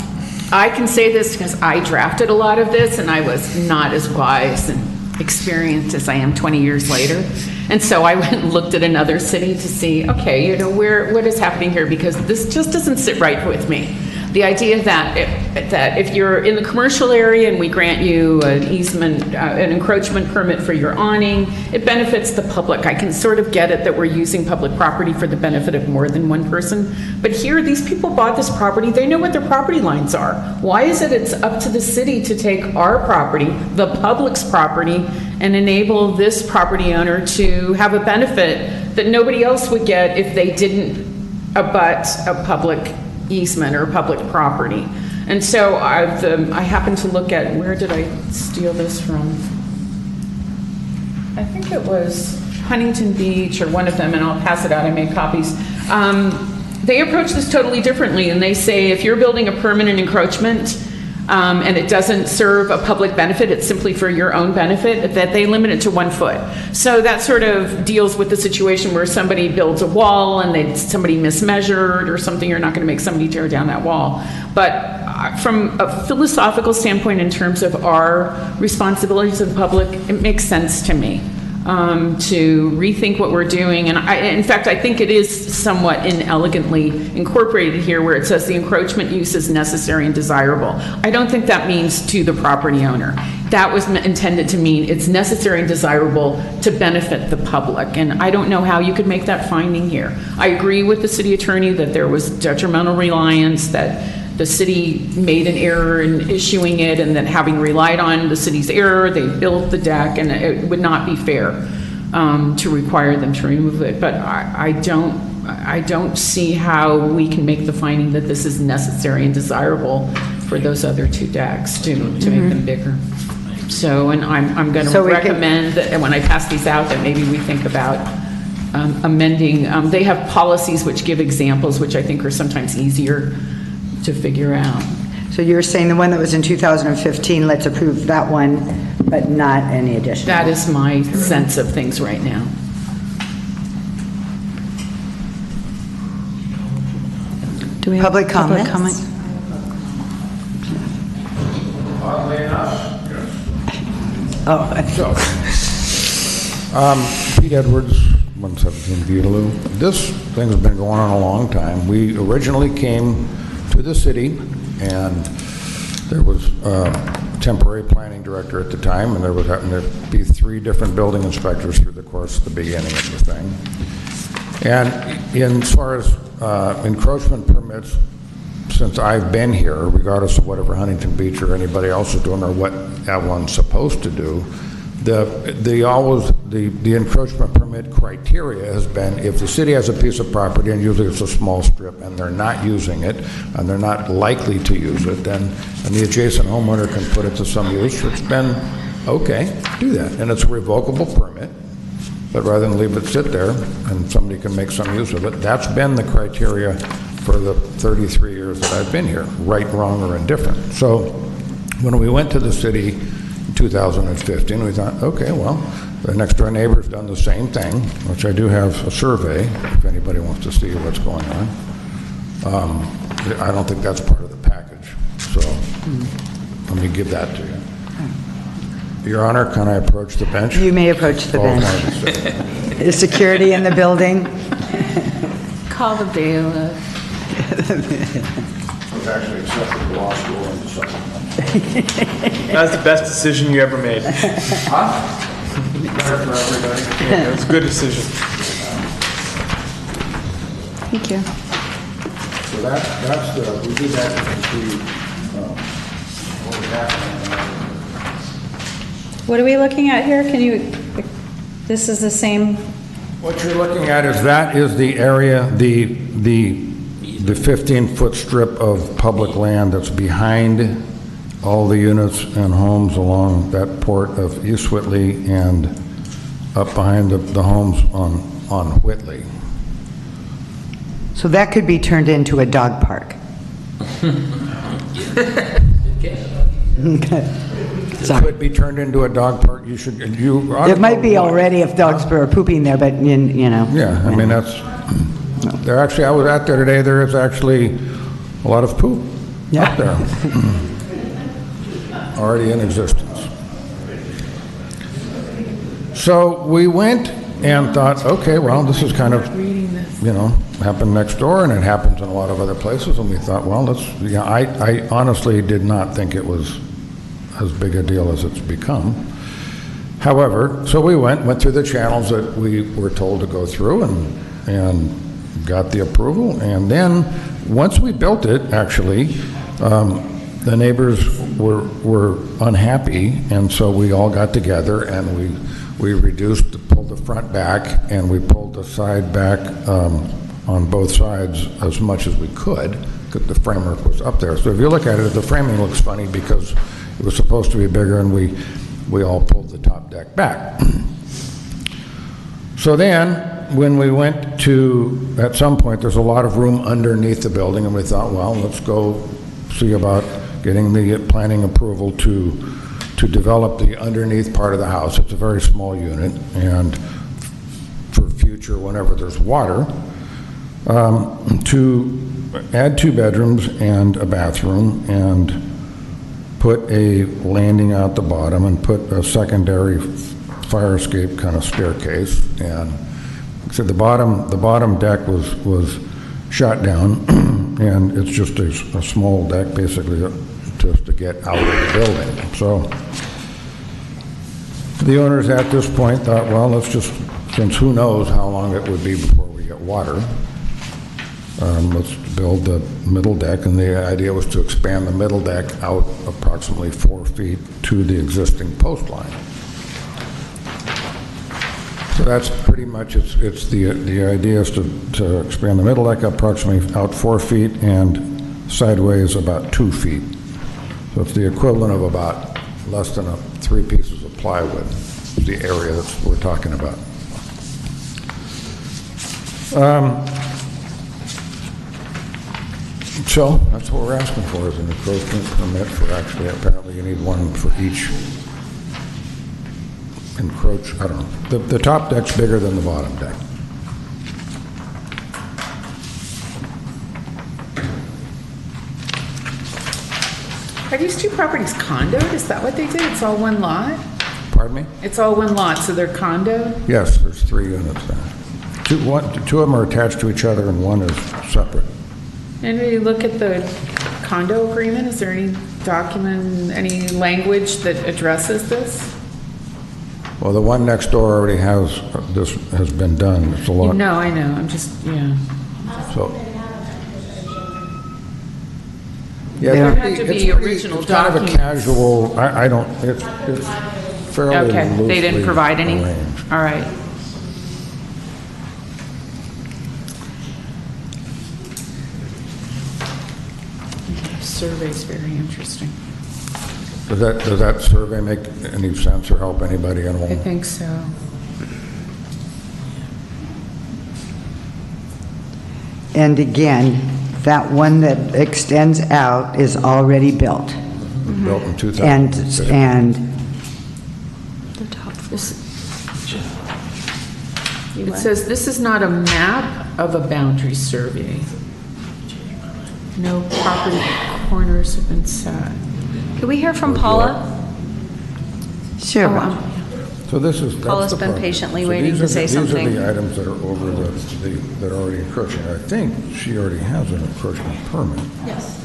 I can say this because I drafted a lot of this and I was not as wise and experienced as I am 20 years later. And so I went and looked at another city to see, okay, what is happening here? Because this just doesn't sit right with me. The idea that if you're in the commercial area and we grant you an easement, an encroachment permit for your awning, it benefits the public. I can sort of get it that we're using public property for the benefit of more than one person. But here, these people bought this property. They know what their property lines are. Why is it it's up to the city to take our property, the public's property, and enable this property owner to have a benefit that nobody else would get if they didn't abut a public easement or public property? And so I happened to look at, where did I steal this from? I think it was Huntington Beach or one of them, and I'll pass it out. I made copies. They approach this totally differently, and they say if you're building a permanent encroachment and it doesn't serve a public benefit, it's simply for your own benefit, that they limit it to 1 foot. So that sort of deals with the situation where somebody builds a wall and somebody mismeasured or something. You're not going to make somebody tear down that wall. But from a philosophical standpoint, in terms of our responsibility to the public, it makes sense to me to rethink what we're doing. And in fact, I think it is somewhat inelegantly incorporated here where it says the encroachment use is necessary and desirable. I don't think that means to the property owner. That was intended to mean it's necessary and desirable to benefit the public. And I don't know how you could make that finding here. I agree with the city attorney that there was detrimental reliance, that the city made an error in issuing it, and that having relied on the city's error, they built the deck, and it would not be fair to require them to remove it. But I don't see how we can make the finding that this is necessary and desirable for those other 2 decks to make them bigger. So, and I'm going to So we can- recommend that, and when I pass these out, that maybe we think about amending. They have policies which give examples, which I think are sometimes easier to figure out. So you're saying the one that was in 2015, let's approve that one, but not any additional? That is my sense of things right now. Do we have public comments? Oddly enough, Oh, Pete Edwards, 117 Beetaloo. This thing's been going on a long time. We originally came to the city, and there was a temporary planning director at the time, and there was happened to be 3 different building inspectors through the course of the beginning of the thing. And as far as encroachment permits, since I've been here, regardless of whatever Huntington Beach or anybody else is doing or what Avalon's supposed to do, the encroachment permit criteria has been if the city has a piece of property, and usually it's a small strip, and they're not using it, and they're not likely to use it, then and the adjacent homeowner can put it to some use, it's been okay, do that. And it's a revocable permit, but rather than leave it sit there and somebody can make some use of it, that's been the criteria for the 33 years that I've been here, right, wrong, or indifferent. So when we went to the city in 2015, we thought, okay, well, the next door neighbor's done the same thing, which I do have a survey, if anybody wants to see what's going on. I don't think that's part of the package, so let me give that to you. Your Honor, can I approach the bench? You may approach the bench. Is security in the building? Call the bailiff. I was actually accepted to law school and That was the best decision you ever made. Huh? Better for everybody. Yeah, it was a good decision. Thank you. So that's we do that to see what was happening. What are we looking at here? Can you, this is the same, What you're looking at is that is the area, the 15-foot strip of public land that's behind all the units and homes along that port of East Whitley and up behind the homes on Whitley. So that could be turned into a dog park. Okay. It could be turned into a dog park. It might be already if dogs are pooping there, but you know. Yeah, I mean, that's, there actually, I was out there today, there is actually a lot of poop up there. Already in existence. So we went and thought, okay, well, this is kind of, happened next door, and it happens in a lot of other places, and we thought, well, I honestly did not think it was as big a deal as it's become. However, so we went through the channels that we were told to go through and got the approval. And then once we built it, actually, the neighbors were unhappy. And so we all got together and we pulled the front back and we pulled the side back on both sides as much as we could because the framework was up there. So if you look at it, the framing looks funny because it was supposed to be bigger, and we all pulled the top deck back. So then, when we went to, at some point, there's a lot of room underneath the building, and we thought, well, let's go see about getting the planning approval to develop the underneath part of the house. It's a very small unit, and for future, whenever there's water, to add 2 bedrooms and a bathroom, and put a landing out the bottom and put a secondary fire escape kind of staircase. And so the bottom deck was shot down and it's just a small deck basically just to get out of the building. So the owners at this point thought, well, let's just, since who knows how long it would be before we get water, let's build the middle deck, and the idea was to expand the middle deck out approximately 4 feet to the existing post line. So that's pretty much, it's the idea is to expand the middle deck approximately out 4 feet and sideways about 2 feet. So it's the equivalent of about less than 3 pieces of plywood, the area that we're talking about. So that's what we're asking for, is an encroachment permit for, actually, apparently you need one for each I don't know. The top deck's bigger than the bottom deck. Are these two properties condoed? Is that what they did? It's all one lot? Pardon me? It's all one lot, so they're condoed? Yes, there's 3 units there. Two of them are attached to each other and one is separate. And when you look at the condo agreement, is there any document, any language that addresses this? Well, the one next door already has, this has been done. It's a lot. No, I know, I'm just, yeah. So. Yeah, there have to be original it's kind documents. of a casual, I don't, it's fairly Okay, they didn't loosely provide any? arranged. All right. Survey's very interesting. Does that survey make any sense or help anybody at all? I think so. And again, that one that extends out is already built. Built in 2006. And It says this is not a map of a boundary survey. No property corners have been set. Could we hear from Paula? Sure. So this is, that's Paula's the been part. patiently So waiting these to are say the- something. These are the items that are over that are already encroaching. I think she already has an encroachment permit. Yes.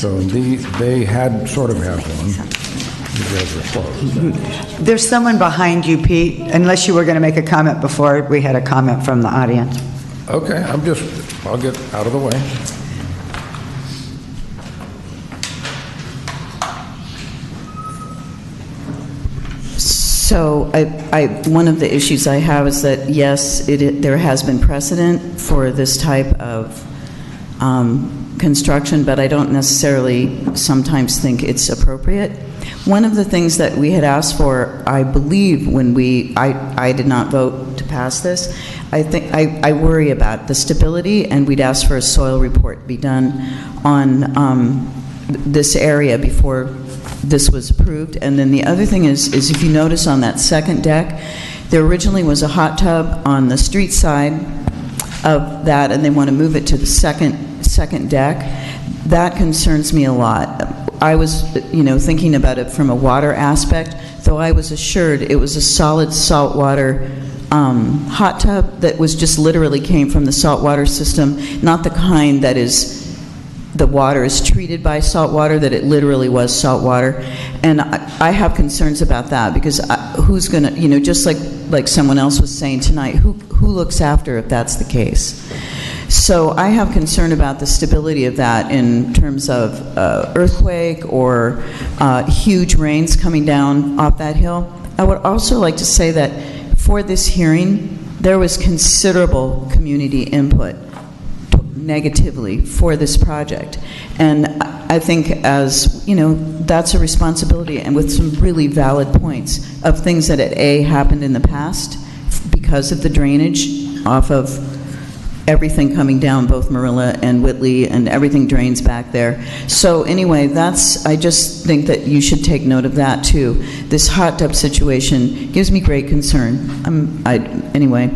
So they had, sort of have one. You guys are close. there's someone behind you, Pete, unless you were going to make a comment before we had a comment from the audience. Okay, I'll get out of the way. So one of the issues I have is that, yes, there has been precedent for this type of construction, but I don't necessarily sometimes think it's appropriate. One of the things that we had asked for, I believe, when I did not vote to pass this, I worry about the stability, and we'd asked for a soil report be done on this area before this was approved. And then the other thing is if you notice on that second deck, there originally was a hot tub on the street side of that, and they want to move it to the second deck. That concerns me a lot. I was, thinking about it from a water aspect, though I was assured it was a solid saltwater hot tub that was just literally came from the saltwater system, not the kind that is the water is treated by salt water, that it literally was salt water. And I have concerns about that, because who's going to, just like someone else was saying tonight, who looks after if that's the case? So I have concern about the stability of that in terms of earthquake or huge rains coming down off that hill. I would also like to say that for this hearing, there was considerable community input negatively for this project. And I think, as that's a responsibility, and with some really valid points of things that happened in the past because of the drainage off of everything coming down, both Marilla and Whitley, and everything drains back there. So anyway, I just think that you should take note of that too. This hot tub situation gives me great concern. Anyway,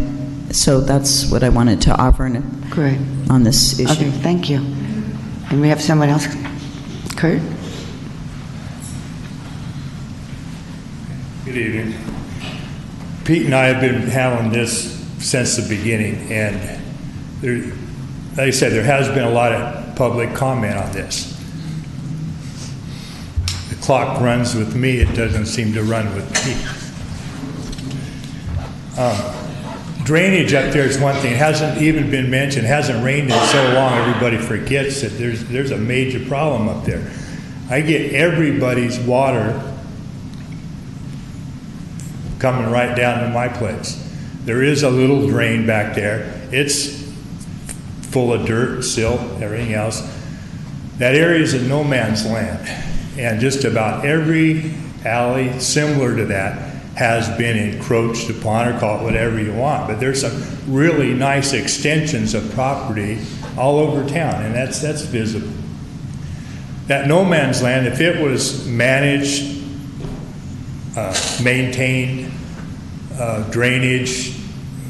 so that's what I wanted to offer Great. on this issue. Okay, thank you. And we have someone else. Kurt? Good evening. Pete and I have been handling this since the beginning, and like I said, there has been a lot of public comment on this. The clock runs with me, it doesn't seem to run with Pete. Drainage up there is one thing. It hasn't even been mentioned. It hasn't rained in so long, everybody forgets that there's a major problem up there. I get everybody's water coming right down to my place. There is a little drain back there. It's full of dirt, silt, everything else. That area is a no man's land. And just about every alley similar to that has been encroached upon, or call it whatever you want. But there's some really nice extensions of property all over town, and that's visible. That no man's land, if it was managed, maintained, drainage,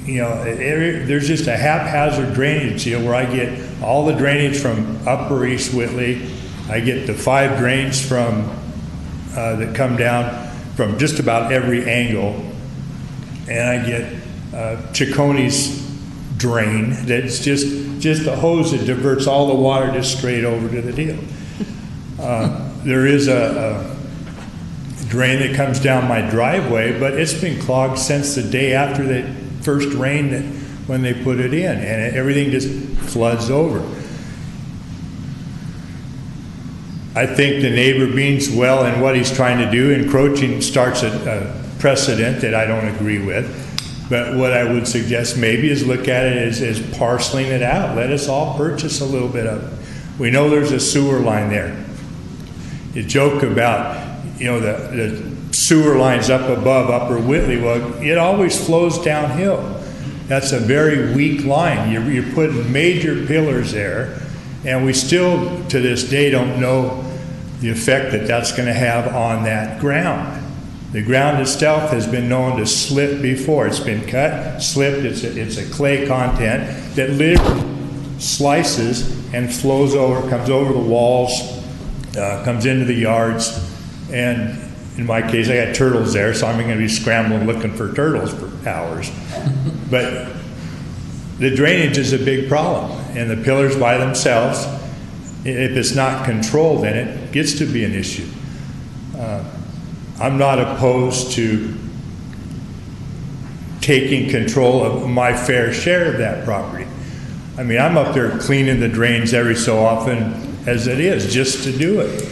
there's just a haphazard drainage deal where I get all the drainage from Upper East Whitley. I get the 5 drains from that come down from just about every angle, and I get Chiconi's drain that's just a hose that diverts all the water just straight over to the deal. There is a drain that comes down my driveway, but it's been clogged since the day after the first rain when they put it in, and everything just floods over. I think the neighbor means well in what he's trying to do. Encroaching starts a precedent that I don't agree with. But what I would suggest maybe is look at it as parceling it out. Let us all purchase a little bit of it. We know there's a sewer line there. You joke about, the sewer lines up above Upper Whitley. Well, it always flows downhill. That's a very weak line. You're putting major pillars there. And we still, to this day, don't know the effect that that's going to have on that ground. The ground itself has been known to slip before. It's been cut, slipped. It's a clay content that literally slices and flows over, comes over the walls, comes into the yards. And in my case, I got turtles there, so I'm going to be scrambling looking for turtles for hours. But the drainage is a big problem, and the pillars by themselves, if it's not controlled, then it gets to be an issue. I'm not opposed to taking control of my fair share of that property. I mean, I'm up there cleaning the drains every so often as it is, just to do it.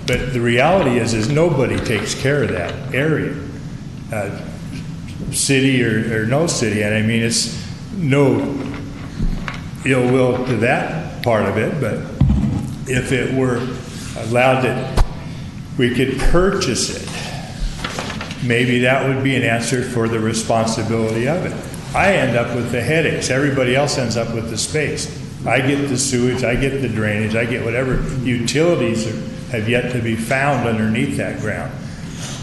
But the reality is nobody takes care of that area, city or no city. And I mean, it's no ill will to that part of it, but if it were allowed that we could purchase it, maybe that would be an answer for the responsibility of it. I end up with the headaches. Everybody else ends up with the space. I get the sewage, I get the drainage, I get whatever utilities have yet to be found underneath that ground.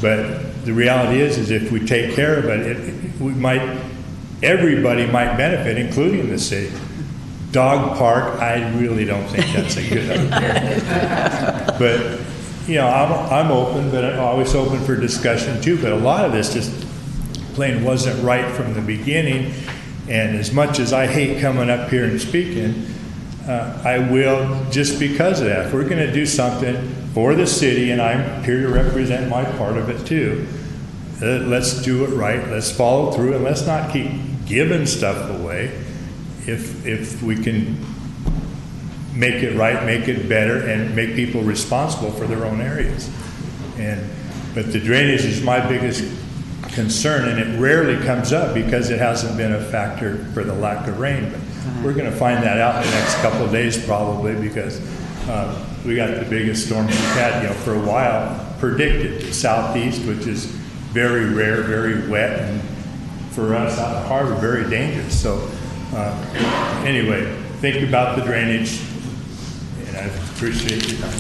But the reality is if we take care of it, everybody might benefit, including the city. Dog park, I really don't think that's a good idea. But, I'm open, but I'm always open for discussion too. But a lot of this just plain wasn't right from the beginning. And as much as I hate coming up here and speaking, I will just because of that. If we're going to do something for the city, and I'm here to represent my part of it too, let's do it right. Let's follow through, and let's not keep giving stuff away. If we can make it right, make it better, and make people responsible for their own areas. But the drainage is my biggest concern, and it rarely comes up because it hasn't been a factor for the lack of rain. But we're going to find that out in the next couple of days probably, because we got the biggest storm we've had, for a while, predicted. Southeast, which is very rare, very wet, and for us out of harbor, very dangerous. So anyway, think about the drainage, and I appreciate your time.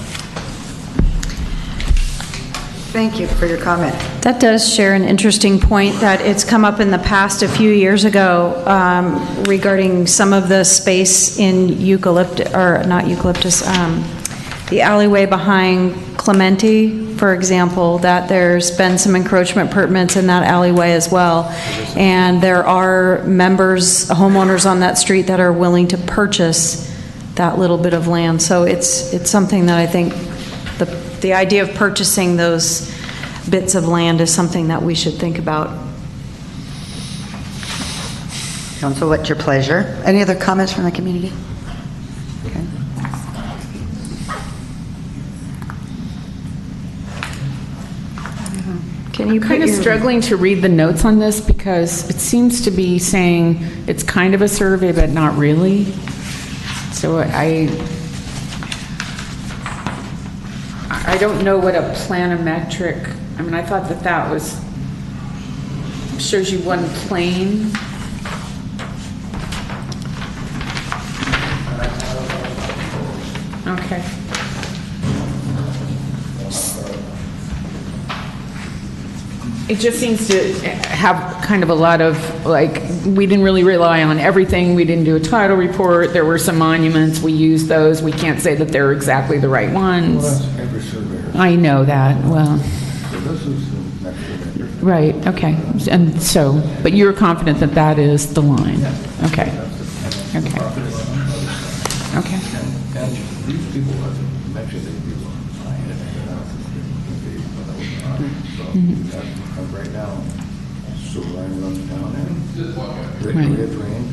Thank you for your comment. That does share an interesting point that it's come up in the past a few years ago regarding some of the space in the alleyway behind Clementi, for example, that there's been some encroachment permits in that alleyway as well. And there are homeowners on that street that are willing to purchase that little bit of land. So it's something that I think the idea of purchasing those bits of land is something that we should think about. Council, what's your pleasure? Any other comments from the community? Okay. Can you I'm kind of struggling to read the notes on this because it seems to be saying it's kind of a survey, but not really. So I don't know what a planimetric, I mean, I thought that that was, shows you one plane. Okay. It just seems to have kind of a lot of, like, we didn't really rely on everything. We didn't do a title report. There were some monuments. We used those. We can't say that they're exactly the right ones. Well, that's every surveyor. I know that. Well, So this is the next surveyor. right, okay. And so, but you're confident that that is the line? Okay. Okay. Okay. And these people have mentioned these people. So right now, sewer line runs down and Right. it drains.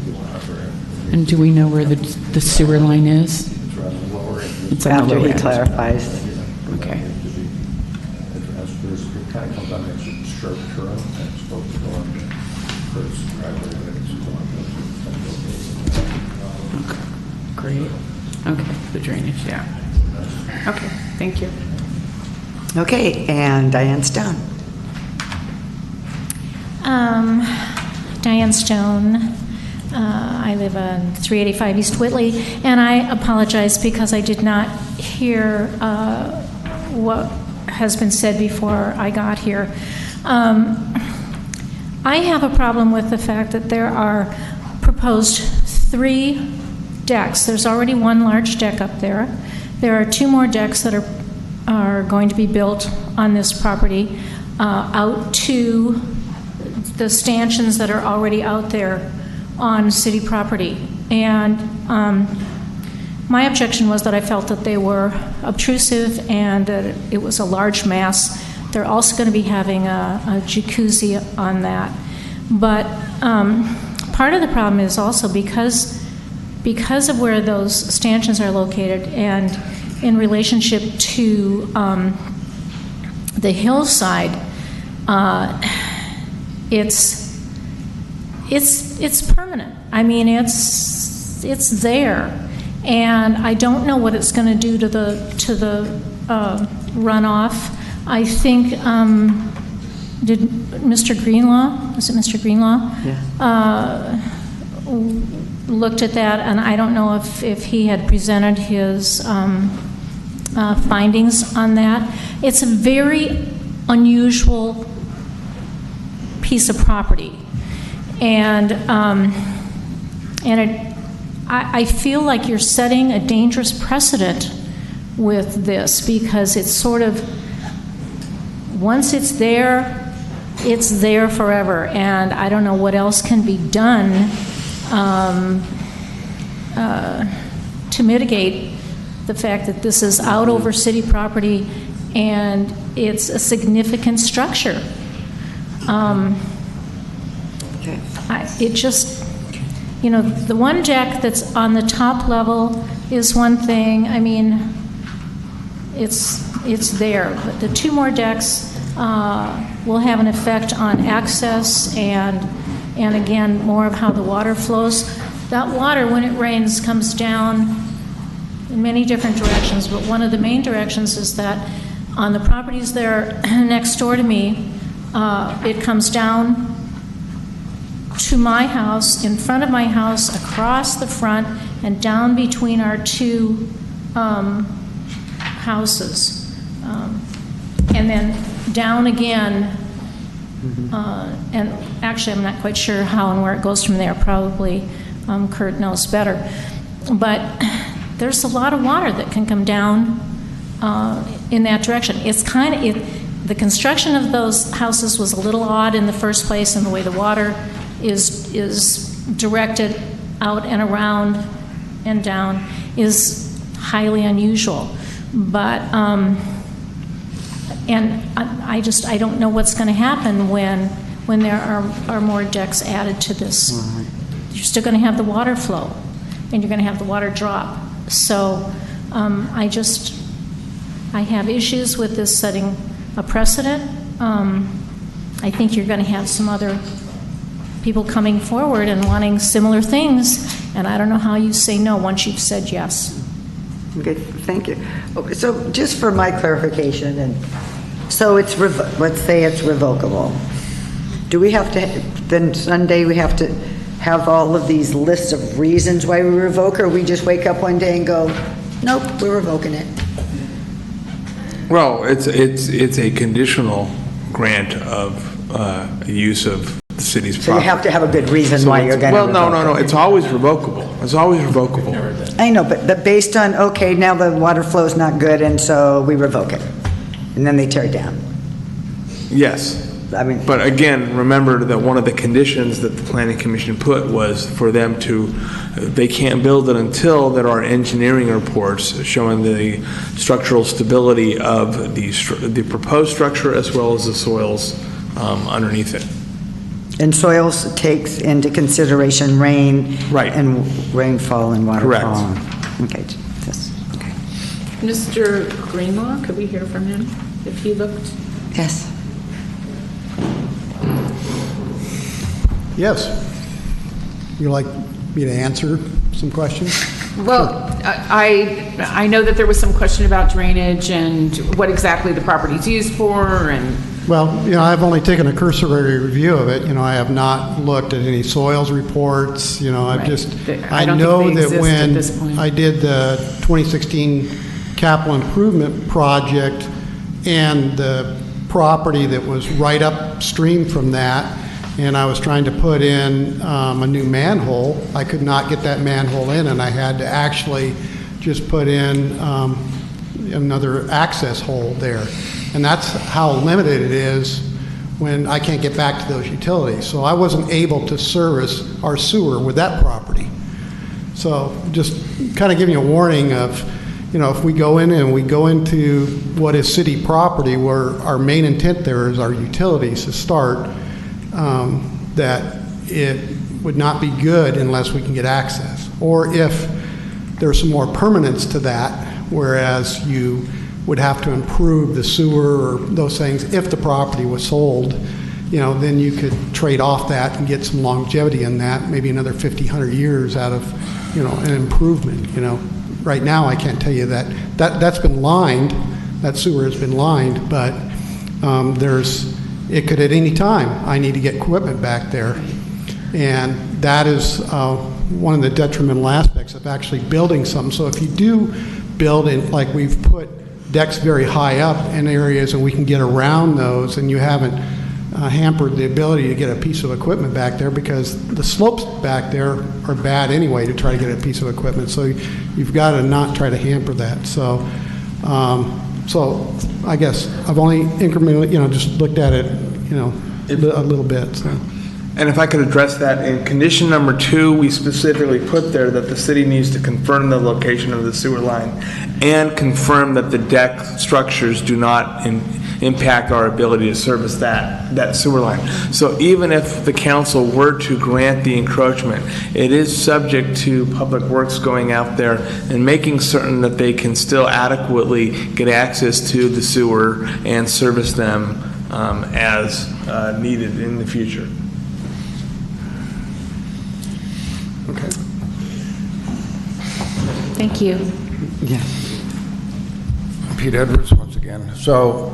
And do we know where the sewer line is? It's right on the lower end. It's on the After lower he end. clarifies. Okay. It kind of comes on next to sharp turn and it's supposed to go on the first driveway. But it's going Great. Okay, the drainage, yeah. Okay, thank you. Okay, and Diane Stone. Diane Stone. I live on 385 East Whitley, and I apologize because I did not hear what has been said before I got here. I have a problem with the fact that there are proposed 3 decks. There's already one large deck up there. There are 2 more decks that are going to be built on this property out to the stanchions that are already out there on city property. And my objection was that I felt that they were obtrusive and that it was a large mass. They're also going to be having a jacuzzi on that. But part of the problem is also because of where those stanchions are located and in relationship to the hillside, it's permanent. I mean, it's there, and I don't know what it's going to do to the runoff. I think did Mr. Greenlaw? Was it Mr. Greenlaw? Yeah. Looked at that, and I don't know if he had presented his findings on that. It's a very unusual piece of property, and I feel like you're setting a dangerous precedent with this, because it's sort of, once it's there forever, and I don't know what else can be done to mitigate the fact that this is out over city property and it's a significant structure. It just, you know, the one deck that's on the top level is one thing. I mean, it's there, but the 2 more decks will have an effect on access and again, more of how the water flows. That water, when it rains, comes down in many different directions, but one of the main directions is that on the properties there next door to me, it comes down to my house, in front of my house, across the front, and down between our 2 houses. And then down again, and actually I'm not quite sure how and where it goes from there. Probably Kurt knows better. But there's a lot of water that can come down in that direction. It's kind of, the construction of those houses was a little odd in the first place, and the way the water is directed out and around and down is highly unusual. But and I don't know what's going to happen when there are more decks added to this. You're still going to have the water flow, and you're going to have the water drop. So I have issues with this setting a precedent. I think you're going to have some other people coming forward and wanting similar things, and I don't know how you say no once you've said yes. Okay, thank you. Okay, so just for my clarification, and so it's, let's say it's revocable. Do we have to, then Sunday we have to have all of these lists of reasons why we revoke, or we just wake up one day and go, nope, we're revoking it? Well, it's a conditional grant of use of the city's property. So you have to have a good reason why you're going to revoke it. Well, no, it's always revocable. It's always revocable. I know, but based on, okay, now the water flow's not good, and so we revoke it, and then they tear it down. Yes. I mean, but again, remember that one of the conditions that the Planning Commission put was for them to, they can't build it until there are engineering reports showing the structural stability of the proposed structure as well as the soils underneath it. And soils takes into consideration rain. Right. And rainfall and waterfall. Correct. Okay, yes, okay. Mr. Greenlaw, could we hear from him if he looked? Yes. Yes. You'd like me to answer some questions? Well, I know that there was some question about drainage and what exactly the property's used for, and... Well, I've only taken a cursory review of it. I have not looked at any soils reports. I've just... I know that when I did the 2016 capital improvement project and the property that was right upstream from that, and I was trying to put in a new manhole, I could not get that manhole in, and I had to actually just put in another access hole there. And that's how limited it is when I can't get back to those utilities. So I wasn't able to service our sewer with that property. So just kind of giving you a warning of, if we go in and we go into what is city property, where our main intent there is our utilities to start, that it would not be good unless we can get access. Or if there's some more permanence to that, whereas you would have to improve the sewer or those things if the property was sold, then you could trade off that and get some longevity in that, maybe another 50, 100 years out of, an improvement. Right now I can't tell you that's been lined, that sewer has been lined, but it could at any time, I need to get equipment back there. And that is one of the detrimental aspects of actually building something. So if you do build in, like we've put decks very high up in areas and we can get around those, and you haven't hampered the ability to get a piece of equipment back there, because the slopes back there are bad anyway to try to get a piece of equipment. So you've got to not try to hamper that. So I guess I've only incrementally, just looked at it, a little bit. So. And if I could address that, in condition number 2, we specifically put there that the city needs to confirm the location of the sewer line and confirm that the deck structures do not impact our ability to service that sewer line. So even if the council were to grant the encroachment, it is subject to Public Works going out there and making certain that they can still adequately get access to the sewer and service them as needed in the future. Okay. Thank you. Yeah. Pete Edwards, once again. So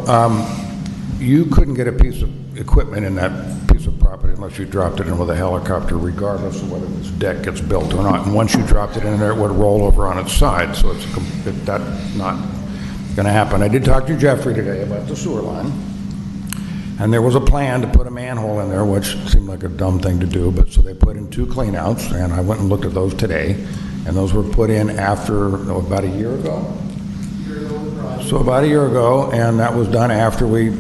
you couldn't get a piece of equipment in that piece of property unless you dropped it in with a helicopter, regardless of whether this deck gets built or not. And once you dropped it in there, it would roll over on its side. So that's not going to happen. I did talk to Jeffrey today about the sewer line. And there was a plan to put a manhole in there, which seemed like a dumb thing to do, but so they put in 2 cleanouts, and I went and looked at those today, and those were put in after, about a year ago? So about a year ago, and that was done after we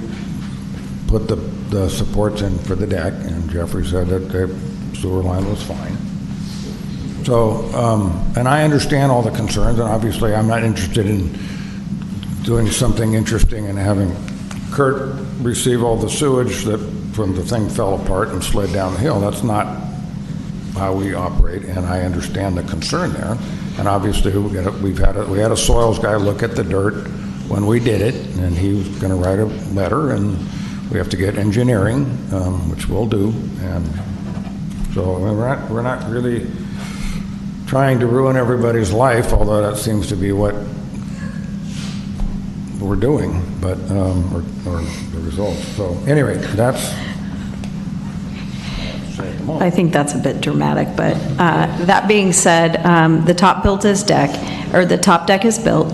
put the supports in for the deck, and Jeffrey said that the sewer line was fine. So, and I understand all the concerns, and obviously I'm not interested in doing something interesting and having Kurt receive all the sewage that from the thing fell apart and slid down the hill. That's not how we operate, and I understand the concern there. And obviously, we had a soils guy look at the dirt when we did it, and he was going to write a letter, and we have to get engineering, which we'll do. And so we're not really trying to ruin everybody's life, although that seems to be what we're doing, but, or the results. So anyway, that's... I think that's a bit dramatic, but that being said, the top built is deck, or the top deck is built.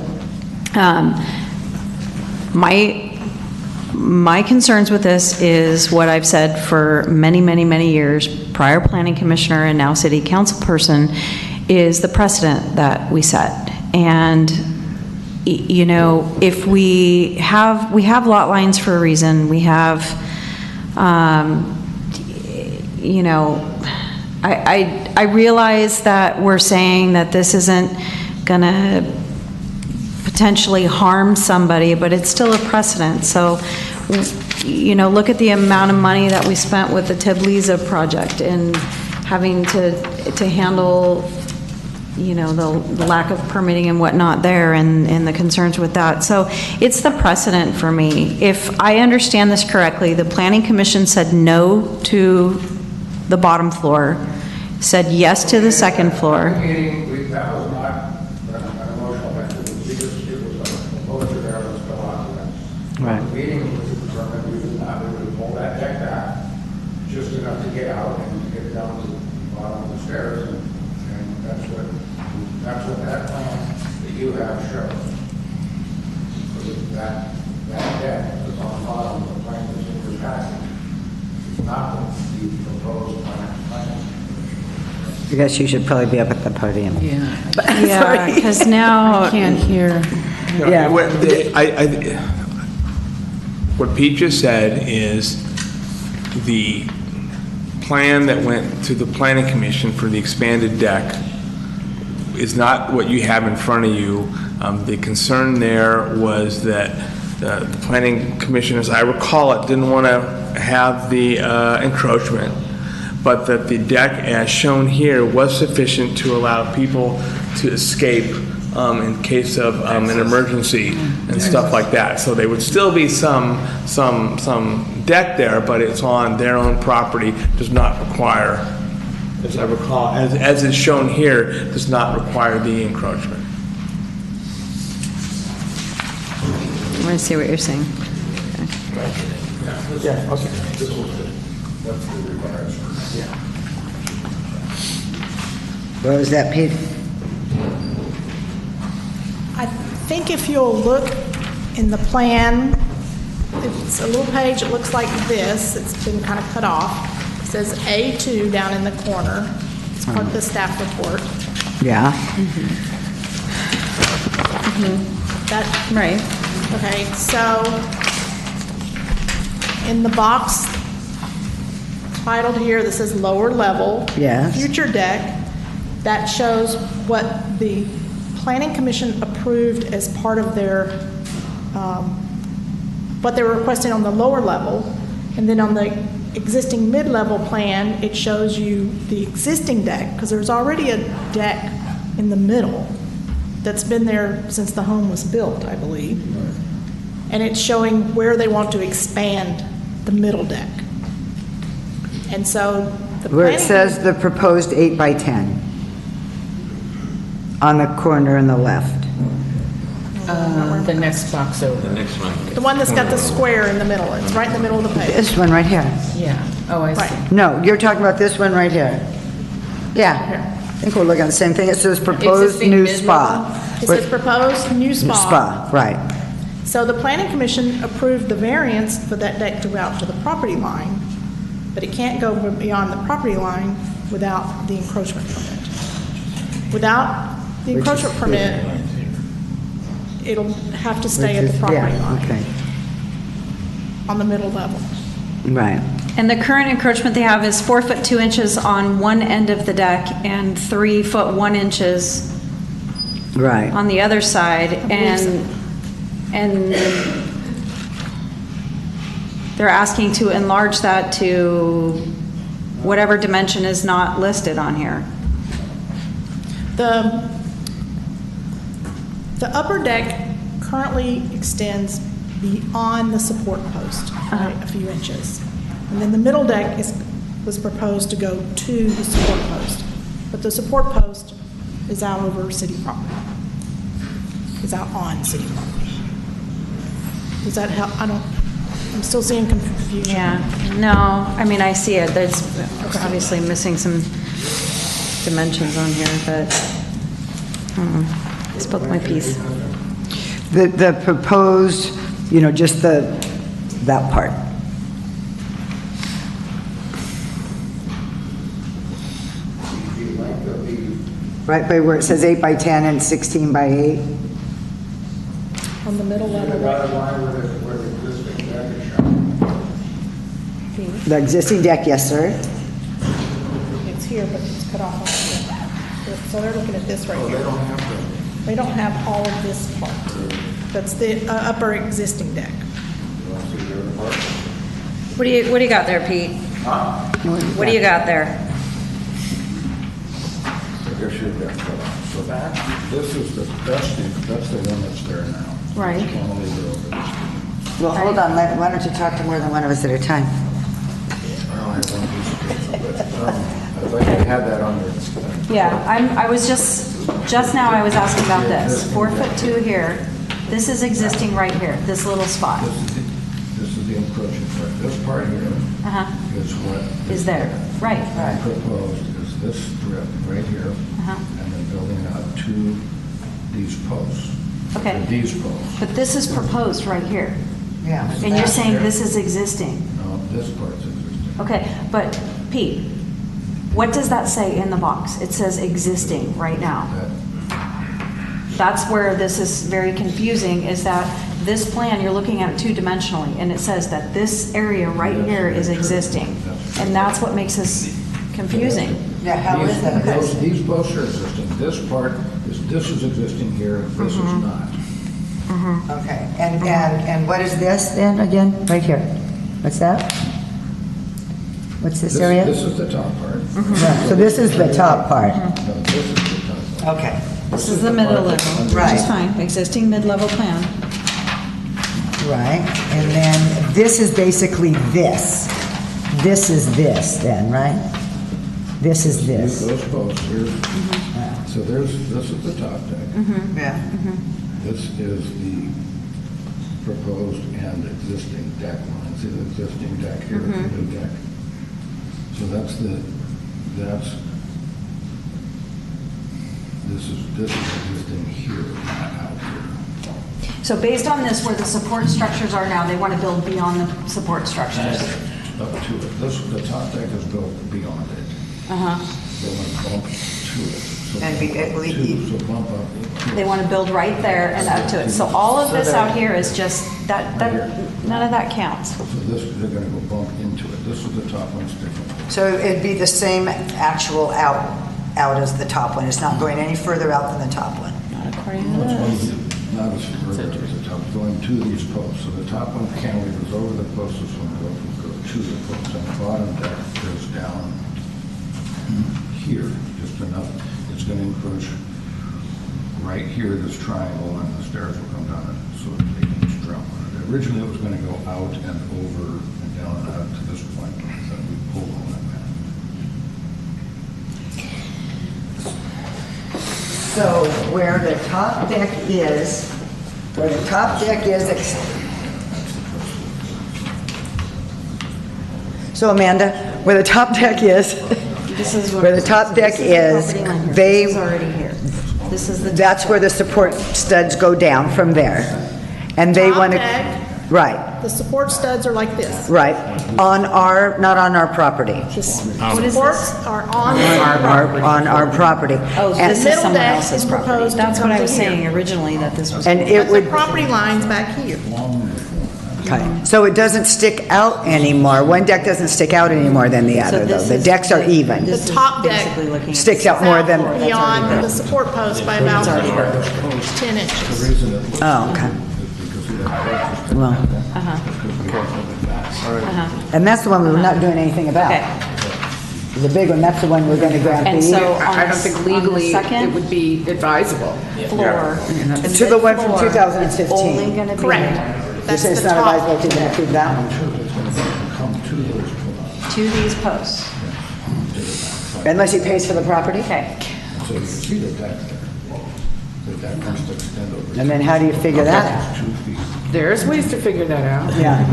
My concerns with this is what I've said for many, many, many years, prior planning commissioner and now city council person, is the precedent that we set. And, you know, if we have lot lines for a reason, we have, you know, I realize that we're saying that this isn't gonna potentially harm somebody, but it's still a precedent. So, you know, look at the amount of money that we spent with the Tbilisi project and having to handle, you know, the lack of permitting and whatnot there and the concerns with that. So it's the precedent for me. If I understand this correctly, the Planning Commission said no to the bottom floor, said yes to the second floor. That was not an emotional event. It was a poster there that was still on to them. Right. The meeting was determined we would pull that deck back just enough to get out and to get down to the bottom of the stairs. And that's what that plan that you have shows. So that deck is on the bottom of the plan that's in your package. It's not the proposed plan. I guess you should probably be up at the podium. Yeah. Yeah, because now I can't hear. Yeah. What Pete just said is the plan that went to the planning commission for the expanded deck is not what you have in front of you. The concern there was that the planning commission, as I recall it, didn't want to have the encroachment, but that the deck as shown here was sufficient to allow people to escape in case of an emergency and stuff like that. So there would still be some deck there, but it's on their own property, does not require, as I recall, as is shown here, does not require the encroachment. I want to see what you're saying. Yeah, okay. What was that, Pete? I think if you'll look in the plan, it's a little page, it looks like this. It's been kind of cut off. It says A2 down in the corner. It's part of the staff report. Yeah. That, right. Okay, so in the box titled here that says lower level, Yes. future deck, that shows what the Planning Commission approved as part of their, what they were requesting on the lower level. And then on the existing mid-level plan, it shows you the existing deck, because there's already a deck in the middle that's been there since the home was built, I believe. And it's showing where they want to expand the middle deck. And so the Where it planning- says the proposed 8 by 10 on the corner on the left. The next box over. The next one. The one that's got the square in the middle, it's right in the middle of the page. This one right here. Yeah. Oh, I see. Right. No, you're talking about this one right here. Yeah. I think we're looking at the same thing. It says proposed Existing new mid-level? spa. It says proposed new spa. Spa, right. So the planning commission approved the variance for that deck to go out to the property line, but it can't go beyond the property line without the encroachment permit. Without the encroachment permit, it'll have to stay at the property Yeah, line okay. on the middle level. Right. And the current encroachment they have is 4 foot 2 inches on one end of the deck and 3 foot 1 inches Right. on the other side, and they're asking to enlarge that to whatever dimension is not listed on here. The upper deck currently extends beyond the support post by a few inches. And then the middle deck was proposed to go to the support post. But the support post is out over city property. Is out on city property. Does that help? I'm still seeing confusion. Yeah, no, I mean, I see it. There's obviously missing some dimensions on here, but I spoke my piece. The proposed, just that part. Right by where it says 8 by 10 and 16 by 8. On the middle level. The existing deck, yes, sir. It's here, but it's cut off on here. So they're looking at this right here. They don't have all of this part. That's the upper existing deck. What do you got there, Pete? What do you got there? So this is that's the one that's there now. Right. Well, hold on. Why don't you talk to more than one of us at a time? I only have one piece of paper, but I think I had that on there. Yeah, I was just now I was asking about this. 4'2" here. This is existing right here, this little spot. This is the encroaching part. This part here is what is there. Right. Proposed is this strip right here, and then building out to these posts. Okay. These posts. But this is proposed right here. Yeah. And you're saying this is existing. No, this part's existing. Okay, but Pete, what does that say in the box? It says existing right now. That's where this is very confusing, is that this plan, you're looking at it two-dimensionally, and it says that this area right here is existing. And that's what makes this confusing. Yeah, how is that? These posts are existing. This part this is existing here, this is not. Okay, and what is this then again? Right here. What's that? What's this area? This is the top part. Yeah, so this is the top part. No, this is the top part. Okay. This is the middle level, which is fine, existing mid-level plan. Right, and then this is basically this. This is this then, right? This is this. Those posts here. So this is the top deck. Yeah. This is the proposed and existing deck line. See the existing deck here, the new deck. So this is existing here, not out here. So based on this, where the support structures are now, they want to build beyond the support structures. Up to it. The top deck is built beyond it. They want to bump to it. So bump up. They want to build right there and up to it. So all of this out here is just, none of that counts. So they're going to go bump into it. This is the top one's different. So it'd be the same actual out as the top one. It's not going any further out than the top one. Not according to No, this. not as further as the top, going to these posts. So the top one cantilevers over the posts, this one goes to the posts. And the bottom deck goes down here, just enough. It's going to encroach right here, this triangle, and the stairs will come down it, so they can just drop on it. Originally, it was going to go out and over and down and out to this point, but then we pulled all that back. So where the top deck is, so Amanda, where the top deck is, where the top deck is, This is already here. This is the. that's where the support studs go down from there. And they want to, right, The support studs are like this. right, not on our property. The supports are on On our property. Oh, And- this is middle someone deck else's is property. proposed to That's what come I to was here. saying originally, that this was. And it But would, the property line's back here. okay, so it doesn't stick out anymore. One deck doesn't stick out any more than the other, though. this The is- decks are even. The top deck Sticks out more than, beyond the support post by about 10 inches. oh, okay. Well, and that's the one we're not doing anything about. The big one, that's the one we're going to grant And the. so I don't think legally it would be advisable. Floor. To the one from Floor 2015. is only going to be. Correct. You That's say it's the not top. advisable to even approve that one? To these posts. Unless he pays for the property? Okay. So you can see the deck there. The deck wants to extend over. And then how do you figure that out? There's ways to figure that out. Yeah.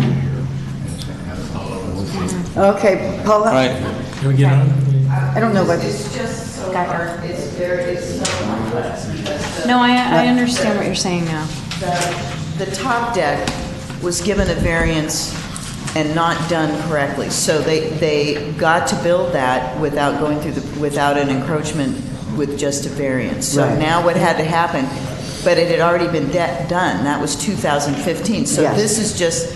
Okay, Paula? Can we get on? I don't know what. It's just so hard, it's so complex. No, I understand what you're saying now. The top deck was given a variance and not done correctly. So they got to build that without going through without an encroachment with just a variance. So Right. now what had to happen, but it had already been done. That was 2015. So Yes. this is just,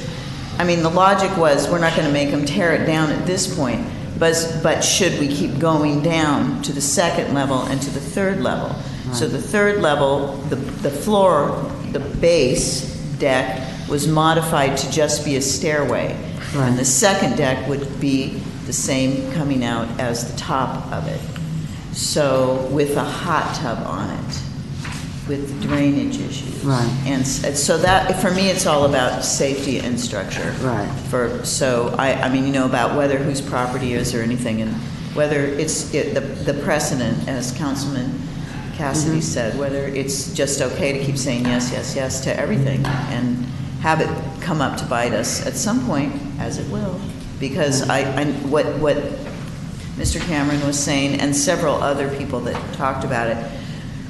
I mean, the logic was we're not going to make them tear it down at this point. But should we keep going down to the second level and to the third level? So the third level, the floor, the base deck was modified to just be a stairway. Right. And the second deck would be the same coming out as the top of it. So with a hot tub on it, with drainage issues. Right. And so that, for me, it's all about safety and structure. Right. So I mean, you know, about whether whose property is or anything, and whether it's the precedent, as Councilman Cassidy said, whether it's just okay to keep saying yes, yes, yes to everything, and have it come up to bite us at some point, as it will. Because what Mr. Cameron was saying, and several other people that talked about it,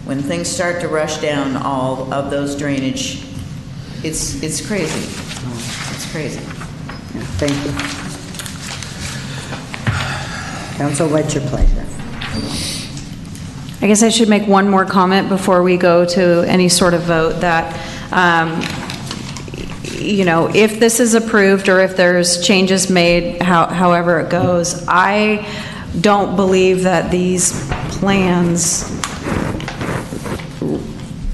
when things start to rush down all of those drainage, it's crazy. It's crazy. Thank you. Council, what's your pleasure? I guess I should make one more comment before we go to any sort of vote that, you know, if this is approved or if there's changes made, however it goes, I don't believe that these plans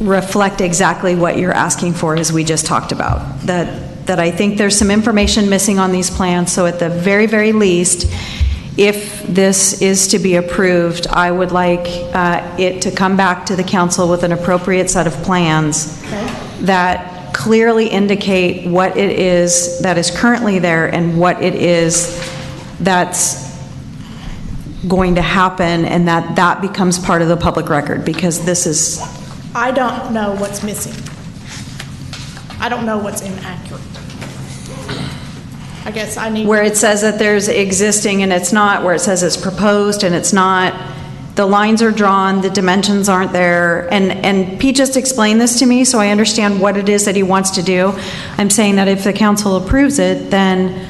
reflect exactly what you're asking for, as we just talked about. That I think there's some information missing on these plans, so at the very, very least, if this is to be approved, I would like it to come back to the council with an appropriate set of plans that clearly indicate what it is that is currently there and what it is that's going to happen, and that becomes part of the public record, because this is... I don't know what's missing. I don't know what's inaccurate. I guess I need... Where it says that there's existing and it's not, where it says it's proposed and it's not, the lines are drawn, the dimensions aren't there, and Pete just explained this to me, so I understand what it is that he wants to do. I'm saying that if the council approves it, then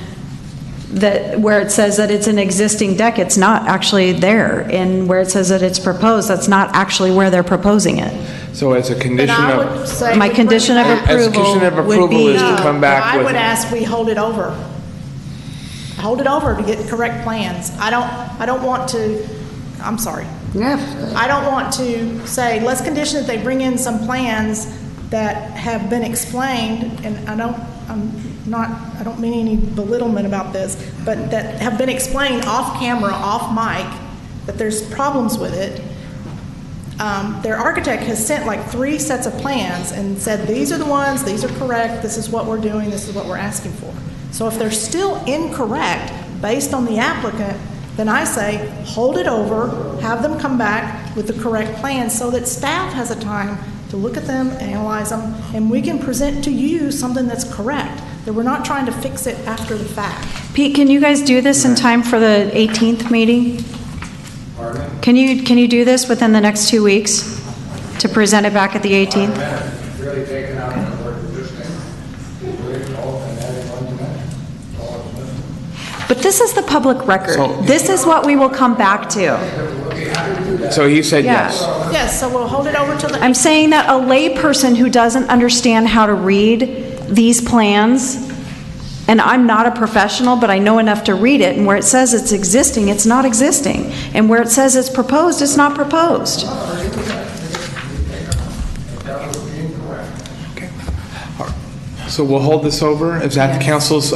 that where it says that it's an existing deck, it's not actually there, and where it says that it's proposed, that's not actually where they're proposing it. So as a condition of... My condition of approval would be... is to come back I with... would ask we hold it over. Hold it over to get correct plans. I don't want to, I'm sorry. Yeah. I don't want to say, let's condition that they bring in some plans that have been explained, and I don't mean any belittlement about this, but that have been explained off camera, off mic, that there's problems with it. Their architect has sent like 3 sets of plans and said, these are the ones, these are correct, this is what we're doing, this is what we're asking for. So if they're still incorrect based on the applicant, then I say, hold it over, have them come back with the correct plans so that staff has a time to look at them, analyze them, and we can present to you something that's correct, that we're not trying to fix it after the fact. Pete, can you guys do this in time for the 18th meeting? Pardon? Can you do this within the next 2 weeks to present it back at the 18th? Really taken out of the word existing. But this is the public record. This is what we will come back to. So he said Yeah. yes. Yes, so we'll hold it over till the... I'm saying that a layperson who doesn't understand how to read these plans, and I'm not a professional, but I know enough to read it, and where it says it's existing, it's not existing. And where it says it's proposed, it's not proposed. So we'll hold this over? Is that the council's...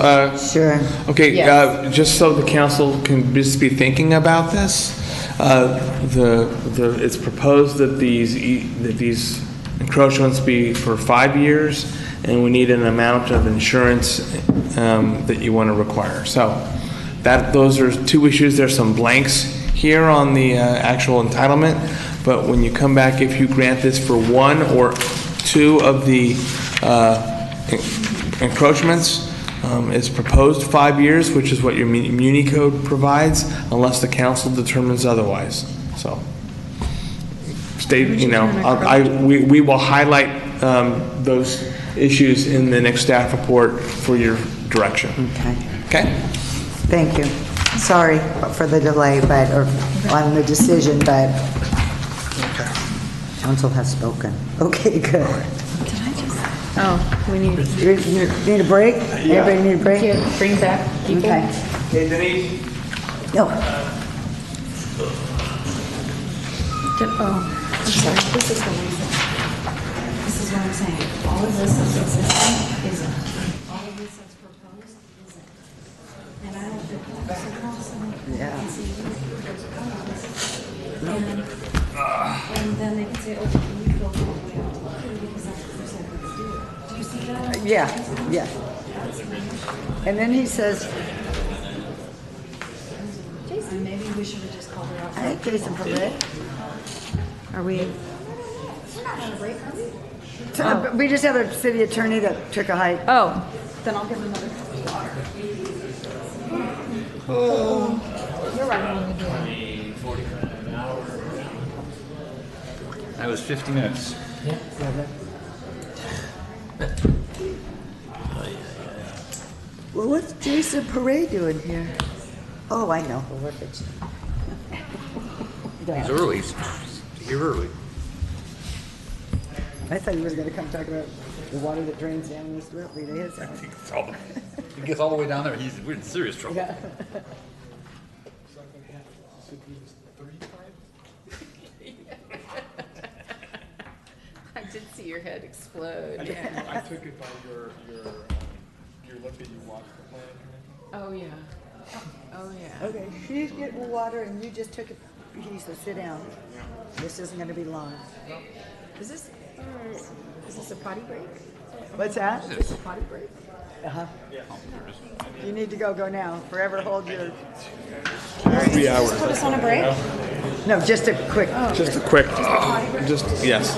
Sure. Okay, Yes. just so the council can just be thinking about this, it's proposed that these encroachments be for 5 years, and we need an amount of insurance that you want to require. So those are 2 issues. There's some blanks here on the actual entitlement. but when you come back, if you grant this for one or two of the encroachments, it's proposed 5 years, which is what your Muni Code provides, unless the council determines otherwise. So, we will highlight those issues in the next staff report for your direction. Okay. Okay? Thank you. Sorry for the delay, or on the decision, but council has spoken. Okay, good. Oh, we need. Need a break? Everybody need a break? Bring back people. Okay. Hey, Denise? No. Oh, I'm sorry. This is the reason. This is what I'm saying. All of this is existing, isn't. All of this that's proposed, isn't. And I don't think that's and then they can say, okay, can you build all the way up to the because that's what you said we could do. Do you see that? Yeah. And then he says, Jason, maybe we should have just called her out. hey, Jason Perret. Are we? We're not on a break, are we? We just have a city attorney that took a hike. Oh, then I'll give him another water. Oh. You're right on the door. That was 50 minutes. Well, what's Jason Perret doing here? Oh, I know. He's early. He's here early. I thought he was going to come talk about the water that drains down East Whitley to his house. He gets all the way down there. We're in serious trouble. Yeah. I did see your head explode. I took it by your look that you watched the plan. Oh, yeah. Oh, yeah. Okay, she's getting water and you just took a piece, so sit down. This isn't going to be long. Is this a potty break? What's that? Is this a potty break? Uh-huh. You need to go now. Forever hold your... 3 hours. Put us on a break? No, just a quick... Just a quick... yes.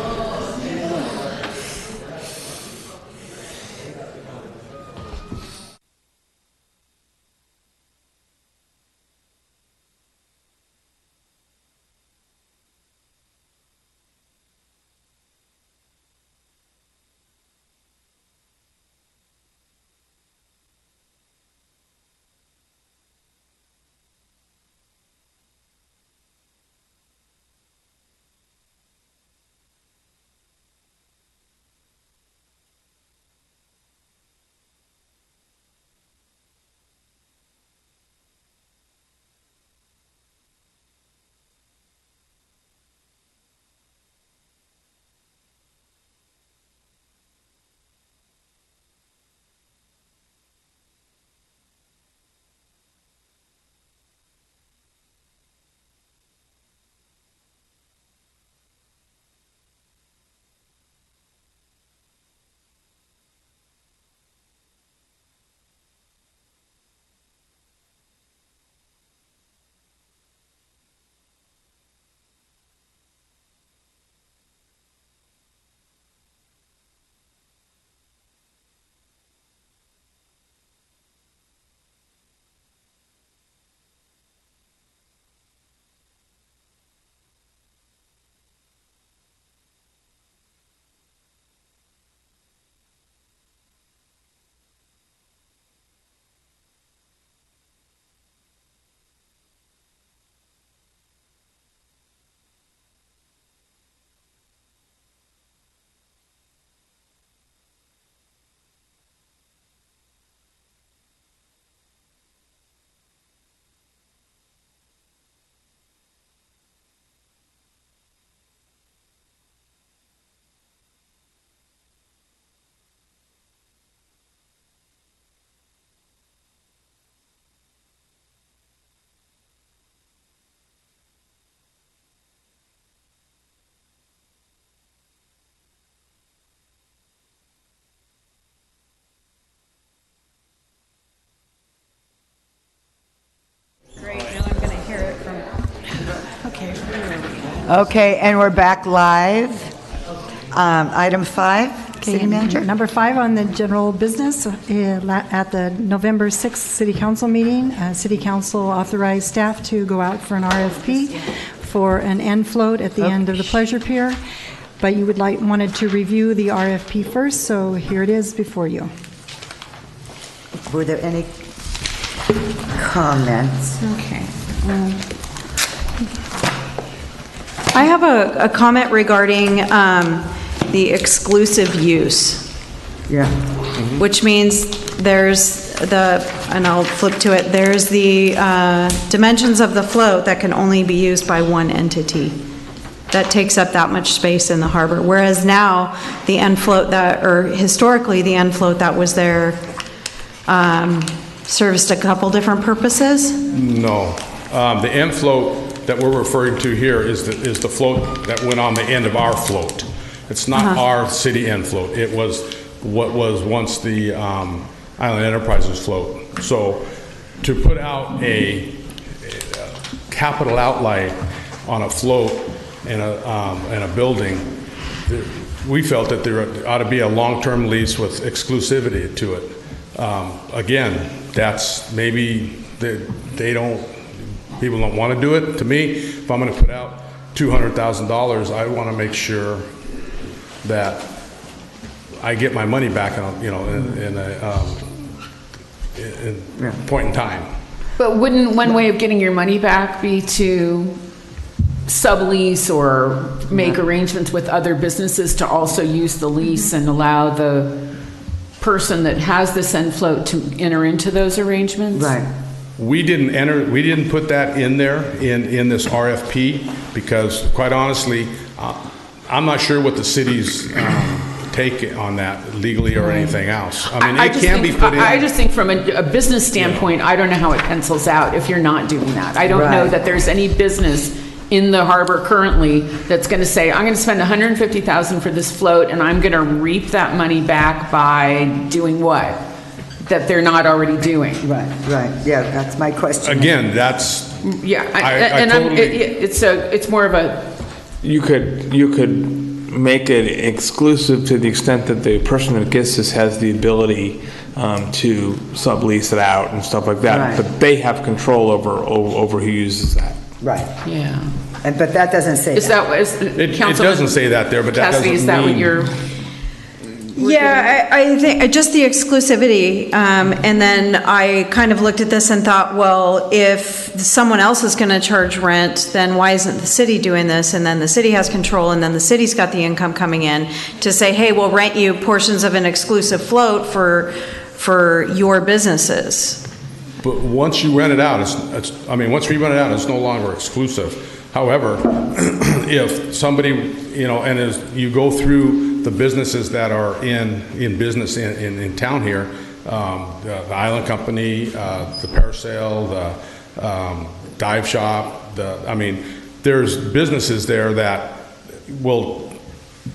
Okay, and we're back live. Item 5, City Manager. Number 5 on the general business, at the November 6th City Council meeting, City Council authorized staff to go out for an RFP for an end float at the end of the Pleasure Pier, but you wanted to review the RFP first, so here it is before you. Were there any comments? Okay. I have a comment regarding the exclusive use. Yeah. Which means there's and I'll flip to it, there's the dimensions of the float that can only be used by one entity. That takes up that much space in the harbor. Whereas now, the end float or historically, the end float that was there serviced a couple different purposes? No. The end float that we're referring to here is the float that went on the end of our float. It's not our city end float. It was what was once the Island Enterprises float. So to put out a capital outlay on a float in a building, we felt that there ought to be a long-term lease with exclusivity to it. Again, that's maybe people don't want to do it. To me, if I'm going to put out $200,000, I want to make sure that I get my money back in a point in time. But wouldn't one way of getting your money back be to sublease or make arrangements with other businesses to also use the lease and allow the person that has this end float to enter into those arrangements? Right. We didn't put that in there in this RFP because, quite honestly, I'm not sure what the city's take on that legally or anything else. I mean, it can be put in. I just think from a business standpoint, I don't know how it pencils out if you're not doing that. I don't know that there's any business in the harbor currently that's going to say, I'm going to spend $150,000 for this float and I'm going to reap that money back by doing what? That they're not already doing. Right. Yeah, that's my question. Again, that's... Yeah, it's more of a... You could make it exclusive to the extent that the person that gets this has the ability to sublease it out and stuff like that. Right. But they have control over who uses that. Right. Yeah. But that doesn't say that. It doesn't say that there, but that doesn't mean... Is that what you're... Yeah, I think just the exclusivity, and then I kind of looked at this and thought, well, if someone else is going to charge rent, then why isn't the city doing this? And then the city has control, and then the city's got the income coming in to say, hey, we'll rent you portions of an exclusive float for your businesses. But once you rent it out, once we rent it out, it's no longer exclusive. However, if somebody, and as you go through the businesses that are in business in town here, the Island Company, the Parasail, the Dive Shop, there's businesses there that will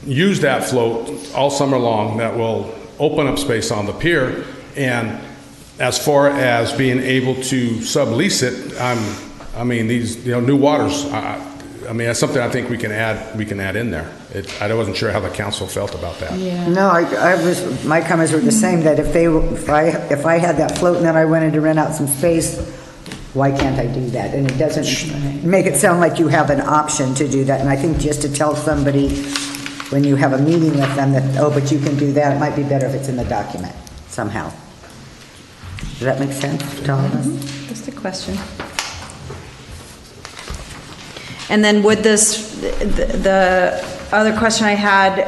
use that float all summer long that will open up space on the pier. And as far as being able to sublease it, these new waters, that's something I think we can add in there. I wasn't sure how the council felt about that. Yeah. No, my comments were the same, that if I had that float and then I wanted to rent out some space, why can't I do that? And it doesn't make it sound like you have an option to do that. And I think just to tell somebody when you have a meeting with them that, oh, but you can do that, it might be better if it's in the document somehow. Does that make sense to all of us? Just a question. And then would the other question I had,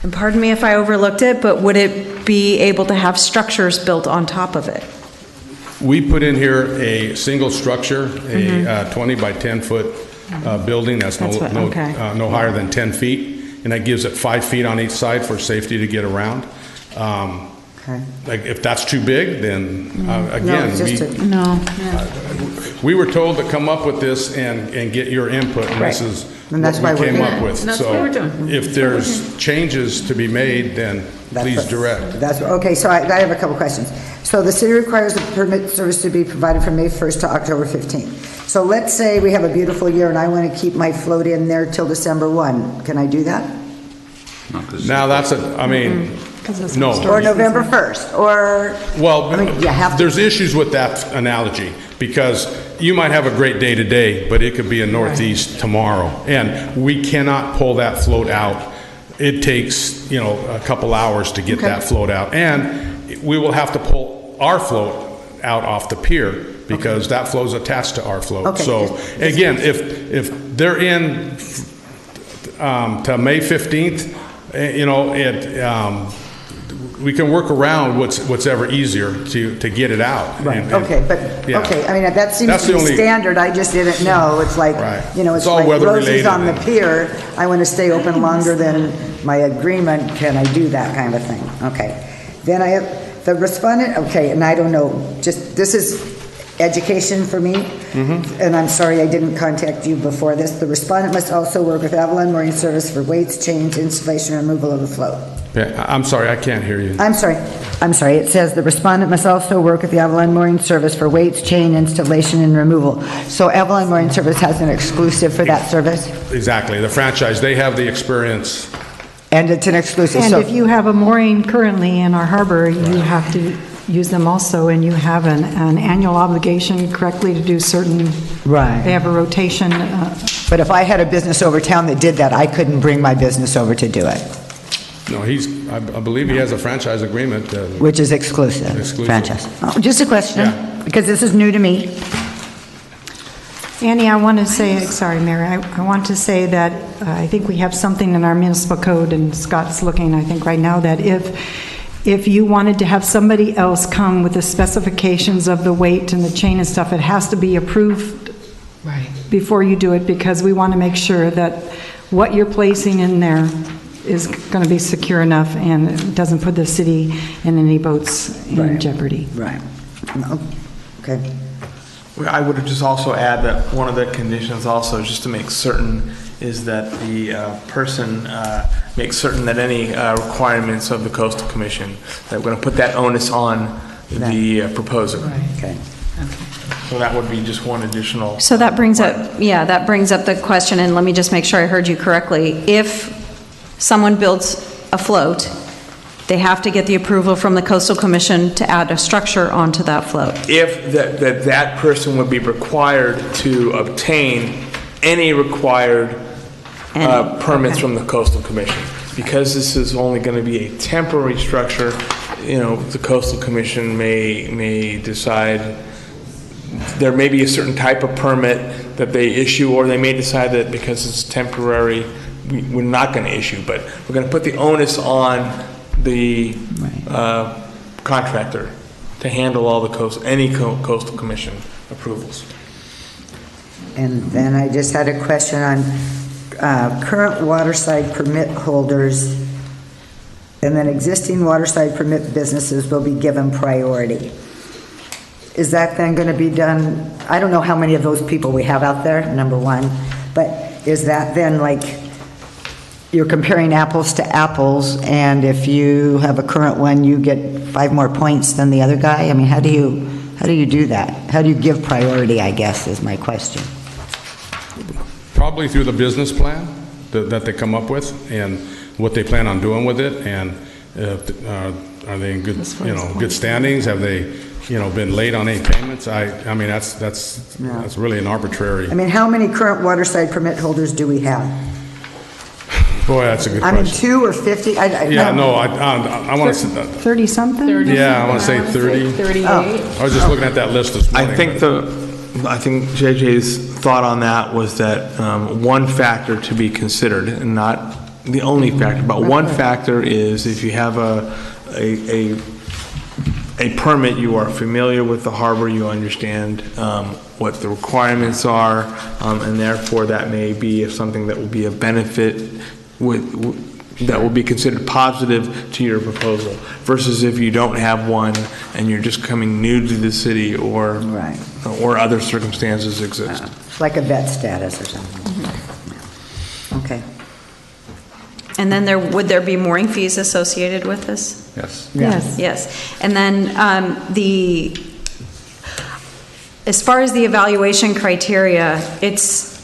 and pardon me if I overlooked it, but would it be able to have structures built on top of it? We put in here a single structure, a 20 by 10 foot building that's no higher than 10 feet, and that gives it 5 feet on each side for safety to get around. Like if that's too big, then we were told to come up with this and get your input, and this is what we came up with. So if there's changes to be made, then please direct. Okay, so I have a couple questions. So the city requires the permit service to be provided from May 1st to October 15th. So let's say we have a beautiful year and I want to keep my float in there till December 1. Can I do that? Now, that's no. Or November 1st, or, Well, you have to. there's issues with that analogy, because you might have a great day today, but it could be a northeast tomorrow, and we cannot pull that float out. It takes, a couple hours to get that float out, and we will have to pull our float out off the pier, because that float's attached to our float. Okay. So, again, if they're in to May 15th, we can work around what's ever easier to get it out. Right, Yeah. that seems That's to the be only- standard, I just didn't know. It's like, it's all like weather roses related on the and- pier, I want to stay open longer than my agreement, can I do that kind of thing? Okay. Then I have the respondent, and I don't know, this is education for me, and I'm sorry I didn't contact you before this. The respondent must also work with Avalon Marine Service for weights, chains, installation, and removal of the float. Yeah, I'm sorry, I can't hear you. I'm sorry. It says the respondent must also work with the Avalon Marine Service for weights, chain installation, and removal. So Avalon Marine Service has an exclusive for that service? Exactly, the franchise, they have the experience. And it's an exclusive. And So if you have a mooring currently in our harbor, you have to use them also, and you have an annual obligation correctly to do certain. Right. They have a rotation. But if I had a business over town that did that, I couldn't bring my business over to do it. No, I believe he has a franchise agreement. Which is exclusive. Franchise. Oh, just a question, because this is new to me. Annie, I want to say, sorry, Mary, I want to say that I think we have something in our municipal code, and Scott's looking, I think, right now, that if you wanted to have somebody else come with the specifications of the weight and the chain and stuff, it has to be approved before you do it, because we want to make sure that what you're placing in there is going to be secure enough and doesn't put the city and any boats in jeopardy. Right. Okay. I would just also add that one of the conditions also, just to make certain, is that the person makes certain that any requirements of the Coastal Commission, that we're going to put that onus on the proposer. Okay. So that would be just one additional. So that brings up the question, and let me just make sure I heard you correctly. If someone builds a float, they have to get the approval from the Coastal Commission to add a structure onto that float. If that person would be required to obtain any required permits from the Coastal Commission. Because this is only going to be a temporary structure, the Coastal Commission may decide there may be a certain type of permit that they issue, or they may decide that because it's temporary, we're not going to issue, but we're going to put the onus on the contractor to handle all the any Coastal Commission approvals. And then I just had a question on current waterside permit holders, and then existing waterside permit businesses will be given priority. Is that then going to be done? I don't know how many of those people we have out there, number one, but is that then like you're comparing apples to apples, and if you have a current one, you get 5 more points than the other guy? I mean, how do you do that? How do you give priority, I guess, is my question. Probably through the business plan that they come up with, and what they plan on doing with it, and are they in good, good standings? Have they, been late on any payments? I mean, that's really an arbitrary. I mean, how many current waterside permit holders do we have? Boy, that's a good I mean, question. 2 or 50? I want to say 30-something? Yeah, I want to say 30. 38. I was just looking at that list this morning. I think JJ's thought on that was that one factor to be considered, and not the only factor, but one factor is if you have a permit, you are familiar with the harbor, you understand what the requirements are, and therefore that may be something that will be a benefit that will be considered positive to your proposal, versus if you don't have one and you're just coming new to the city, or other circumstances exist. It's like a vet status or something. Mm-hmm. Okay. And then would there be mooring fees associated with this? Yes. Yes. Yes. And then as far as the evaluation criteria, it's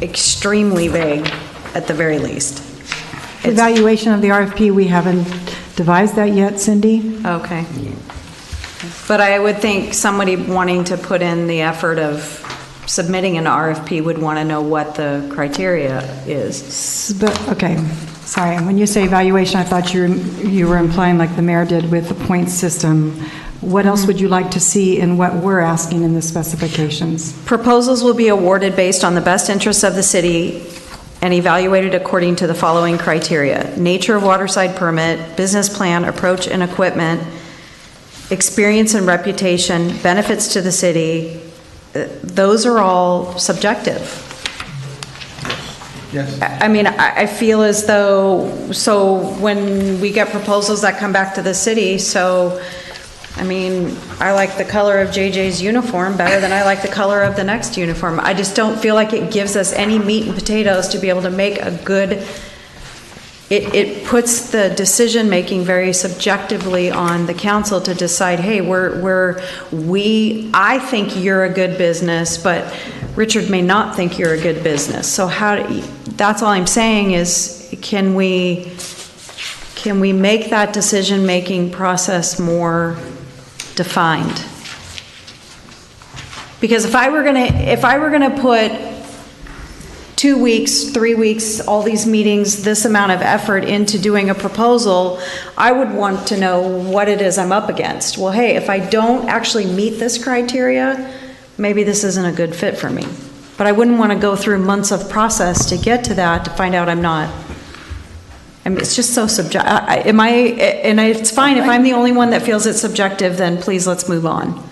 extremely vague at the very least. Evaluation of the RFP, we haven't devised that yet, Cindy. Okay. But I would think somebody wanting to put in the effort of submitting an RFP would want to know what the criteria is. But, okay, sorry, when you say evaluation, I thought you were implying like the mayor did with the point system. What else would you like to see in what we're asking in the specifications? Proposals will be awarded based on the best interests of the city and evaluated according to the following criteria: nature of waterside permit, business plan, approach and equipment, experience and reputation, benefits to the city. Those are all subjective. Yes. I mean, I feel as though, so when we get proposals that come back to the city, so, I mean, I like the color of JJ's uniform better than I like the color of the next uniform. I just don't feel like it gives us any meat and potatoes to be able to make a good, it puts the decision-making very subjectively on the council to decide, hey, I think you're a good business, but Richard may not think you're a good business. So that's all I'm saying is, can we make that decision-making process more defined? Because if I were gonna put 2 weeks, 3 weeks, all these meetings, this amount of effort into doing a proposal, I would want to know what it is I'm up against. Well, hey, if I don't actually meet this criteria, maybe this isn't a good fit for me. But I wouldn't want to go through months of process to get to that, to find out I'm not. I mean, it's just so subjective. And it's fine, if I'm the only one that feels it's subjective, then please, let's move on.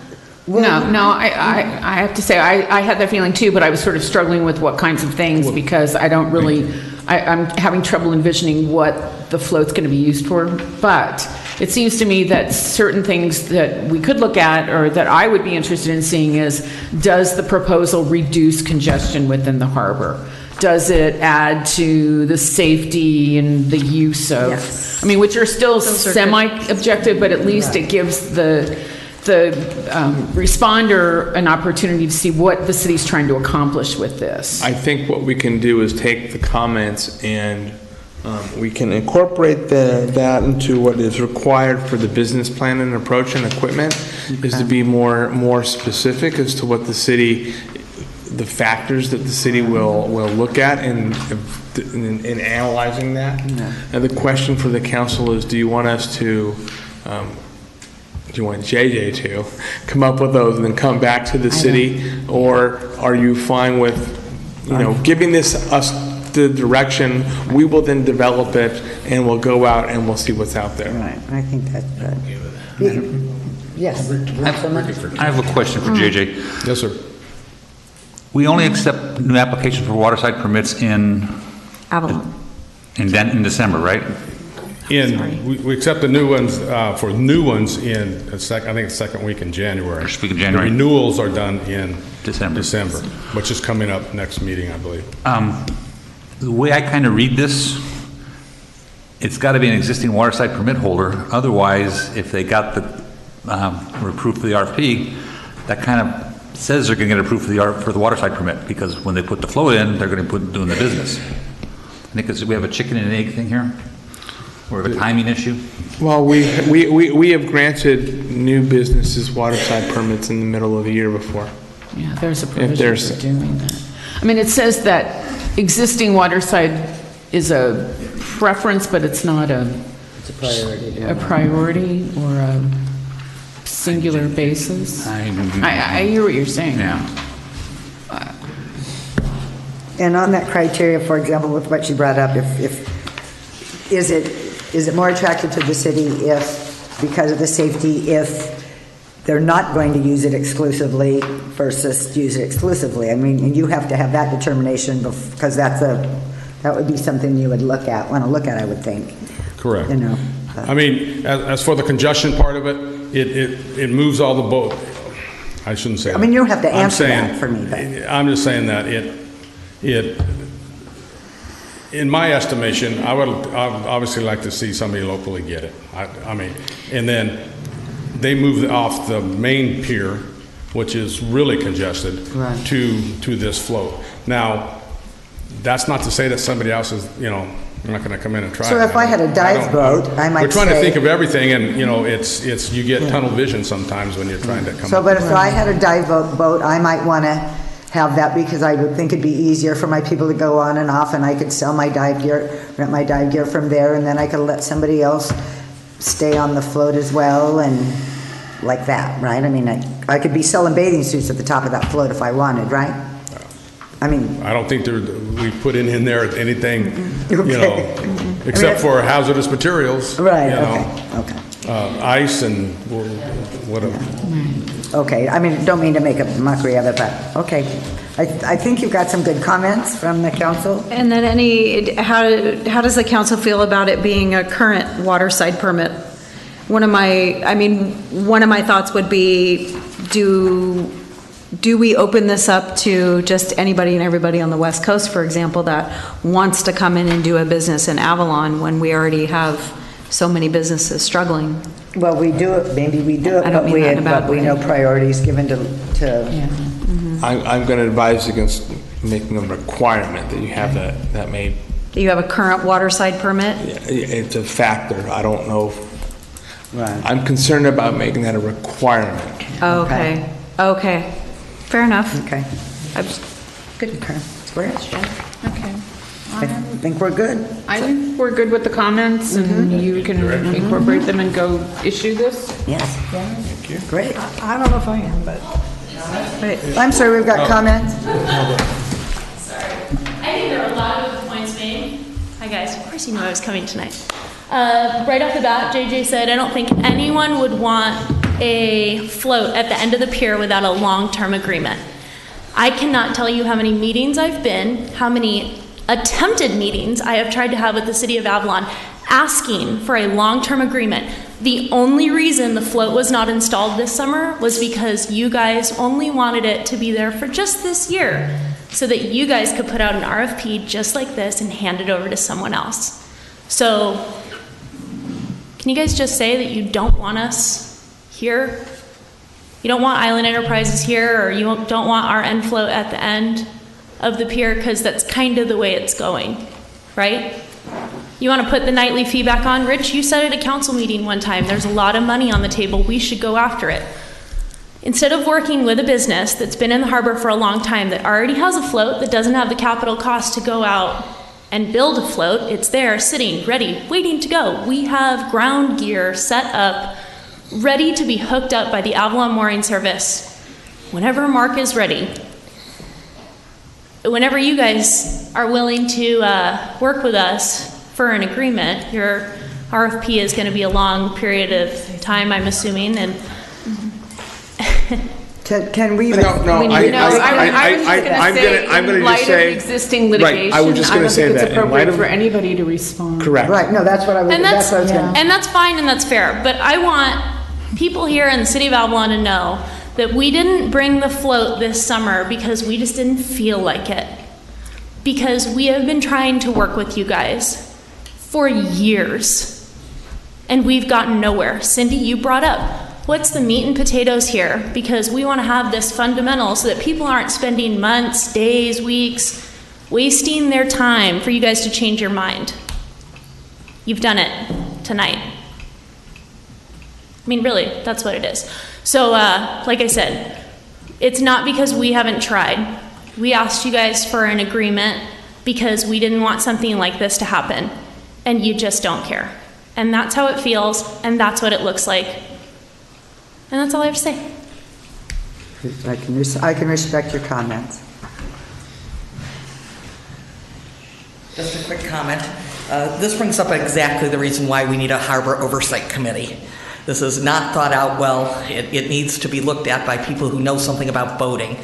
No, I have to say, I had that feeling too, but I was sort of struggling with what kinds of things, because I don't really, I'm having trouble envisioning what the float's going to be used for. But it seems to me that certain things that we could look at, or that I would be interested in seeing, is, does the proposal reduce congestion within the harbor? Does it add to the safety and the use of, I mean, which are still semi-objective, but at least it gives the responder an opportunity to see what the city's trying to accomplish with this. I think what we can do is take the comments and we can incorporate that into what is required for the business plan and approach and equipment, is to be more specific as to what the city, the factors that the city will look at in analyzing that. And the question for the council is, do you want us to do you want JJ to come up with those and then come back to the city, or are you fine with, giving us the direction? We will then develop it and we'll go out and we'll see what's out there. Right, I think that's good. Yes. I have a question for JJ. Yes, sir. We only accept new applications for waterside permits in Avalon. In December, right? We accept the new ones, for new ones in, I think it's second week in January. First week in January. The renewals are done in December, which is coming up next meeting, I believe. The way I kind of read this, it's got to be an existing waterside permit holder. Otherwise, if they got the approved for the RFP, that kind of says they're going to get approved for the waterside permit, because when they put the float in, they're going to be doing the business. I think we have a chicken and egg thing here. Or a timing issue? Well, we have granted new businesses waterside permits in the middle of the year before. Yeah, there's a provision for doing that. I mean, it says that existing waterside is a preference, but it's not it's a priority. A priority or a singular basis. I hear what you're saying. Yeah. And on that criteria, for example, with what you brought up, is it more attractive to the city if, because of the safety, if they're not going to use it exclusively versus use it exclusively? I mean, and you have to have that determination, because that would be something you would want to look at, I would think. Correct. I mean, as for the congestion part of it, it moves all the boat. I shouldn't say that. I mean, you don't have to answer that for me. But. I'm just saying that in my estimation, I'd obviously like to see somebody locally get it. I mean, and then they move off the main pier which is really congested, Right. to this float. Now, that's not to say that somebody else is, you know, I'm not going to come in and try. So it. if I had a dive boat, I might We're trying to say- think of everything, and, you know, it's you get tunnel vision sometimes when you're trying to come So, up. but if I had a dive boat, I might want to have that because I would think it'd be easier for my people to go on and off, and I could sell my dive gear, rent my dive gear from there, and then I could let somebody else stay on the float as well, and like that, right? I mean, I could be selling bathing suits at the top of that float if I wanted, right? I mean, I don't think we put in there anything, you Okay. know, except I mean, for hazardous materials. Right, you know, okay. Ice and whatever. Okay, I mean, don't mean to make a mockery of it, but, okay. I think you've got some good comments from the council. And then how does the council feel about it being a current waterside permit? One of my thoughts would be, do we open this up to just anybody and everybody on the West Coast, for example, that wants to come in and do a business in Avalon when we already have so many businesses struggling? Well, we do it, maybe we do it, I don't but mean that in a bad we way. know priorities given to I'm going to advise against making a requirement that you have that made. Do you have a current waterside permit? It's a factor. I don't know. Right. I'm concerned about making that a requirement. Okay. Fair enough. Okay. Good. Square. Okay. I think we're good. I think we're good with the comments, and you can incorporate them and go issue this? Yes. Thank you. Great. I don't know if I am, but. I'm sorry, we've got comments? Sorry. I think there are a lot of good points made. Hi, guys. Of course you knew I was coming tonight. Right off the bat, JJ said, I don't think anyone would want a float at the end of the pier without a long-term agreement. I cannot tell you how many meetings I've been, how many attempted meetings I have tried to have with the city of Avalon asking for a long-term agreement. The only reason the float was not installed this summer was because you guys only wanted it to be there for just this year so that you guys could put out an RFP just like this and hand it over to someone else. So can you guys just say that you don't want us here? You don't want Island Enterprises here, or you don't want our end float at the end of the pier, because that's kind of the way it's going, right? You want to put the nightly fee back on? Rich, you said at a council meeting one time, there's a lot of money on the table, we should go after it. Instead of working with a business that's been in the harbor for a long time, that already has a float, that doesn't have the capital cost to go out and build a float, it's there, sitting, ready, waiting to go. We have ground gear set up, ready to be hooked up by the Avalon Mooring Service whenever Mark is ready. Whenever you guys are willing to work with us for an agreement, your RFP is going to be a long period of time, I'm assuming, and Can we? No, I'm going to just say. Existing Right, litigation, I was just going to say I don't think that. it's In light appropriate of- for anybody to respond. Correct. Right, no, that's what I was, and that's what I was going to. and that's fine and that's fair. But I want people here in the city of Avalon to know that we didn't bring the float this summer because we just didn't feel like it. Because we have been trying to work with you guys for years, and we've gotten nowhere. Cindy, you brought up, what's the meat and potatoes here? Because we want to have this fundamental so that people aren't spending months, days, weeks, wasting their time for you guys to change your mind. You've done it tonight. I mean, really, that's what it is. So, like I said, it's not because we haven't tried. We asked you guys for an agreement because we didn't want something like this to happen, and you just don't care. And that's how it feels, and that's what it looks like. And that's all I have to say. I can respect your comments. Just a quick comment. This brings up exactly the reason why we need a harbor oversight committee. This is not thought out well. It needs to be looked at by people who know something about boating.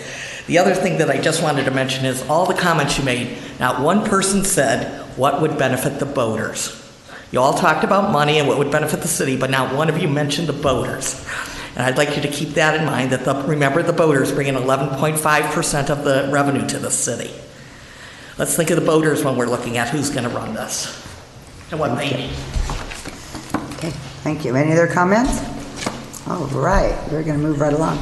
The other thing that I just wanted to mention is all the comments you made, not one person said what would benefit the boaters. You all talked about money and what would benefit the city, but not one of you mentioned the boaters. And I'd like you to keep that in mind, that remember the boaters bring in 11.5% of the revenue to the city. Let's think of the boaters when we're looking at who's going to run this and what they need. Okay, thank you. Any other comments? All right, we're going to move right along.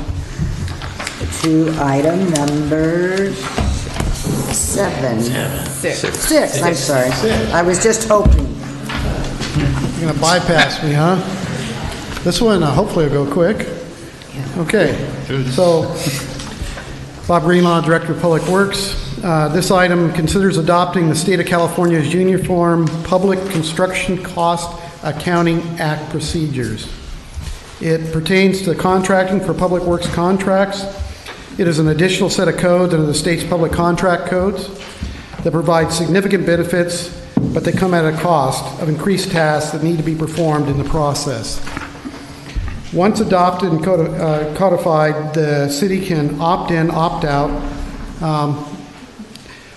to item number 7. 6, I'm sorry. I was just hoping. You're going to bypass me, huh? This one, hopefully will go quick. Okay, so Bob Greenlaw, Director of Public Works. This item considers adopting the State of California's Uniform Public Construction Cost Accounting Act procedures. It pertains to contracting for public works contracts. It is an additional set of codes under the state's public contract codes that provide significant benefits, but they come at a cost of increased tasks that need to be performed in the process. Once adopted and codified, the city can opt in, opt out.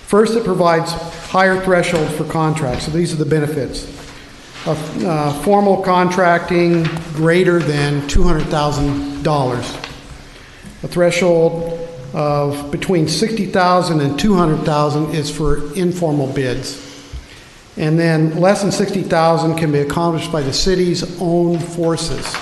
First, it provides higher thresholds for contracts. So these are the benefits. Formal contracting greater than $200,000. A threshold of between $60,000 and $200,000 is for informal bids. And then less than $60,000 can be accomplished by the city's own forces.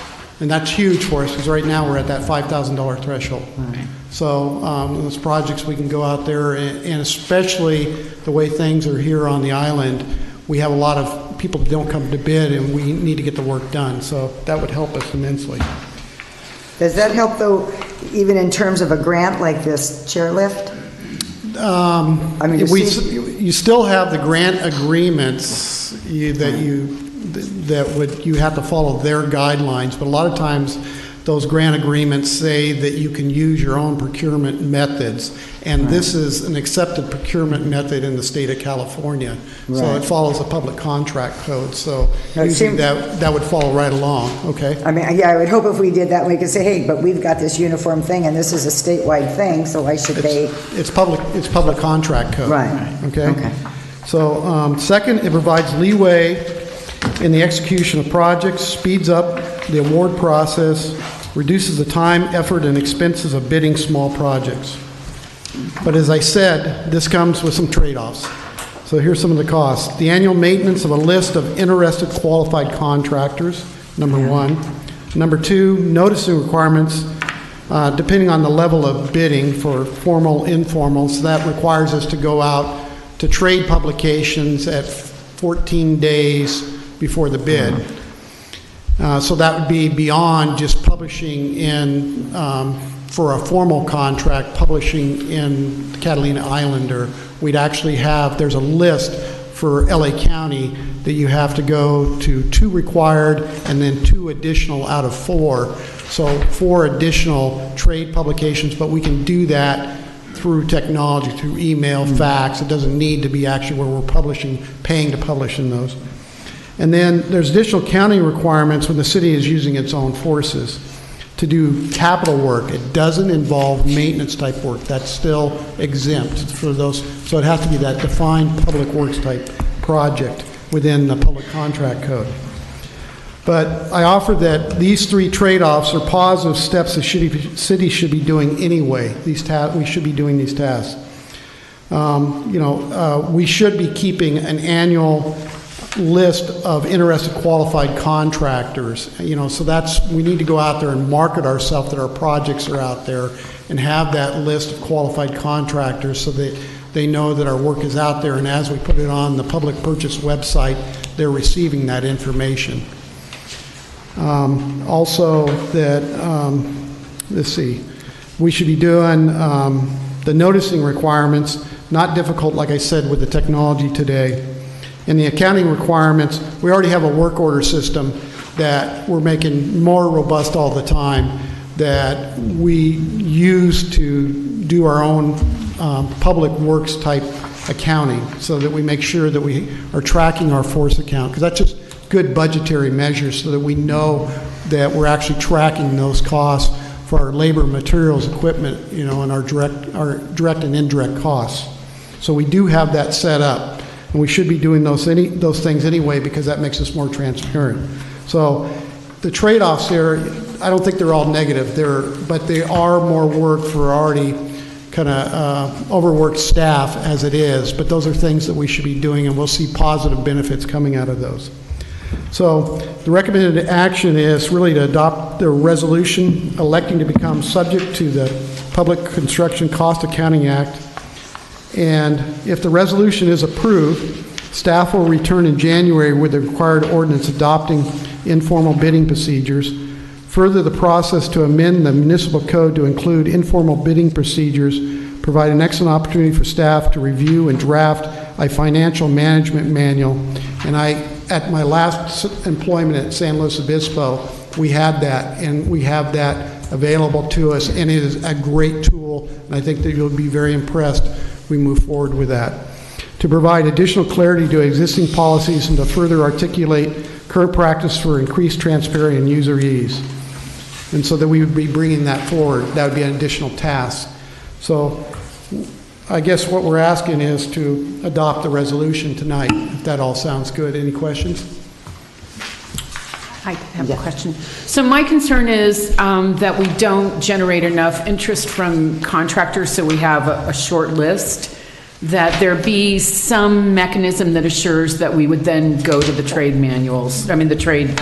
And that's huge for us because right now we're at that $5,000 threshold. Right. So those projects we can go out there and especially the way things are here on the island, we have a lot of people that don't come to bid and we need to get the work done. So that would help us immensely. Does that help though, even in terms of a grant like this chairlift? I mean, you still have the grant agreements that you have to follow their guidelines, but a lot of times those grant agreements say that you can use your own procurement methods, and this is an accepted procurement method in the state of California. Right. So it follows the public contract code. So usually that would follow right along. Okay. I mean, yeah, I would hope if we did that, we could say, hey, but we've got this uniform thing, and this is a statewide thing, so why should they? It's public contract code. Right. Okay. So second, it provides leeway in the execution of projects, speeds up the award process, reduces the time, effort, and expenses of bidding small projects. But as I said, this comes with some trade-offs. So here's some of the costs. The annual maintenance of a list of interested qualified contractors, number one. Number two, noticing requirements, depending on the level of bidding for formal, informal. So that requires us to go out to trade publications at 14 days before the bid. So that would be beyond just publishing in, for a formal contract, publishing in Catalina Islander. We'd actually have, there's a list for LA County that you have to go to 2 required and then 2 additional out of 4. So 4 additional trade publications, but we can do that through technology, through email, fax. It doesn't need to be actually where we're publishing, paying to publish in those. And then there's additional county requirements when the city is using its own forces to do capital work. It doesn't involve maintenance type work. That's still exempt for those. So it has to be that defined public works type project within the public contract code. But I offer that these 3 trade-offs are positive steps the city should be doing anyway. We should be doing these tasks. We should be keeping an annual list of interested qualified contractors, so we need to go out there and market ourselves that our projects are out there and have that list of qualified contractors so that they know that our work is out there, and as we put it on the public purchase website, they're receiving that information. Also that, let's see, we should be doing the noticing requirements, not difficult like I said with the technology today. In the accounting requirements, we already have a work order system that we're making more robust all the time that we use to do our own public works type accounting so that we make sure that we are tracking our force account, because that's just good budgetary measures so that we know that we're actually tracking those costs for our labor, materials, equipment, and our direct and indirect costs. So we do have that set up. And we should be doing those things anyway because that makes us more transparent. So the trade-offs there, I don't think they're all negative, but they are more work for already kind of overworked staff as it is. But those are things that we should be doing, and we'll see positive benefits coming out of those. So the recommended action is really to adopt the resolution electing to become subject to the Public Construction Cost Accounting Act. And if the resolution is approved, staff will return in January with the required ordinance adopting informal bidding procedures. Further, the process to amend the municipal code to include informal bidding procedures provide an excellent opportunity for staff to review and draft a financial management manual. And at my last employment at San Luis Obispo, we had that, and we have that available to us, and it is a great tool, and I think that you'll be very impressed if we move forward with that. To provide additional clarity to existing policies and to further articulate current practice for increased transparency and user ease. And so that we would be bringing that forward. That would be an additional task. So I guess what we're asking is to adopt the resolution tonight, if that all sounds good. Any questions? I have a question. So my concern is that we don't generate enough interest from contractors, so we have a short list, that there be some mechanism that assures that we would then go to the trade manuals, the trade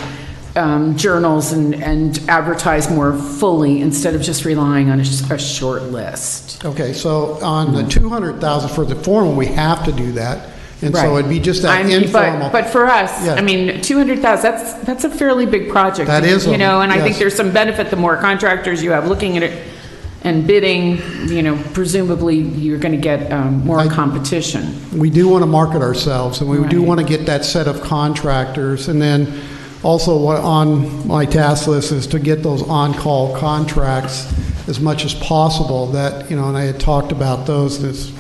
journals and advertise more fully instead of just relying on a short list. Okay, so on the 200,000 for the formal, we have to do that. And so it'd be just that informal. But for us, yeah. 200,000, that's a fairly big project. That is. And I think there's some benefit the more contractors you have looking at it and bidding, presumably you're going to get more competition. We do want to market ourselves, and we do want to get that set of contractors. And then also what on my task list is to get those on-call contracts as much as possible. That, and I had talked about those this.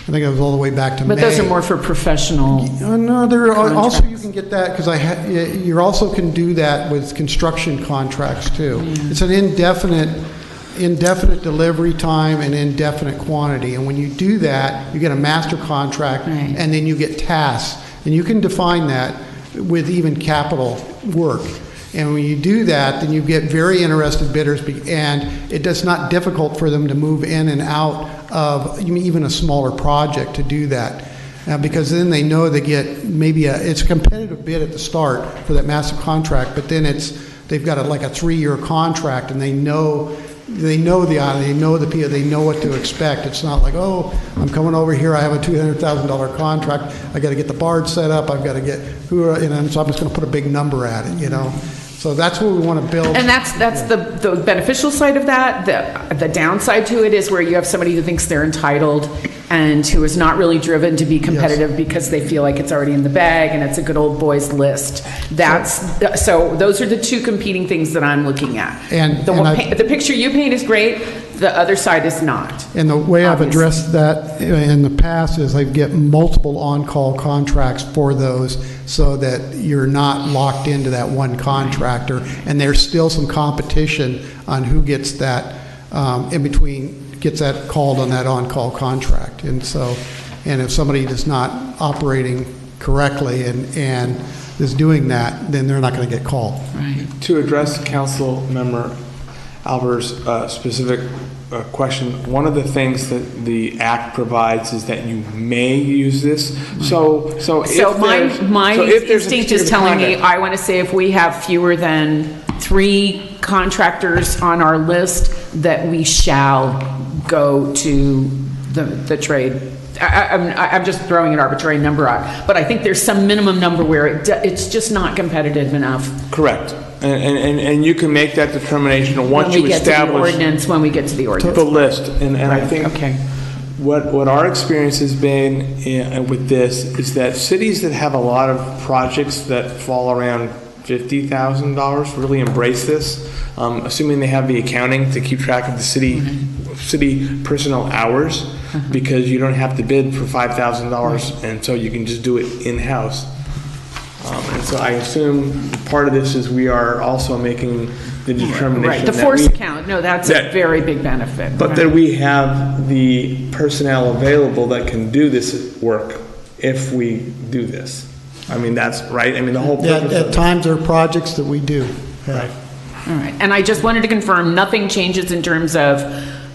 I think it was all the way back to May. But those are more for professional. No, there are also you can get that because you also can do that with construction contracts too. Yeah. It's an indefinite delivery time and indefinite quantity. And when you do that, you get a master contract, and then you get tasks, and you can define that with even capital work. And when you do that, then you get very interested bidders, and it's not difficult for them to move in and out of even a smaller project to do that. Because then they know they get maybe it's a competitive bid at the start for that massive contract, but then they've got like a 3-year contract, and they know the PO, they know what to expect. It's not like, oh, I'm coming over here, I have a $200,000 contract, I got to get the barge set up, I've got to get so I'm just going to put a big number at it, So that's what we want to build. And that's the beneficial side of that. The downside to it is where you have somebody who thinks they're entitled and who is not really driven to be competitive because they feel like it's already in the bag and it's a good old boys list. So those are the two competing things that I'm looking at. And the picture you paint is great. The other side is not. And the way I've addressed that in the past is I get multiple on-call contracts for those so that you're not locked into that one contractor, and there's still some competition on who gets that gets that called on that on-call contract. And if somebody is not operating correctly and is doing that, then they're not going to get called. Right. To address Council Member Alvar's specific question, one of the things that the Act provides is that you may use this. So my instinct is telling me I want to say if we have fewer than 3 contractors on our list, that we shall go to the trade. I'm just throwing an arbitrary number out, but I think there's some minimum number where it's just not competitive enough. Correct. And you can make that determination once you establish when we get to the ordinance. The list. And I think what our experience has been with this is that cities that have a lot of projects that fall around $50,000 really embrace this, assuming they have the accounting to keep track of the city personnel hours, because you don't have to bid for $5,000, and so you can just do it in-house. And so I assume part of this is we are also making the determination. Right, the force count. No, that's a very big benefit. But that we have the personnel available that can do this work if we do this. That's right. The whole purpose at times there are projects that we do. Right. All right. And I just wanted to confirm nothing changes in terms of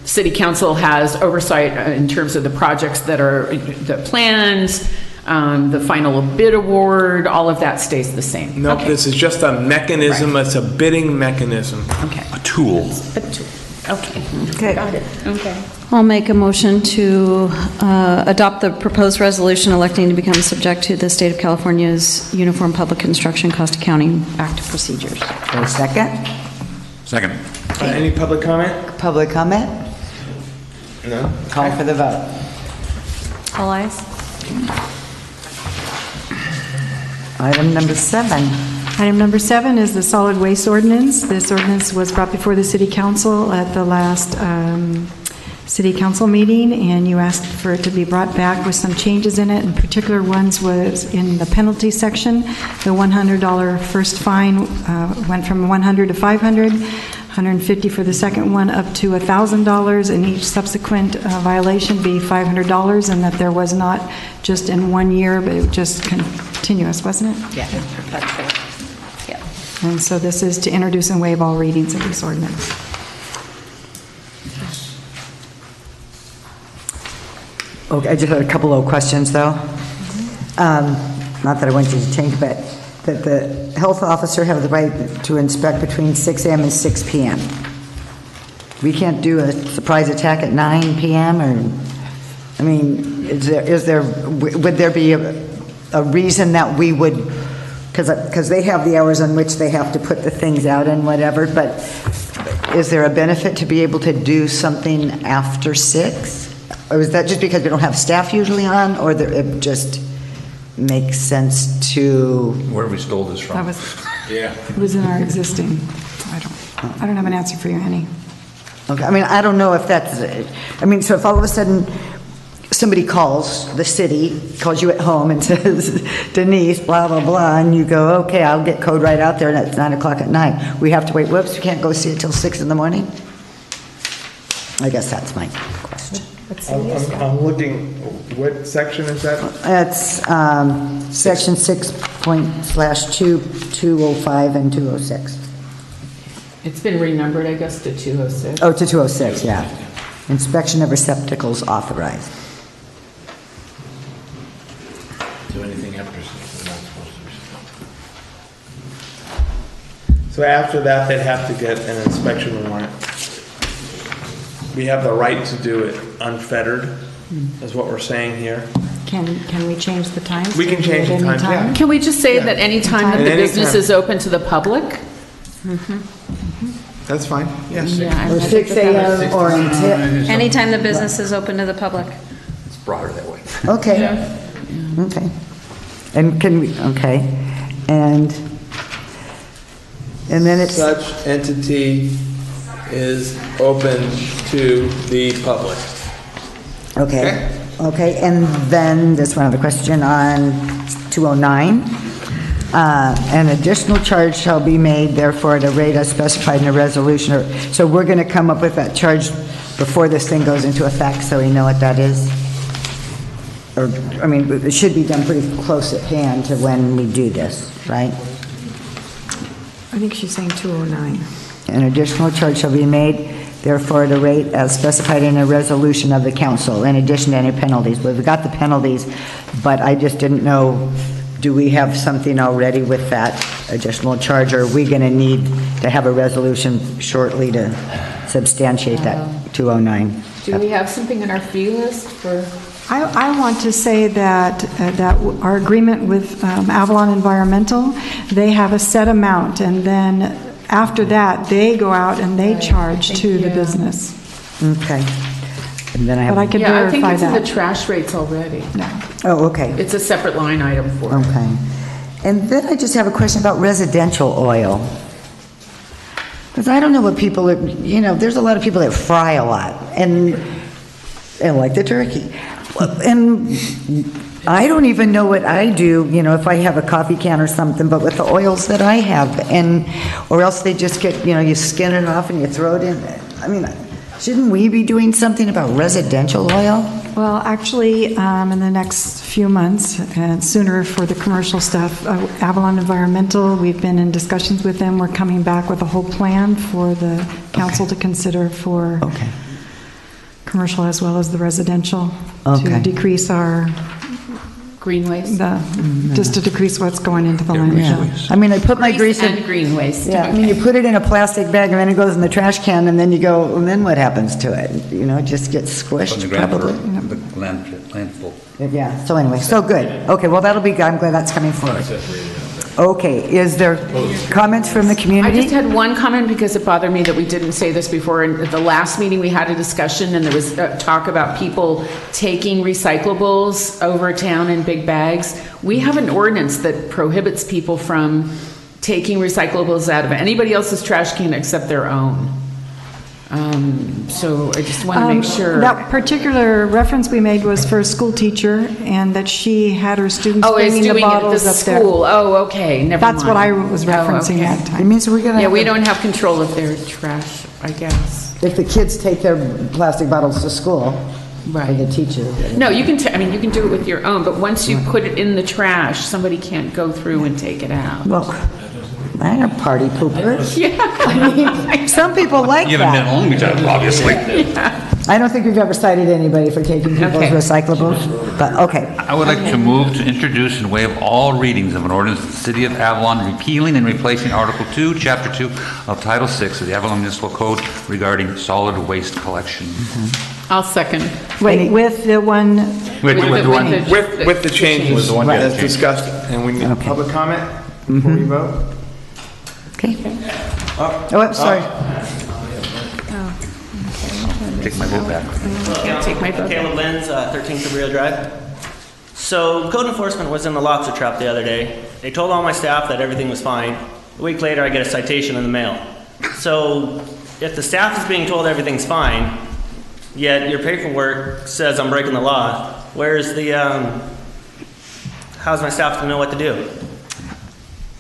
City Council has oversight in terms of the projects that are the plans. The final bid award, all of that stays the same. No, this is just a mechanism. It's a bidding mechanism. Okay. A tool. Okay. Got it. Okay. I'll make a motion to adopt the proposed resolution electing to become subject to the State of California's Uniform Public Construction Cost Accounting Act procedures. For a second? Second. Any public comment? Public comment? No. Call for the vote. All ayes. Item number 7. Item number 7 is the solid waste ordinance. This ordinance was brought before the city council at the last city council meeting, and you asked for it to be brought back with some changes in it. In particular ones was in the penalty section. The $100 first fine went from $100 to $500, $150 for the second one, up to $1,000, and each subsequent violation be $500, and that there was not just in 1 year, but it was just continuous, wasn't it? Yeah, perpetual. Yeah. And so this is to introduce and waive all readings of this ordinance. Okay, I just had a couple of questions, though. Not that I want you to change, but that the health officer have the right to inspect between 6 a.m. and 6 p.m. We can't do a surprise attack at 9 p.m. or, I mean, would there be a reason that we would, because they have the hours on which they have to put the things out and whatever, but is there a benefit to be able to do something after 6? Or is that just because we don't have staff usually on, or that it just makes sense to? Where we stole this from. That was, it was in our existing. I don't have an answer for you, Annie. Okay, I mean, I don't know if that's, I mean, so if all of a sudden somebody calls, the city calls you at home and says, Denise, blah, blah, blah, and you go, okay, I'll get code right out there, and it's 9 o'clock at night. We have to wait, whoops, we can't go see it till 6 in the morning? I guess that's my question. I'm looking, what section is that? It's section 6./2, 205 and 206. It's been renumbered, I guess, to 206. Oh, to 206, yeah. Inspection of receptacles authorized. Do anything after 6, we're not supposed to. So after that, they'd have to get an inspection warrant. We have the right to do it unfettered, is what we're saying here. Can we change the times? We can change the times, yeah. Can we just say Yeah. that any time that At the any business time. is open to the public? That's fine, yes. Yeah, Or 6 a.m. or until, Anytime the business is open to the public. It's broader that way. okay. Okay. And can we, okay. And then it's, Such entity is open to the public. okay. Okay, and then this one other question on 209. An additional charge shall be made, therefore, at a rate as specified in a resolution. So we're going to come up with that charge before this thing goes into effect, so we know what that is? Or, I mean, it should be done pretty close at hand to when we do this, right? I think she's saying 209. An additional charge shall be made, therefore, at a rate as specified in a resolution of the council, in addition to any penalties. We've got the penalties, but I just didn't know, do we have something already with that additional charge, or are we going to need to have a resolution shortly to substantiate that 209? Do we have something on our fee list for? I want to say that our agreement with Avalon Environmental, they have a set amount, and then after that, they go out and they charge to the business. Okay. And then I have. But I can Yeah, I think verify it's in the that. trash rates already. Oh, okay. It's a separate line item for it. Okay. And then I just have a question about residential oil. Because I don't know what people, there's a lot of people that fry a lot and like the turkey. And I don't even know what I do, if I have a coffee can or something, but with the oils that I have, or else they just get, you skin it off and you throw it in. I mean, shouldn't we be doing something about residential oil? Well, actually, in the next few months, and sooner for the commercial stuff, Avalon Environmental, we've been in discussions with them. We're coming back with a whole plan for the council to consider for commercial as well as the residential to decrease our Green waste? Just to decrease what's going into the landfill. I mean, I put my grease in. And green waste. Yeah, I mean, you put it in a plastic bag and then it goes in the trash can and then you go, and then what happens to it? You know, it just gets squished probably. The landfill. Yeah, so anyway, so good. Okay, well, that'll be good. I'm glad that's coming forward. Okay, is there comments from the I community? just had one comment because it bothered me that we didn't say this before. In the last meeting, we had a discussion and there was talk about people taking recyclables over town in big bags. We have an ordinance that prohibits people from taking recyclables out of anybody else's trash can except their own. So I just want to make sure. That particular reference we made was for a school teacher, and that she had her students bringing the bottles up there. Oh, okay, never mind. That's what I was referencing that time. It means we're gonna. Yeah, we don't have control of their trash, I guess. If the kids take their plastic bottles to school, Right. the teachers. No, you can, you can do it with your own, but once you put it in the trash, somebody can't go through and take it out. Well, I are party poopers. Yeah. I mean, some people like You haven't been that. along with each other, obviously. I don't think we've ever cited anybody for taking people's Okay. recyclables, but, okay. I would like to move to introduce and waive all readings of an ordinance of the City of Avalon repealing and replacing Article 2, Chapter 2 of Title 6 of the Avalon Municipal Code regarding solid waste collection. I'll second. Wait, with the one, With the changes With the one as change. discussed, and we need public comment before we vote? Okay. Oh, I'm sorry. Take my vote back. Take my vote. Caleb Lenz, 13th of Rio Drive. So code enforcement was in the lobster trap the other day. They told all my staff that everything was fine. A week later, I get a citation in the mail. So if the staff is being told everything's fine, yet your paperwork says I'm breaking the law, where's the, how's my staff to know what to do?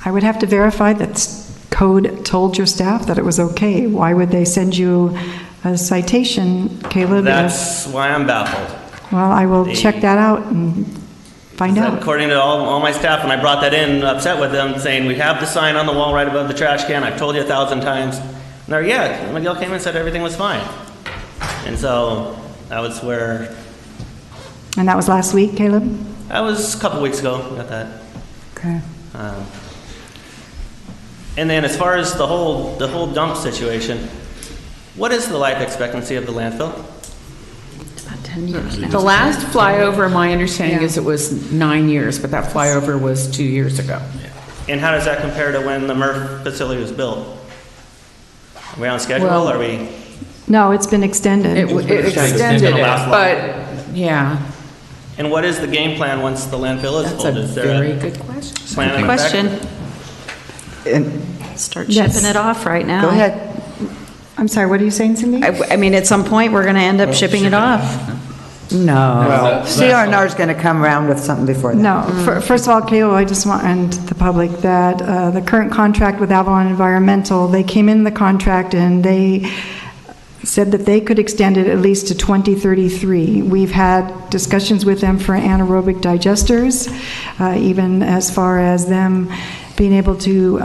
I would have to verify that code told your staff that it was okay. Why would they send you a citation, Caleb? That's why I'm baffled. Well, I will check that out and find out. According to all my staff, when I brought that in, upset with them, saying, we have the sign on the wall right above the trash can, I've told you 1,000 times. And they're, yeah, Miguel came and said everything was fine. And so, that was where, And that was last week, Caleb? that was a couple weeks ago, got that. Okay. And then as far as the whole dump situation, what is the life expectancy of the landfill? About 10 years now. The last flyover, my understanding is it was 9 years, but that flyover was 2 years ago. And how does that compare to when the MRF facility was built? Are we on schedule, Well, are we? No, it's been extended. It extended it, but, yeah. And what is the game plan once the landfill is That's full? a Is there very good question. plan in effect? Start Yes. shipping it off right now. Go ahead. I'm sorry, what are you saying, Cindy? I mean, at some point, we're going to end up shipping it off. No. CRNR's going to come around with something before that. No. First of all, Caleb, I just want, and the public, that the current contract with Avalon Environmental, they came in the contract and they said that they could extend it at least to 2033. We've had discussions with them for anaerobic digesters, even as far as them being able to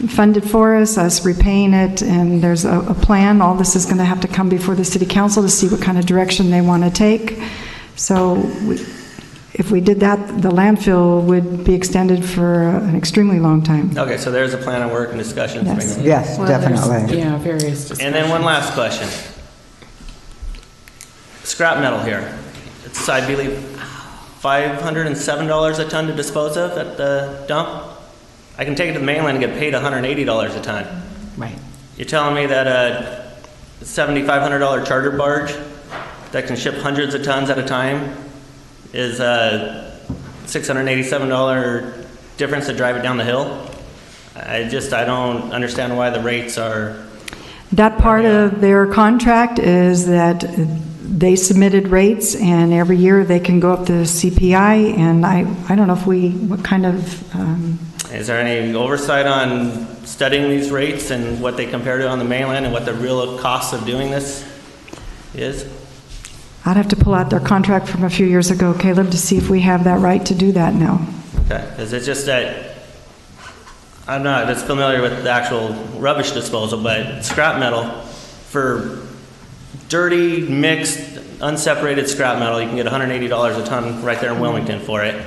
fund it for us repaying it, and there's a plan. All this is going to have to come before the city council to see what kind of direction they want to take. So if we did that, the landfill would be extended for an extremely long time. Okay, so there's a plan of work and discussions. Yes. Yes, Well, definitely. Yeah, various discussions. And then one last question. Scrap metal here. It's, I believe, $507 a ton to dispose of at the dump. I can take it to the mainland and get paid $180 a ton. Right. You're telling me that a $7,500 charter barge that can ship hundreds of tons at a time is a $687 difference to drive it down the hill? I don't understand why the rates are. That part of their contract is that they submitted rates, and every year they can go up to CPI, and I don't know what kind of... Is there any oversight on studying these rates and what they compare to on the mainland and what the real cost of doing this is? I'd have to pull out their contract from a few years ago, Caleb, to see if we have that right to do that now. Okay, is it just that, I'm not as familiar with the actual rubbish disposal, but scrap metal for dirty, mixed, unseparated scrap metal. You can get $180 a ton right there in Wilmington for it.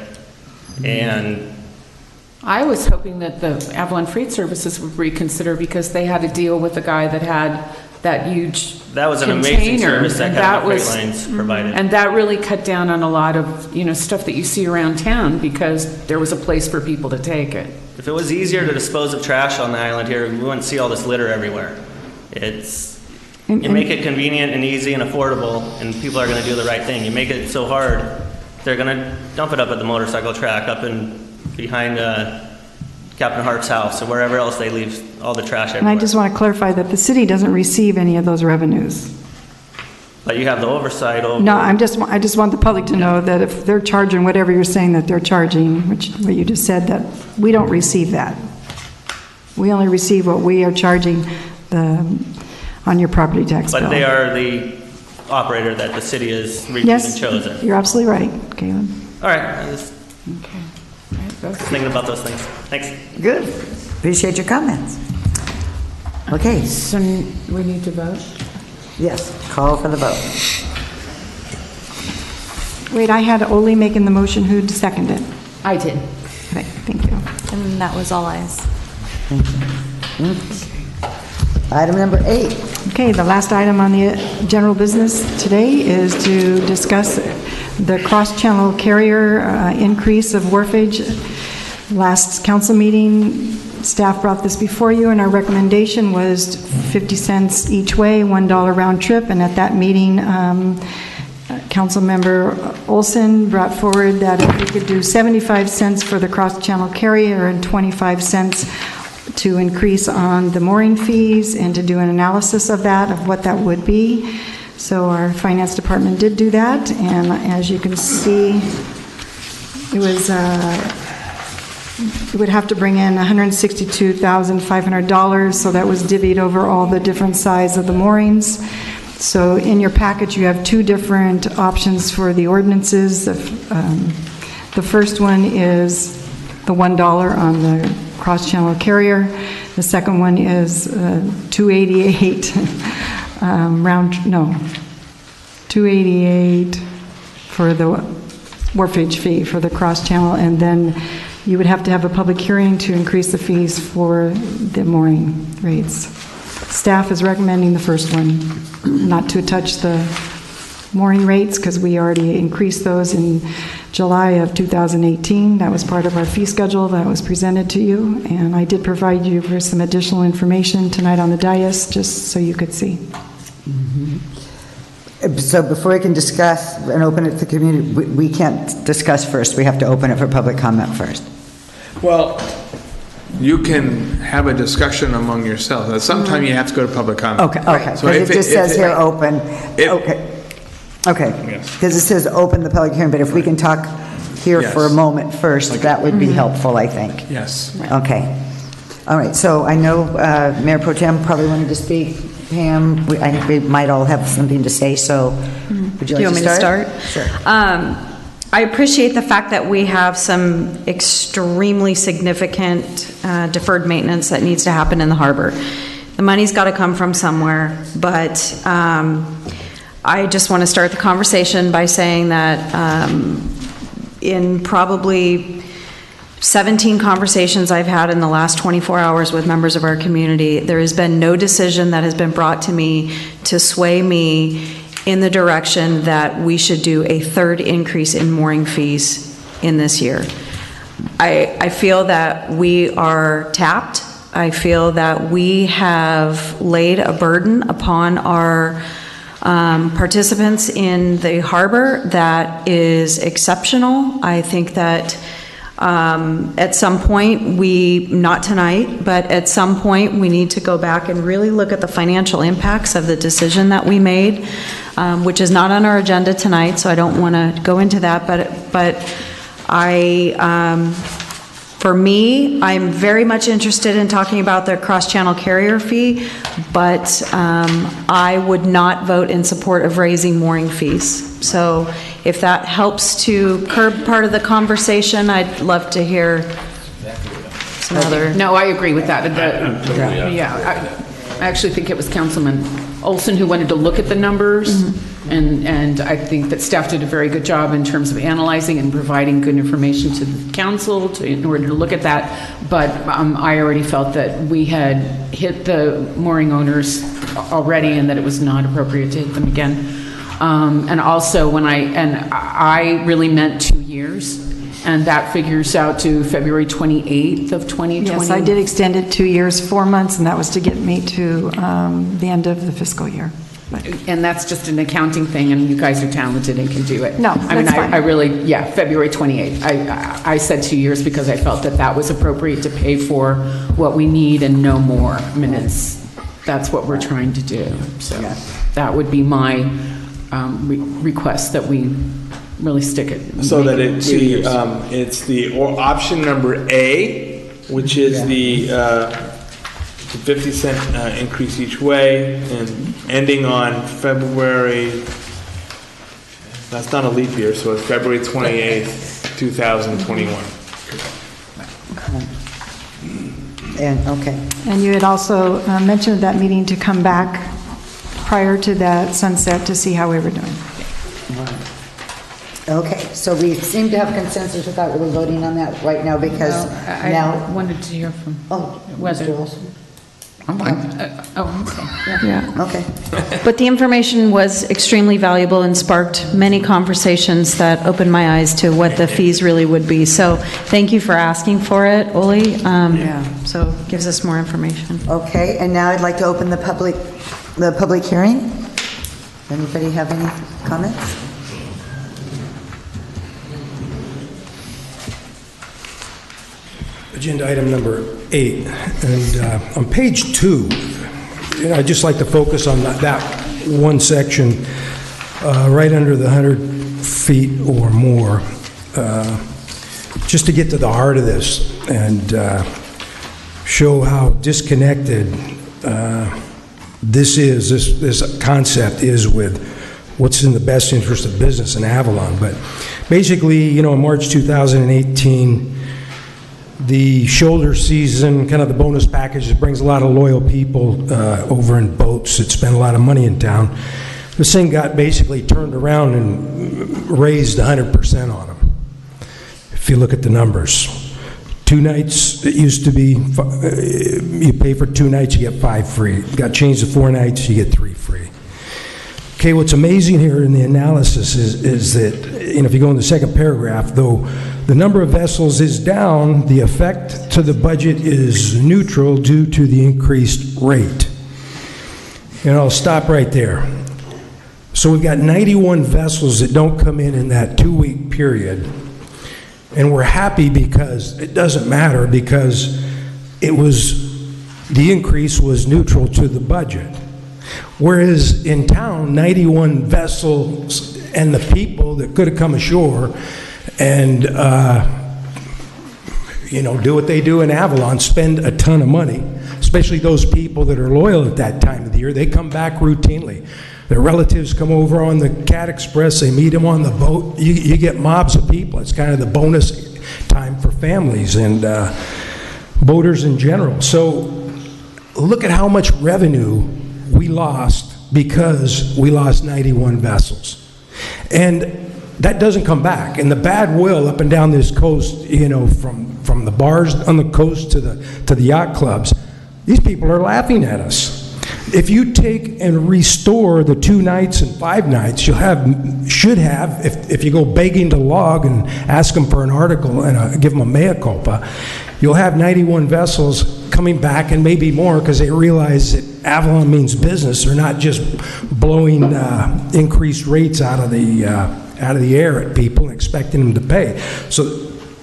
And I was hoping that the Avalon Freight Services would reconsider because they had to deal with a guy that had that huge that was an container, amazing service that Capital Freight Lines provided. And that really cut down on a lot of, stuff that you see around town because there was a place for people to take it. If it was easier to dispose of trash on the island here, we wouldn't see all this litter everywhere. You make it convenient and easy and affordable, and people are going to do the right thing. You make it so hard, they're going to dump it up at the motorcycle track, up in behind Captain Hart's house, or wherever else they leave all the trash everywhere. And I just want to clarify that the city doesn't receive any of those revenues. But you have the oversight over... No, I just want the public to know that if they're charging whatever you're saying that they're charging, which what you just said, that we don't receive that. We only receive what we are charging on your property tax bill. But they are the operator that the city has reviewed and chosen. You're absolutely right, Caleb. All right. I just thinking about those things. Thanks. Good. Appreciate your comments. Okay. So we need to vote? Yes, call for the vote. Wait, I had Ole making the motion. Who'd second it? I did. Okay, thank you. And that was all ayes. Item number 8. Okay, the last item on the general business today is to discuss the cross-channel carrier increase of wharfage. Last council meeting, staff brought this before you, and our recommendation was 50 cents each way, $1 round trip. And at that meeting, Councilmember Olson brought forward that if we could do 75 cents for the cross-channel carrier and 25 cents to increase on the mooring fees, and to do an analysis of that, of what that would be. So our finance department did do that, and as you can see, it was it would have to bring in $162,500, so that was divvied over all the different size of the moorings. So in your package, you have two different options for the ordinances. The first one is the $1 on the cross-channel carrier. The second one is $288 $288 for the wharfage fee for the cross-channel, and then you would have to have a public hearing to increase the fees for the mooring rates. Staff is recommending the first one, not to touch the mooring rates, because we already increased those in July of 2018. That was part of our fee schedule that was presented to you, and I did provide you with some additional information tonight on the dais, just so you could see. So before we can discuss and open it to the community, we can't discuss first. We have to open it for public comment first. Well, you can have a discussion among yourselves. Sometime you have to go to public comment. Okay, okay. So Because it just says here open. Okay. Okay. Because it says open the public hearing, but if we can talk here for a moment first, that would be helpful, I think. Yes. Okay. All right. So I know Mayor Pro Tem probably wanted to speak. Pam, I think we might all have something to say, so would you like to start? Sure. I appreciate the fact that we have some extremely significant deferred maintenance that needs to happen in the harbor. The money's got to come from somewhere, but I just want to start the conversation by saying that in probably 17 conversations I've had in the last 24 hours with members of our community, there has been no decision that has been brought to me to sway me in the direction that we should do a third increase in mooring fees in this year. I feel that we are tapped. I feel that we have laid a burden upon our participants in the harbor that is exceptional. I think that at some point not tonight, but at some point we need to go back and really look at the financial impacts of the decision that we made, which is not on our agenda tonight, so I don't want to go into that, but for me, I'm very much interested in talking about the cross-channel carrier fee, but I would not vote in support of raising mooring fees. So if that helps to curb part of the conversation, I'd love to hear some other... No, I agree with that. I actually think it was Councilman Olson who wanted to look at the numbers. And I think that staff did a very good job in terms of analyzing and providing good information to the council in order to look at that. But I already felt that we had hit the mooring owners already and that it was not appropriate to hit them again. And also I really meant 2 years. And that figures out to February 28th of 2020. Yes, I did extend it 2 years, 4 months, and that was to get me to the end of the fiscal year. And that's just an accounting thing, and you guys are talented and can do it. No, I mean, that's fine. I really, February 28th. I said 2 years because I felt that that was appropriate to pay for what we need and no more. I mean, that's what we're trying to do. So that would be my request, that we really stick it. So that it's the option number A, which is the 50-cent increase each way, and ending on February. That's not a leap year, so it's February 28th, 2021. And you had also mentioned at that meeting to come back prior to that sunset to see how we were doing. Okay, so we seem to have consensus without really voting on that right now because now. I wanted to hear from whether. Okay. But the information was extremely valuable and sparked many conversations that opened my eyes to what the fees really would be. So thank you for asking for it, Oli. So it gives us more information. Okay, and now I'd like to open the public hearing. Anybody have any comments? Agenda item number 8, and on page 2, I'd just like to focus on that one section right under the 100 feet or more, just to get to the heart of this and show how disconnected this concept is with what's in the best interest of business in Avalon. But basically, in March 2018, the shoulder season, kind of the bonus package that brings a lot of loyal people over in boats that spend a lot of money in town. This thing got basically turned around and raised 100% on them. If you look at the numbers. 2 nights, it used to be, you pay for 2 nights, you get 5 free. It got changed to 4 nights, you get 3 free. Okay, what's amazing here in the analysis is that, if you go in the second paragraph, though the number of vessels is down, the effect to the budget is neutral due to the increased rate. And I'll stop right there. So we've got 91 vessels that don't come in that 2-week period. And we're happy because it doesn't matter, because the increase was neutral to the budget. Whereas in town, 91 vessels and the people that could have come ashore and, do what they do in Avalon, spend a ton of money, especially those people that are loyal at that time of the year. They come back routinely. Their relatives come over on the Cat Express, they meet them on the boat. You get mobs of people. It's kind of the bonus time for families and boaters in general. So look at how much revenue we lost because we lost 91 vessels. And that doesn't come back. And the bad will up and down this coast, from the bars on the coast to the yacht clubs, these people are laughing at us. If you take and restore the 2 nights and 5 nights, should have, if you go begging to log and ask them for an article and give them a mea culpa, you'll have 91 vessels coming back, and maybe more, because they realize that Avalon means business. They're not just blowing increased rates out of the air at people and expecting them to pay. So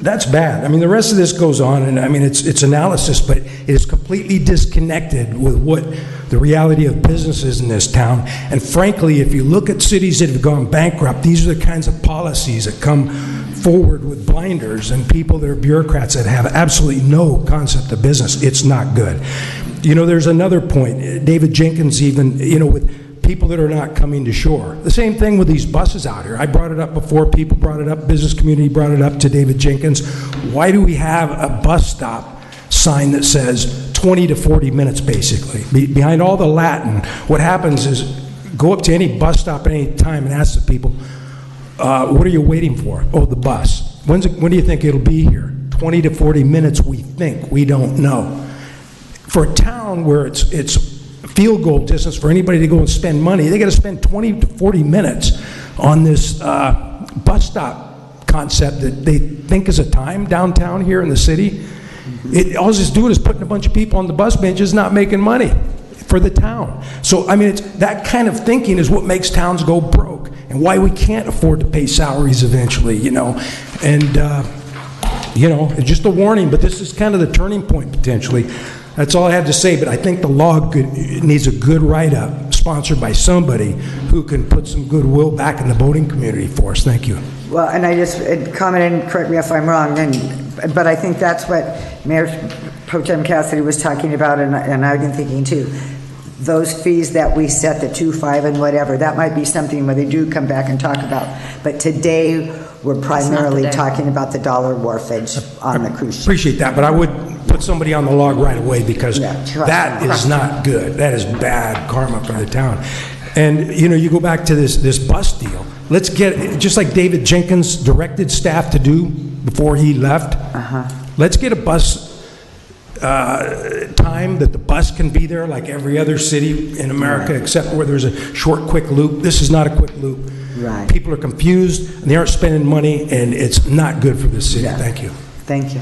that's bad. I mean, the rest of this goes on, and I mean, it's analysis, but it is completely disconnected with what the reality of business is in this town. And frankly, if you look at cities that have gone bankrupt, these are the kinds of policies that come forward with blinders and people that are bureaucrats that have absolutely no concept of business. It's not good. There's another point. David Jenkins even, with people that are not coming to shore. The same thing with these buses out here. I brought it up before, people brought it up, business community brought it up to David Jenkins. Why do we have a bus stop sign that says 20 to 40 minutes basically? Behind all the Latin, what happens is go up to any bus stop at any time and ask the people, what are you waiting for? Oh, the bus. When do you think it'll be here? 20 to 40 minutes, we think. We don't know. For a town where it's field goal distance for anybody to go and spend money, they got to spend 20 to 40 minutes on this bus stop concept that they think is a time downtown here in the city. All it's doing is putting a bunch of people on the bus benches not making money for the town. So, I mean, it's that kind of thinking is what makes towns go broke and why we can't afford to pay salaries eventually, you know. And, you know, it's just a warning, but this is kind of the turning point potentially. That's all I have to say, but I think the law needs a good write-up sponsored by somebody who can put some goodwill back in the boating community for us. Thank you. Well, and I just comment, and correct me if I'm wrong, but I think that's what Mayor Pro Tem Cassidy was talking about, and I've been thinking too. Those fees that we set, the 2.5 and whatever, that might be something where they do come back and talk about. But today, we're primarily talking about the dollar wharfage on the cruise ship. Appreciate that, but I would put somebody on the log right away because that is not good. That is bad karma for the town. And, you know, you go back to this bus deal. Let's get, just like David Jenkins directed staff to do before he left, let's get a bus time that the bus can be there like every other city in America except where there's a short, quick loop. This is not a quick loop. Right. People are confused, and they aren't spending money, and it's not good for the city. Yeah. Thank you. Thank you.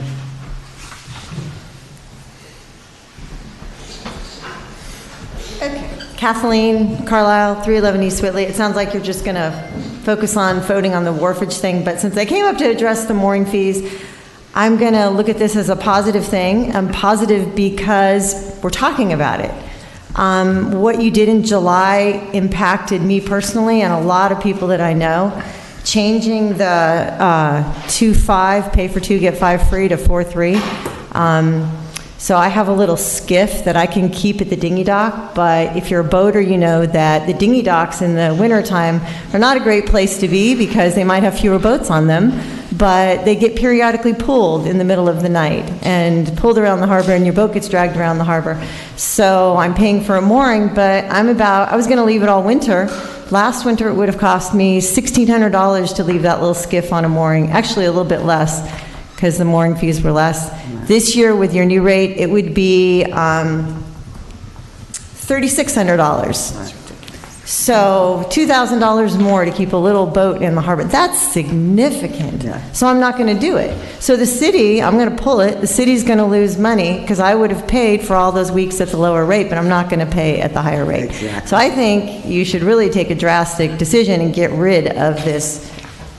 Kathleen Carlisle, 311 East Whitley. It sounds like you're just going to focus on voting on the wharfage thing, but since I came up to address the mooring fees, I'm going to look at this as a positive thing. I'm positive because we're talking about it. What you did in July impacted me personally and a lot of people that I know. Changing the 2.5, pay for 2, get 5 free to 4.3. So I have a little skiff that I can keep at the dinghy dock, but if you're a boater, you know that the dinghy docks in the wintertime are not a great place to be because they might have fewer boats on them, but they get periodically pulled in the middle of the night and pulled around the harbor, and your boat gets dragged around the harbor. So I'm paying for a mooring, but I was going to leave it all winter. Last winter it would have cost me $1,600 to leave that little skiff on a mooring, actually a little bit less because the mooring fees were less. This year with your new rate it would be $3,600. So $2,000 more to keep a little boat in the harbor. That's significant. So I'm not going to do it. So the city, I'm going to pull it. The city's going to lose money because I would have paid for all those weeks at the lower rate, but I'm not going to pay at the higher rate. Exactly. So I think you should really take a drastic decision and get rid of this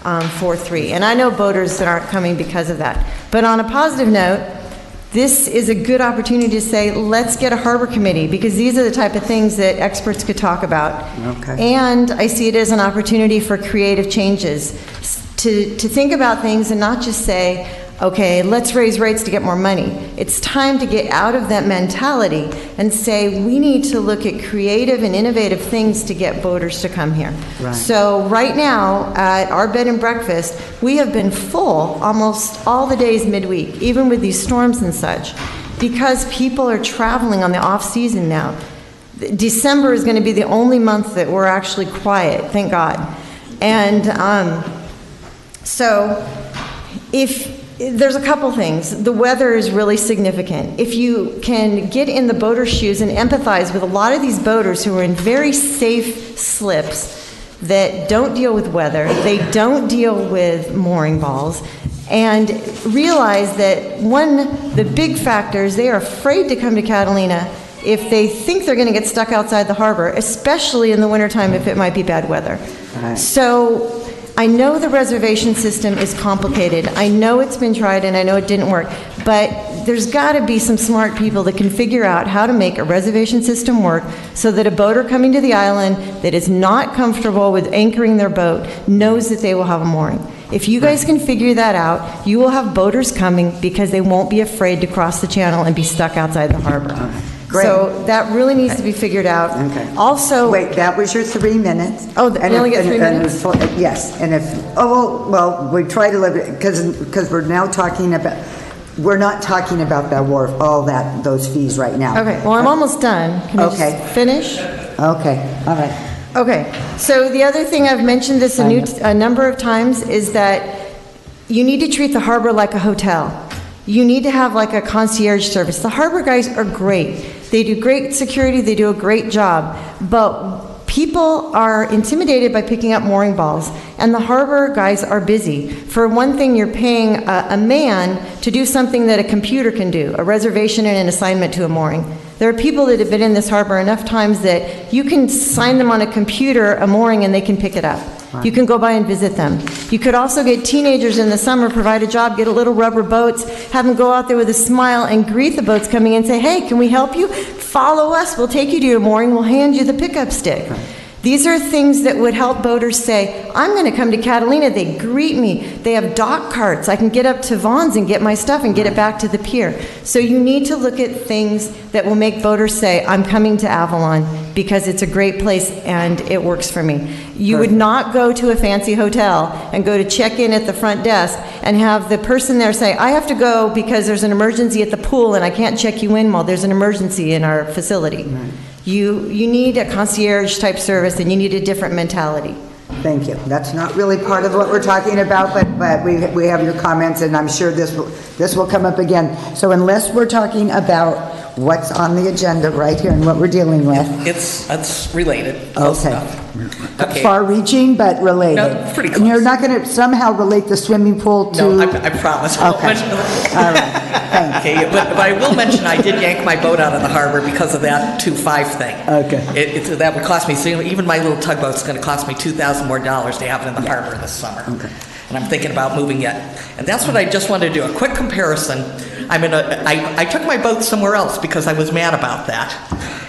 4.3. And I know boaters that aren't coming because of that. But on a positive note, this is a good opportunity to say, let's get a harbor committee, because these are the type of things that experts could talk about. Okay. And I see it as an opportunity for creative changes, to think about things and not just say, okay, let's raise rates to get more money. It's time to get out of that mentality and say, we need to look at creative and innovative things to get boaters to come here. Right. So right now, at our bed and breakfast, we have been full almost all the days midweek, even with these storms and such, because people are traveling on the off season now. December is going to be the only month that we're actually quiet, thank God. And so there's a couple things. The weather is really significant. If you can get in the boater's shoes and empathize with a lot of these boaters who are in very safe slips that don't deal with weather, they don't deal with mooring balls, and realize that the big factor is they are afraid to come to Catalina if they think they're going to get stuck outside the harbor, especially in the wintertime if it might be bad weather. Right. So I know the reservation system is complicated. I know it's been tried and I know it didn't work, but there's got to be some smart people that can figure out how to make a reservation system work so that a boater coming to the island that is not comfortable with anchoring their boat knows that they will have a mooring. If you guys can figure that out, you will have boaters coming because they won't be afraid to cross the channel and be stuck outside the harbor. Great. So that really needs to be figured out. Okay. Also, wait, that was your 3 minutes? Oh, we only get 3 minutes? Yes, and if, well, we try to live it, because we're now talking about, we're not talking about that wharf, those fees right now. Okay, well, I'm almost done. Can I just finish? Okay, all right. Okay, so the other thing, I've mentioned this a number of times, is that you need to treat the harbor like a hotel. You need to have like a concierge service. The harbor guys are great. They do great security, they do a great job, but people are intimidated by picking up mooring balls, and the harbor guys are busy. For one thing, you're paying a man to do something that a computer can do, a reservation and an assignment to a mooring. There are people that have been in this harbor enough times that you can sign them on a computer a mooring and they can pick it up. You can go by and visit them. You could also get teenagers in the summer, provide a job, get a little rubber boats, have them go out there with a smile and greet the boats coming in and say, hey, can we help you? Follow us, we'll take you to your mooring, we'll hand you the pickup stick. These are things that would help boaters say, I'm going to come to Catalina. They greet me. They have dock carts. I can get up to Vaughn's and get my stuff and get it back to the pier. So you need to look at things that will make boaters say, I'm coming to Avalon because it's a great place and it works for me. You would not go to a fancy hotel and go to check in at the front desk and have the person there say, I have to go because there's an emergency at the pool and I can't check you in while there's an emergency in our facility. You need a concierge type service and you need a different mentality. Thank you. That's not really part of what we're talking about, but we have your comments, and I'm sure this will come up again. So unless we're talking about what's on the agenda right here and what we're dealing with. It's related. Close enough. Okay. Far-reaching, but related. No, pretty close. And you're not going to somehow relate the swimming pool to... No, I promise. I won't mention it. All right. Okay, but I will mention I did yank my boat out of the harbor because of that 2.5 thing. Okay. That would cost me, so even my little tugboat's going to cost me $2,000 more to have it in the harbor this summer. Okay. And I'm thinking about moving it. And that's what I just wanted to do, a quick comparison. I took my boat somewhere else because I was mad about that.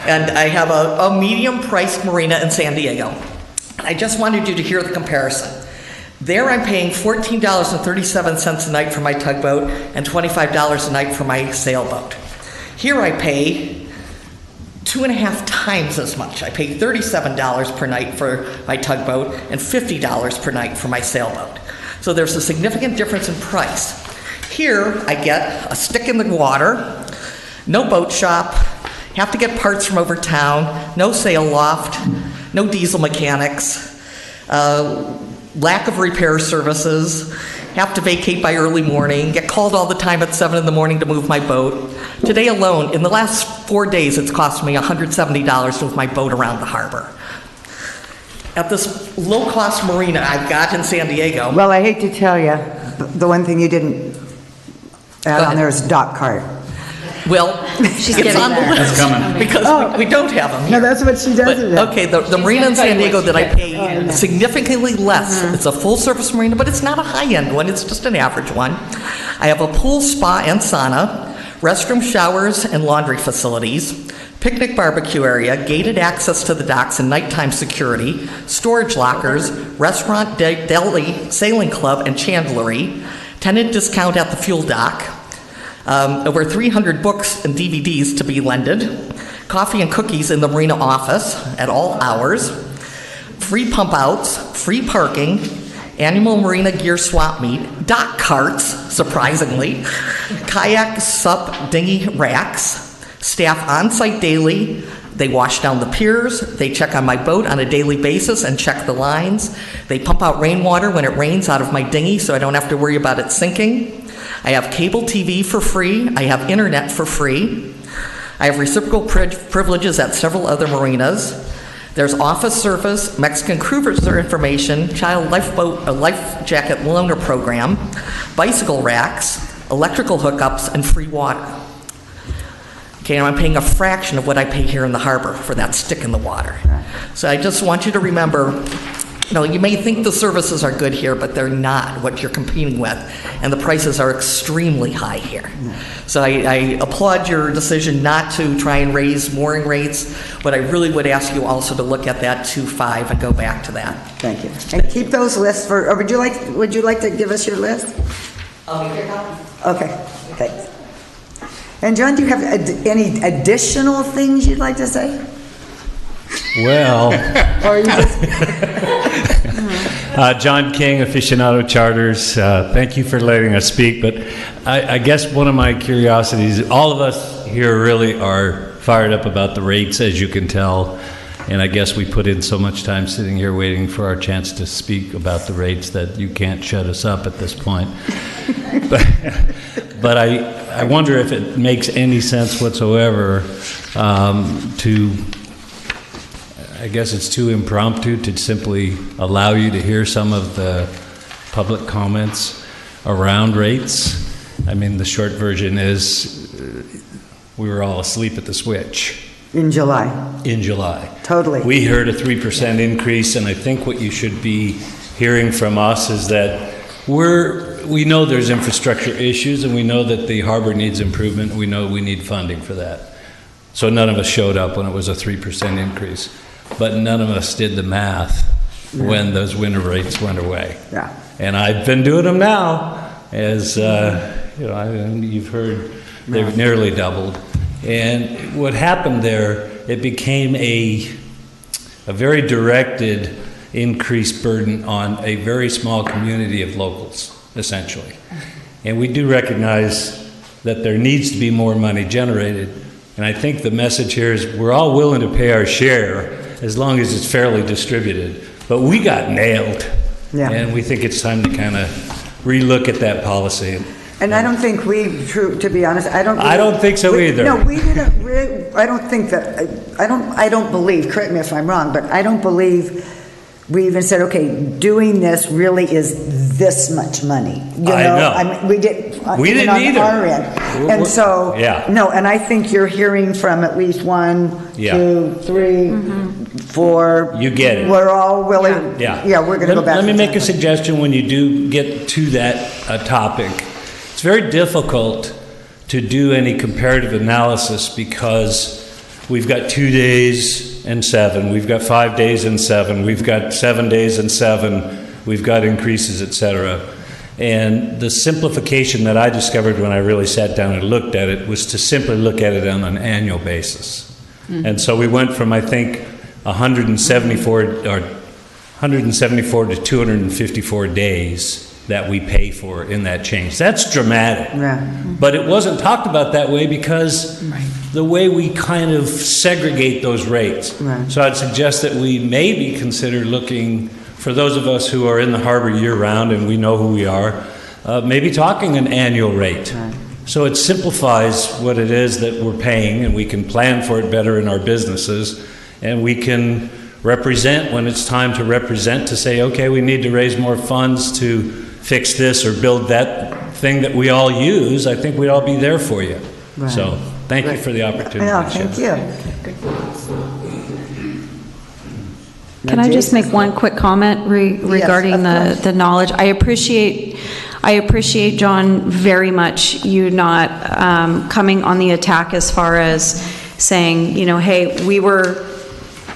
And I have a medium-priced marina in San Diego. And I just wanted you to hear the comparison. There I'm paying $14.37 a night for my tugboat and $25 a night for my sailboat. Here I pay 2.5 times as much. I pay $37 per night for my tugboat and $50 per night for my sailboat. So there's a significant difference in price. Here I get a stick in the water, no boat shop, have to get parts from over town, no sail loft, no diesel mechanics, lack of repair services, have to vacate by early morning, get called all the time at 7 in the morning to move my boat. Today alone, in the last 4 days, it's cost me $170 to move my boat around the harbor. At this low-cost marina I've got in San Diego. Well, I hate to tell you, the one thing you didn't add on there is dock cart. Well, it's on the list. That's coming. Because we don't have them here. No, that's what she does. But, okay, the marina in San Diego that I pay significantly less. It's a full-service marina, but it's not a high-end one. It's just an average one. I have a pool, spa, and sauna, restroom, showers, and laundry facilities, picnic barbecue area, gated access to the docks and nighttime security, storage lockers, restaurant, deli, sailing club, and chandlery, tenant discount at the fuel dock, over 300 books and DVDs to be lended, coffee and cookies in the marina office at all hours, free pump outs, free parking, annual marina gear swap meet, dock carts, surprisingly, kayak, sup, dinghy racks, staff on-site daily. They wash down the piers, they check on my boat on a daily basis and check the lines. They pump out rainwater when it rains out of my dinghy so I don't have to worry about it sinking. I have cable TV for free. I have internet for free. I have reciprocal privileges at several other marinas. There's office service, Mexican cruiser information, child lifeboat, a life jacket loaner program, bicycle racks, electrical hookups, and free water. Okay, and I'm paying a fraction of what I pay here in the harbor for that stick in the water. So I just want you to remember, you may think the services are good here, but they're not what you're competing with, and the prices are extremely high here. So I applaud your decision not to try and raise mooring rates, but I really would ask you also to look at that 2.5 and go back to that. Thank you. And keep those lists for, or would you like to give us your list? Okay, thanks. And John, do you have any additional things you'd like to say? Well, or you just... John King, Aficionado Charters, thank you for letting us speak, but I guess one of my curiosities, all of us here really are fired up about the rates, as you can tell, And I guess we put in so much time sitting here waiting for our chance to speak about the rates that you can't shut us up at this point. But I wonder if it makes any sense whatsoever I guess it's too impromptu to simply allow you to hear some of the public comments around rates. I mean, the short version is we were all asleep at the switch. In July. In July. Totally. We heard a 3% increase, and I think what you should be hearing from us is that we know there's infrastructure issues, and we know that the harbor needs improvement, and we know we need funding for that. So none of us showed up when it was a 3% increase, but none of us did the math when those winter rates went away. Yeah. And I've been doing them now, as you've heard, they've nearly doubled. And what happened there, it became a very directed increased burden on a very small community of locals, essentially. And we do recognize that there needs to be more money generated. And I think the message here is we're all willing to pay our share as long as it's fairly distributed. But we got nailed. Yeah. And we think it's time to kind of relook at that policy. And I don't think to be honest, I don't think so either. No, we didn't really, I don't think that, I don't believe, correct me if I'm wrong, but I don't believe we even said, okay, doing this really is this much money. I know. I mean, we didn't either. Our end. And so, yeah. No, and I think you're hearing from at least 1, 2, 3, 4. You get it. We're all willing. Yeah. Yeah, we're going to go back. Let me make a suggestion when you do get to that topic. It's very difficult to do any comparative analysis because we've got 2 days and 7, we've got 5 days and 7, we've got 7 days and 7, we've got increases, etc. And the simplification that I discovered when I really sat down and looked at it was to simply look at it on an annual basis. Mm-hmm. And so we went from, I think, 174 to 254 days that we pay for in that change. That's dramatic. Yeah. But it wasn't talked about that way because the way we kind of segregate those rates. Right. So I'd suggest that we maybe consider looking, for those of us who are in the harbor year-round and we know who we are, maybe talking an annual rate. Right. So it simplifies what it is that we're paying, and we can plan for it better in our businesses, and we can represent when it's time to represent, to say, okay, we need to raise more funds to fix this or build that thing that we all use. I think we'd all be there for you. Right. So thank you for the opportunity. Yeah, thank you. Can I just make one quick comment regarding the knowledge? I appreciate, John, very much you not coming on the attack as far as saying, hey,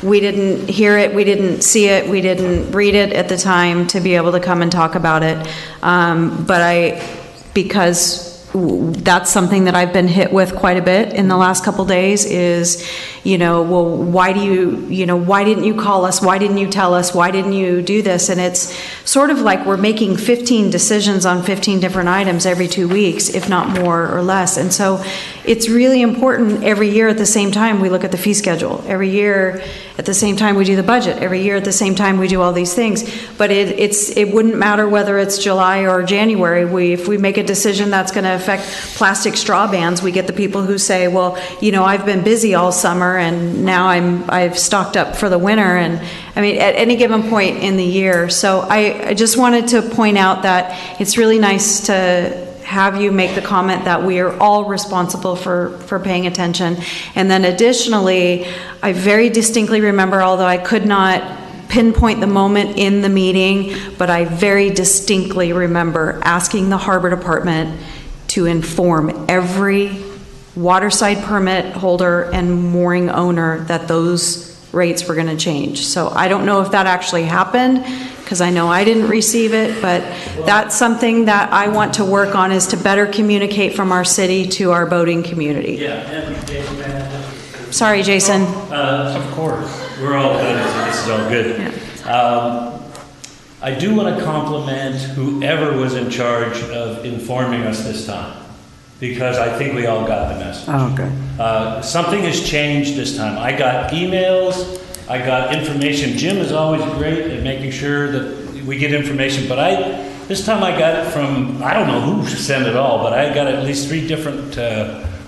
we didn't hear it, we didn't see it, we didn't read it at the time to be able to come and talk about it. Because that's something that I've been hit with quite a bit in the last couple days is, well, why didn't you call us? Why didn't you tell us? Why didn't you do this? And it's sort of like we're making 15 decisions on 15 different items every 2 weeks, if not more or less. And so it's really important every year at the same time we look at the fee schedule. Every year at the same time we do the budget. Every year at the same time we do all these things. But it wouldn't matter whether it's July or January. If we make a decision that's going to affect plastic straw bans, we get the people who say, well, I've been busy all summer and now I've stocked up for the winter. And I mean, at any given point in the year. So I just wanted to point out that it's really nice to have you make the comment that we are all responsible for paying attention. And then additionally, I very distinctly remember, although I could not pinpoint the moment in the meeting, but I very distinctly remember asking the Harbor Department to inform every waterside permit holder and mooring owner that those rates were going to change. So I don't know if that actually happened, because I know I didn't receive it, but that's something that I want to work on, is to better communicate from our city to our boating community. Yeah. Sorry, Jason. Of course. We're all good. This is all good. Yeah. I do want to compliment whoever was in charge of informing us this time, because I think we all got the message. Oh, good. Something has changed this time. I got emails, I got information. Jim is always great at making sure that we get information, but this time I got it from, I don't know who sent it all, but I got at least 3 different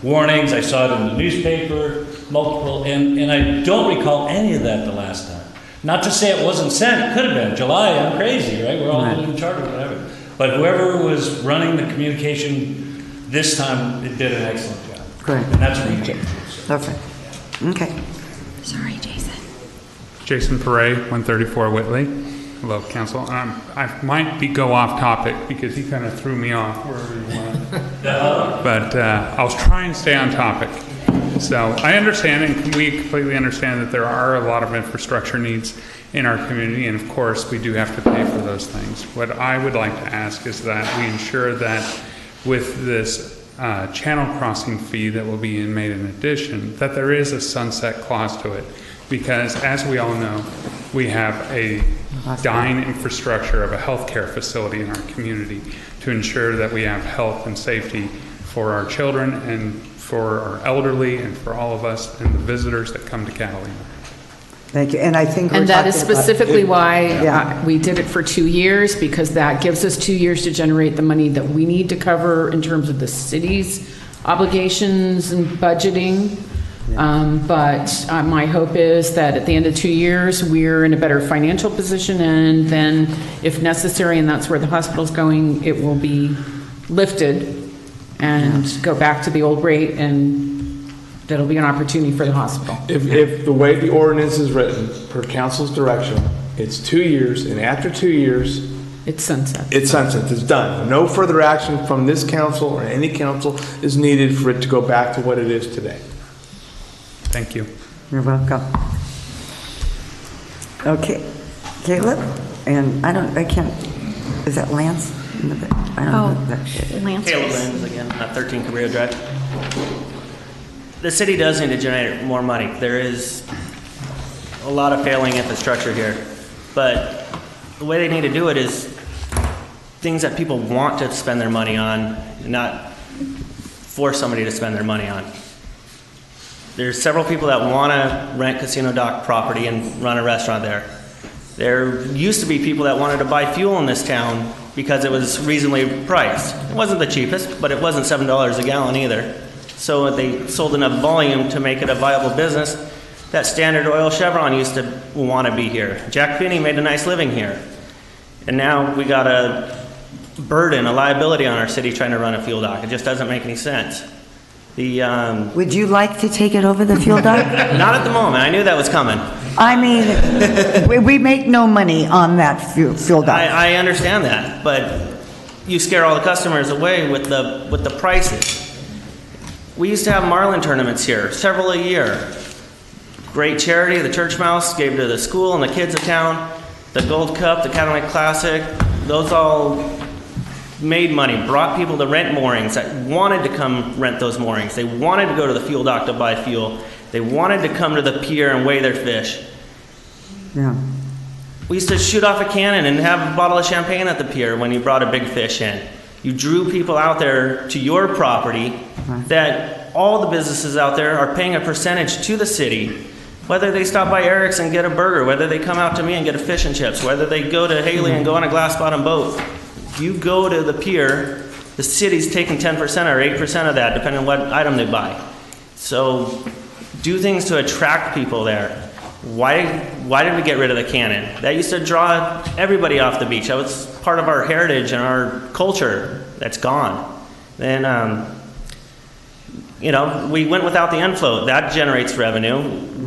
warnings. I saw it in the newspaper, multiple, and I don't recall any of that the last time. Not to say it wasn't sent, it could have been. July, I'm crazy, right? We're all in charge of whatever. But whoever was running the communication this time, it did an excellent job. Good. And that's what we did. Perfect. Okay. Sorry, Jason. Jason Perret, 134 Whitley. Hello, Council. I might go off topic because he kind of threw me off wherever you went. But I'll try and stay on topic. So I understand, and we completely understand that there are a lot of infrastructure needs in our community, and of course we do have to pay for those things. What I would like to ask is that we ensure that with this channel crossing fee that will be made in addition, that there is a sunset clause to it. Because as we all know, we have a dying infrastructure of a healthcare facility in our community to ensure that we have health and safety for our children and for our elderly and for all of us and the visitors that come to Catalina. Thank you. And I think And that is specifically why we did it for 2 years, because that gives us 2 years to generate the money that we need to cover in terms of the city's obligations and budgeting. But my hope is that at the end of 2 years, we're in a better financial position, and then if necessary, and that's where the hospital's going, it will be lifted and go back to the old rate, and that'll be an opportunity for the hospital. If the way the ordinance is written, per council's direction, it's 2 years, and after 2 years, it's sunset. It's sunset. It's done. No further action from this council or any council is needed for it to go back to what it is today. Thank you. You're welcome. Okay, Caleb, and I can't, is that Lance? I don't know. Lance. Caleb Lins again, 13 Cabrillo Drive. The city does need to generate more money. There is a lot of failing infrastructure here, but the way they need to do it is things that people want to spend their money on, not force somebody to spend their money on. There's several people that want to rent Casino Dock property and run a restaurant there. There used to be people that wanted to buy fuel in this town because it was reasonably priced. It wasn't the cheapest, but it wasn't $7 a gallon either. So they sold enough volume to make it a viable business that Standard Oil Chevron used to want to be here. Jack Finney made a nice living here. And now we got a burden, a liability on our city trying to run a fuel dock. It just doesn't make any sense. Would you like to take it over the fuel dock? Not at the moment. I knew that was coming. I mean, we make no money on that fuel dock. I understand that, but you scare all the customers away with the prices. We used to have marlin tournaments here, several a year. Great charity. The Church Mouse gave to the school and the kids of town. The Gold Cup, the Catamount Classic, those all made money, brought people to rent moorings that wanted to come rent those moorings. They wanted to go to the fuel dock to buy fuel. They wanted to come to the pier and weigh their fish. Yeah. We used to shoot off a cannon and have a bottle of champagne at the pier when you brought a big fish in. You drew people out there to your property that all the businesses out there are paying a percentage to the city. Whether they stop by Eric's and get a burger, whether they come out to me and get a fish and chips, whether they go to Haley and go on a glass bottom boat. You go to the pier, the city's taking 10% or 8% of that, depending on what item they buy. So do things to attract people there. Why did we get rid of the cannon? That used to draw everybody off the beach. That was part of our heritage and our culture. That's gone. Then, we went without the end float. That generates revenue.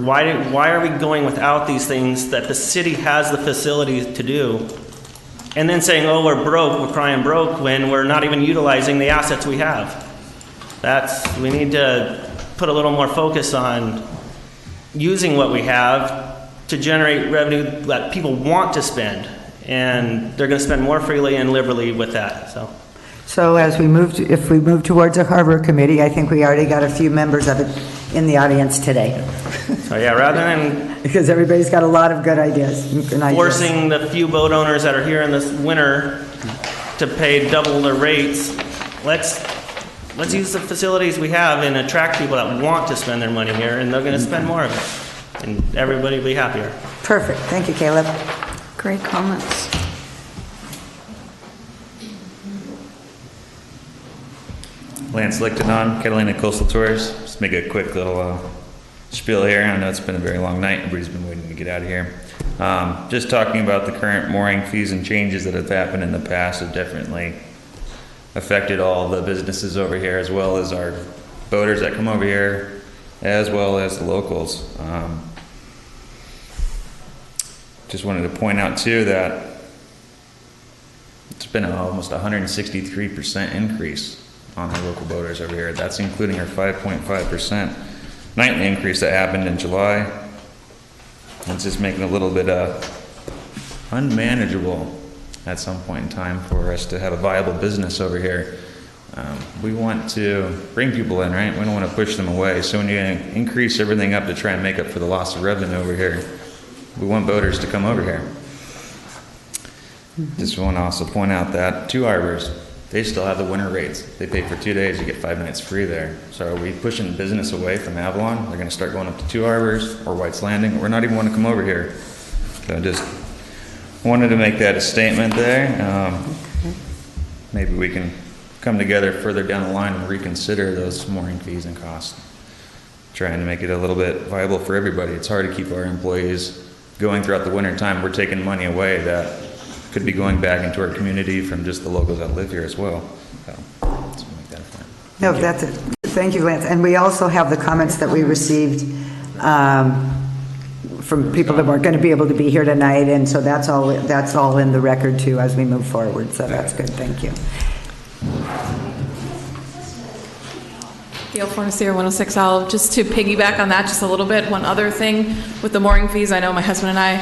Why are we going without these things that the city has the facilities to do? And then saying, oh, we're broke, we're crying broke, when we're not even utilizing the assets we have. We need to put a little more focus on using what we have to generate revenue that people want to spend. And they're going to spend more freely and liberally with that. So if we move towards a harbor committee, I think we already got a few members of it in the audience today. So yeah, rather than because everybody's got a lot of good ideas. Forcing the few boat owners that are here in this winter to pay double their rates, let's use the facilities we have and attract people that want to spend their money here, and they're going to spend more of it. and everybody will be happier. Perfect. Thank you, Caleb. Great comments. Lance Lichtenau, Catalina Coastal Tours. Just make a quick little spiel here. I know it's been a very long night. Everybody's been waiting to get out of here. Just talking about the current mooring fees and changes that have happened in the past have definitely affected all the businesses over here, as well as our boaters that come over here, as well as the locals. Just wanted to point out too that it's been almost 163% increase on our local boaters over here. That's including our 5.5% nightly increase that happened in July. It's just making it a little bit unmanageable at some point in time for us to have a viable business over here. We want to bring people in, right? We don't want to push them away. So when you increase everything up to try and make up for the loss of revenue over here, we want boaters to come over here. Just want to also point out that Two Harbors, they still have the winter rates. They pay for 2 days, you get 5 nights free there. So are we pushing business away from Avalon? They're going to start going up to Two Harbors or White's Landing. We're not even want to come over here. So I just wanted to make that a statement there. Maybe we can come together further down the line and reconsider those mooring fees and costs. Trying to make it a little bit viable for everybody. It's hard to keep our employees going throughout the winter time. We're taking money away that could be going back into our community from just the locals that live here as well. So, let's make that a point. No, that's it. Thank you, Lance. And we also have the comments that we received from people that weren't going to be able to be here tonight, and so that's all in the record too as we move forward. So that's good. Thank you. Gail Fornacier, 106L. Just to piggyback on that just a little bit, one other thing with the mooring fees, I know my husband and I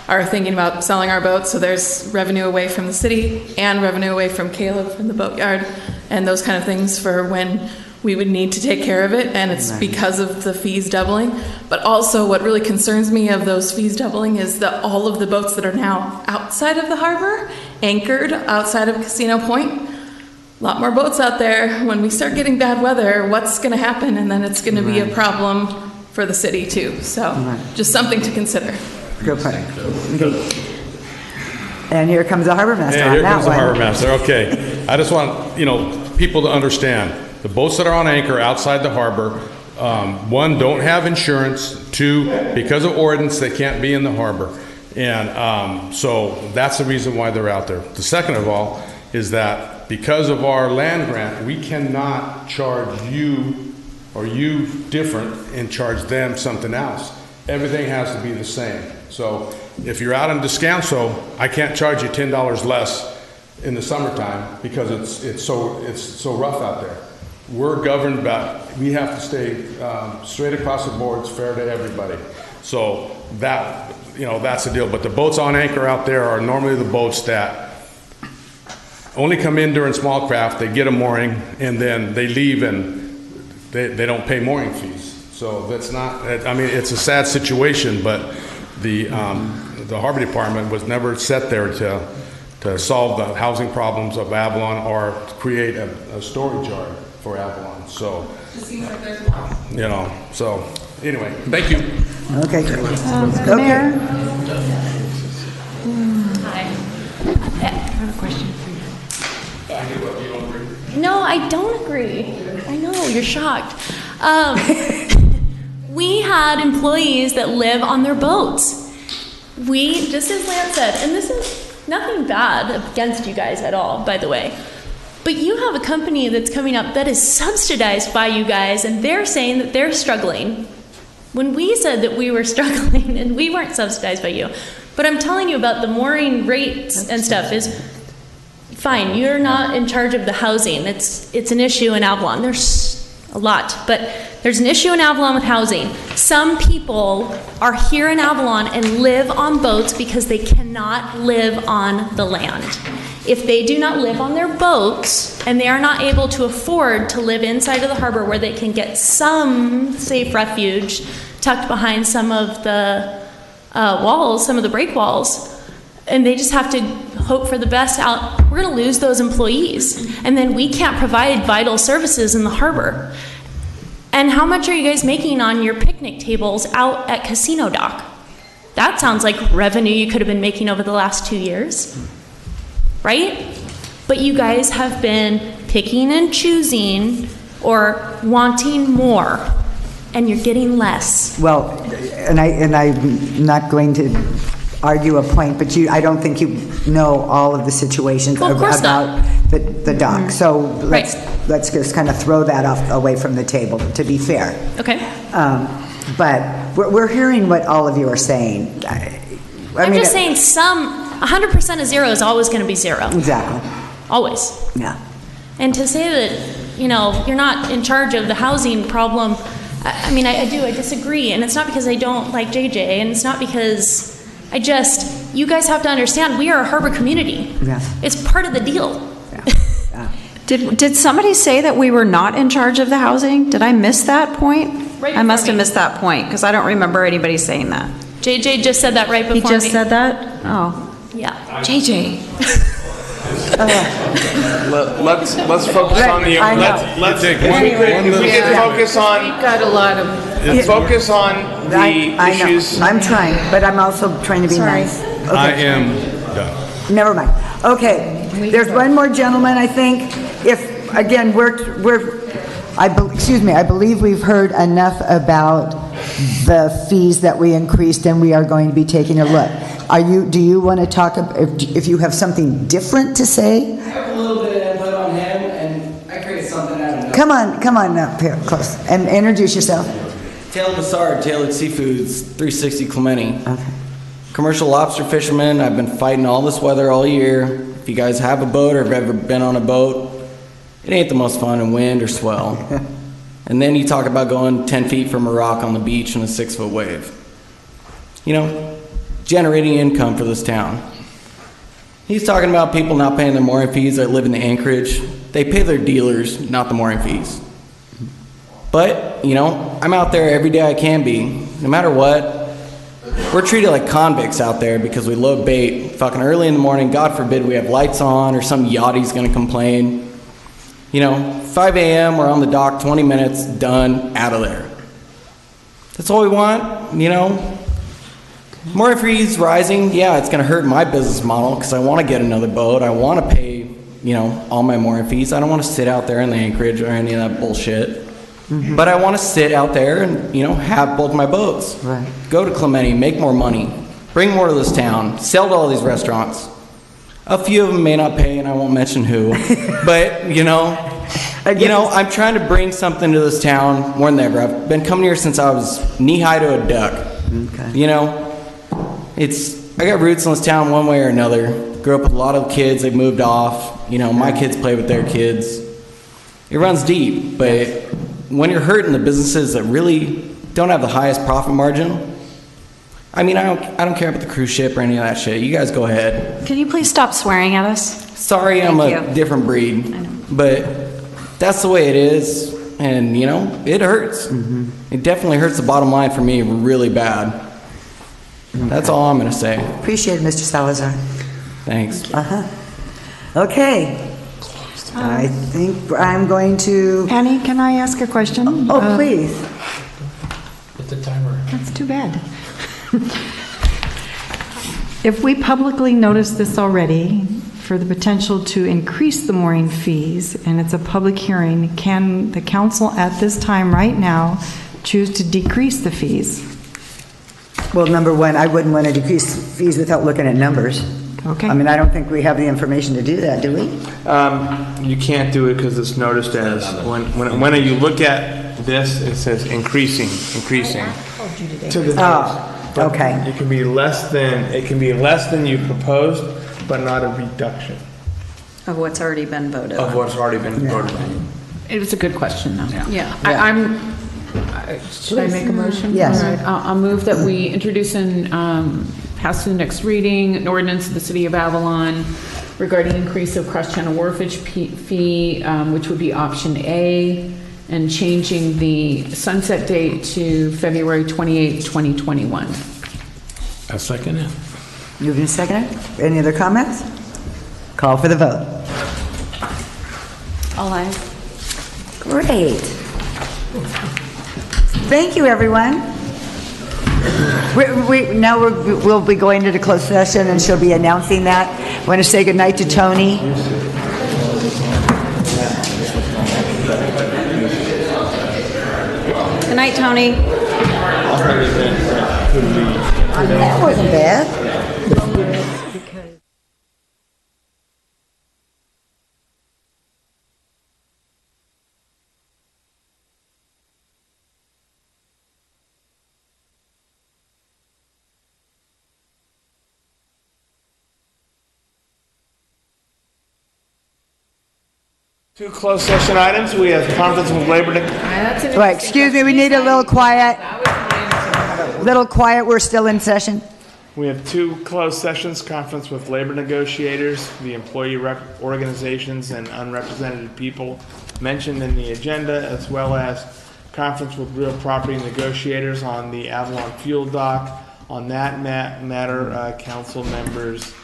are thinking about selling our boat, so there's revenue away from the city and revenue away from Caleb from the boatyard and those kind of things for when we would need to take care of it, and it's because of the fees doubling. But also what really concerns me of those fees doubling is that all of the boats that are now outside of the harbor, anchored outside of Casino Point, a lot more boats out there. When we start getting bad weather, what's going to happen? And then it's going to be a problem for the city too. So just something to consider. Good point. Okay. And here comes the harbor master. And here comes the harbor master. Okay. I just want people to understand the boats that are on anchor outside the harbor. One, don't have insurance. Two, because of ordinance, they can't be in the harbor. And so that's the reason why they're out there. The second of all is that because of our land grant, we cannot charge you or you different and charge them something else. Everything has to be the same. So if you're out in Descanso, I can't charge you $10 less in the summertime because it's so rough out there. We're governed by, we have to stay straight across the board. It's fair to everybody. So that, that's the deal. But the boats on anchor out there are normally the boats that only come in during small craft, they get a mooring, and then they leave and they don't pay mooring fees. So that's not, I mean, it's a sad situation, but the Harbor Department was never set there to solve the housing problems of Avalon or create a storage yard for Avalon. So, It seems like there's more. So anyway, thank you. Okay. Mayor? Hi. I have a question. No, I don't agree. I know, you're shocked. We had employees that live on their boats. Just as Lance said, and this is nothing bad against you guys at all, by the way, but you have a company that's coming up that is subsidized by you guys, and they're saying that they're struggling. When we said that we were struggling, and we weren't subsidized by you, but I'm telling you about the mooring rates and stuff is, fine, you're not in charge of the housing. It's an issue in Avalon. There's a lot, but there's an issue in Avalon with housing. Some people are here in Avalon and live on boats because they cannot live on the land. If they do not live on their boats and they are not able to afford to live inside of the harbor where they can get some safe refuge tucked behind some of the walls, some of the break walls, and they just have to hope for the best out, we're going to lose those employees. And then we can't provide vital services in the harbor. And how much are you guys making on your picnic tables out at Casino Dock? That sounds like revenue you could have been making over the last 2 years, right? But you guys have been picking and choosing or wanting more, and you're getting less. Well, and I'm not going to argue a point, but I don't think you know all of the situations Well, of course about the dock. So let's just kind of throw that away from the table, to be fair. Okay. But we're hearing what all of you are saying. I'm just saying 100% of zero is always going to be zero. Exactly. Always. Yeah. And to say that, you're not in charge of the housing problem, I disagree. And it's not because I don't like JJ, and it's not because you guys have to understand, we are a harbor community. Yeah. It's part of the deal. Did somebody say that we were not in charge of the housing? Did I miss that point? Right I must before have me. missed that point, because I don't remember anybody saying that. JJ just said that right before He just me. said that? Oh. Yeah. JJ. Let's focus on the. Let's take if one we could focus on. Got a lot of. Focus on the I know. issues. I'm trying, but I'm also trying to be nice. Okay. I am done. Never mind. Okay, there's one more gentleman, I think. If, again, I believe we've heard enough about the fees that we increased, and we are going to be taking a look. Do you want to talk, if you have something different to say? I have a little bit of input on him, and I created something out of nothing. Come on up here, close, and introduce yourself. Taylor Massard, Tailored Seafoods, 360 Clemente. Okay. Commercial lobster fisherman. I've been fighting all this weather all year. If you guys have a boat or have ever been on a boat, it ain't the most fun in wind or swell. And then you talk about going 10 feet from a rock on the beach in a 6-foot wave. Generating income for this town. He's talking about people not paying their mooring fees that live in the anchorage. They pay their dealers, not the mooring fees. But, I'm out there every day I can be, no matter what. We're treated like convicts out there because we load bait fucking early in the morning. God forbid we have lights on or some yachty's gonna complain. 5 a.m., we're on the dock, 20 minutes, done, out of there. That's all we want, Mooring fees rising, yeah, it's gonna hurt my business model because I wanna get another boat. I wanna pay, all my mooring fees. I don't wanna sit out there in the anchorage or any of that bullshit. Mm-hmm. But I wanna sit out there and, have both my boats. Right. Go to Clemente, make more money, bring more to this town, sell to all these restaurants. A few of them may not pay, and I won't mention who. But, I'm trying to bring something to this town more than ever. I've been coming here since I was knee-high to a duck. Okay. I got roots in this town one way or another. Grew up with a lot of kids, they've moved off. My kids play with their kids. It runs deep, but when you're hurting the businesses that really don't have the highest profit margin, I don't care about the cruise ship or any of that shit. You guys go ahead. Can you please stop swearing at us? Sorry, I'm a different breed, but that's the way it is, and it hurts. Mm-hmm. It definitely hurts the bottom line for me really bad. Okay. That's all I'm gonna say. Appreciate it, Mr. Salazar. Thanks. Okay. I think I'm going to. Annie, can I ask a question? Oh, please. Put the timer. That's too bad. If we publicly notice this already for the potential to increase the mooring fees, and it's a public hearing, can the council at this time right now choose to decrease the fees? Well, number one, I wouldn't want to decrease fees without looking at numbers. Okay. I don't think we have the information to do that, do we? You can't do it because it's noticed as, when you look at this, it says increasing. To the notice. Okay. It can be less than you proposed, but not a reduction Of what's already been voted of on. what's already been voted on. It was a good question, though. Yeah. Should I make a motion? Yes. All right, I'll move that we introduce and pass to the next reading an ordinance of the City of Avalon regarding increase of cross-channel wharfage fee, which would be option A, and changing the sunset date to February 28, 2021. A second it. Moved and seconded. Any other comments? Call for the vote. All ayes. Great. thank you, everyone. Now we'll be going into closed session, and she'll be announcing that. I want to say goodnight to Tony. Good night, Tony. That wasn't bad. Two closed session items. We have conference with labor. Right, excuse me, we need a little quiet. Little quiet, we're still in session. We have two closed sessions, conference with labor negotiators, the employee organizations and unrepresented people mentioned in the agenda, as well as conference with real property negotiators on the Avalon fuel dock. On that matter, council members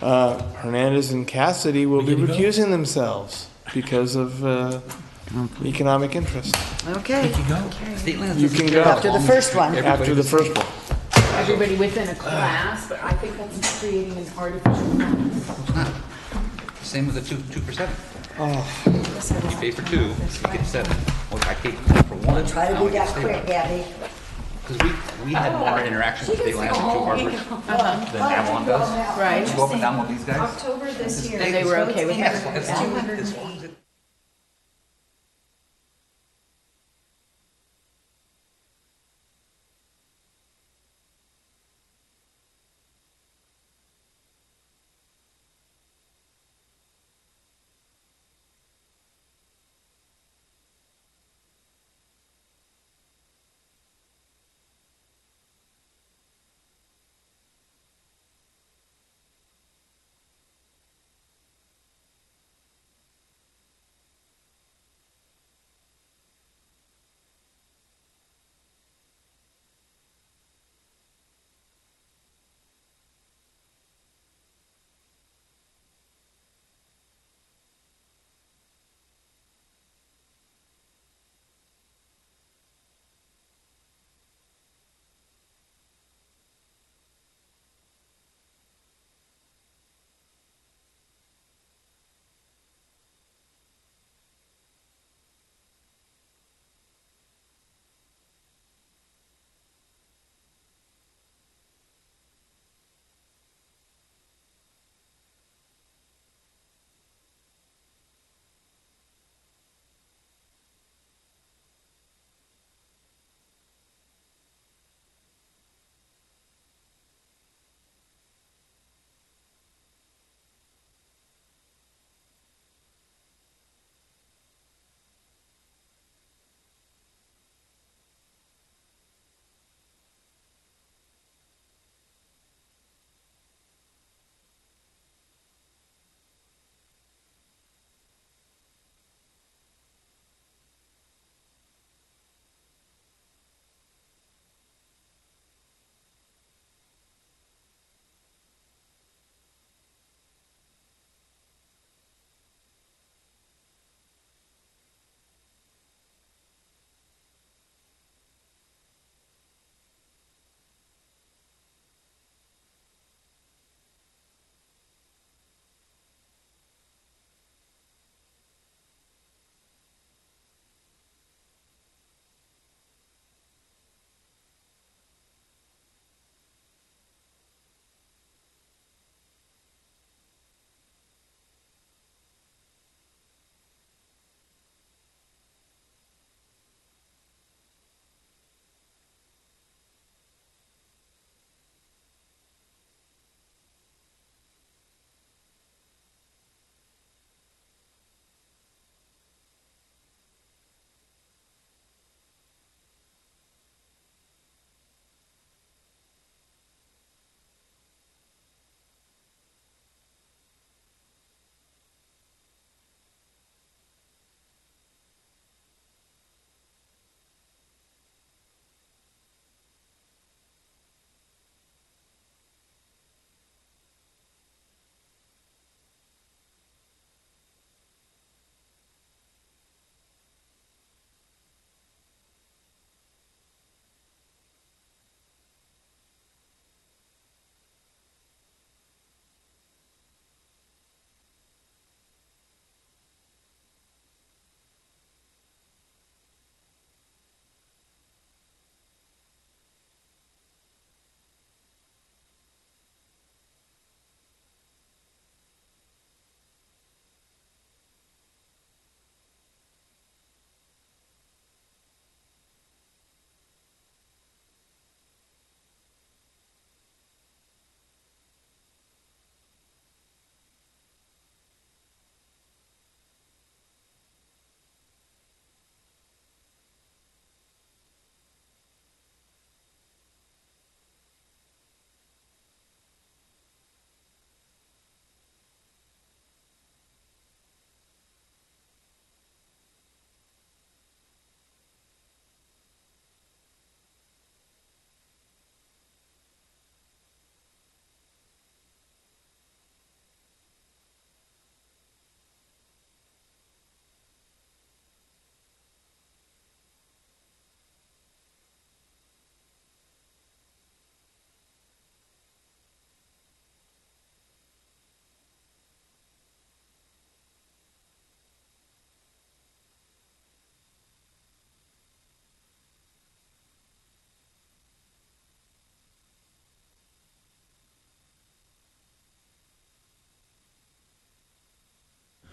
Hernandez and Cassidy will be recusing themselves because of economic interest. Okay. You can go. After the first one. After the first one. Everybody within a class, but I think that's creating an artificial. Same with the 2%. Oh. You pay for 2, you get 7. Well, I paid for 1. Try to do that quick, Gabby. Because we had more interaction with Dayland and Two Harbors than Avalon does. Right. You go up and down with these guys. October this year. And they were okay with Yes, that. as long as it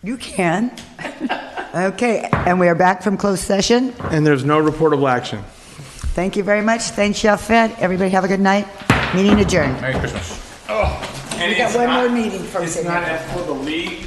You can. Okay, and we are back from closed session. And there's no reportable action. Thank you very much. Thanks, Chef Fed. Everybody have a good night. Meeting adjourned. Merry Christmas. We got one more meeting from It's not for the league.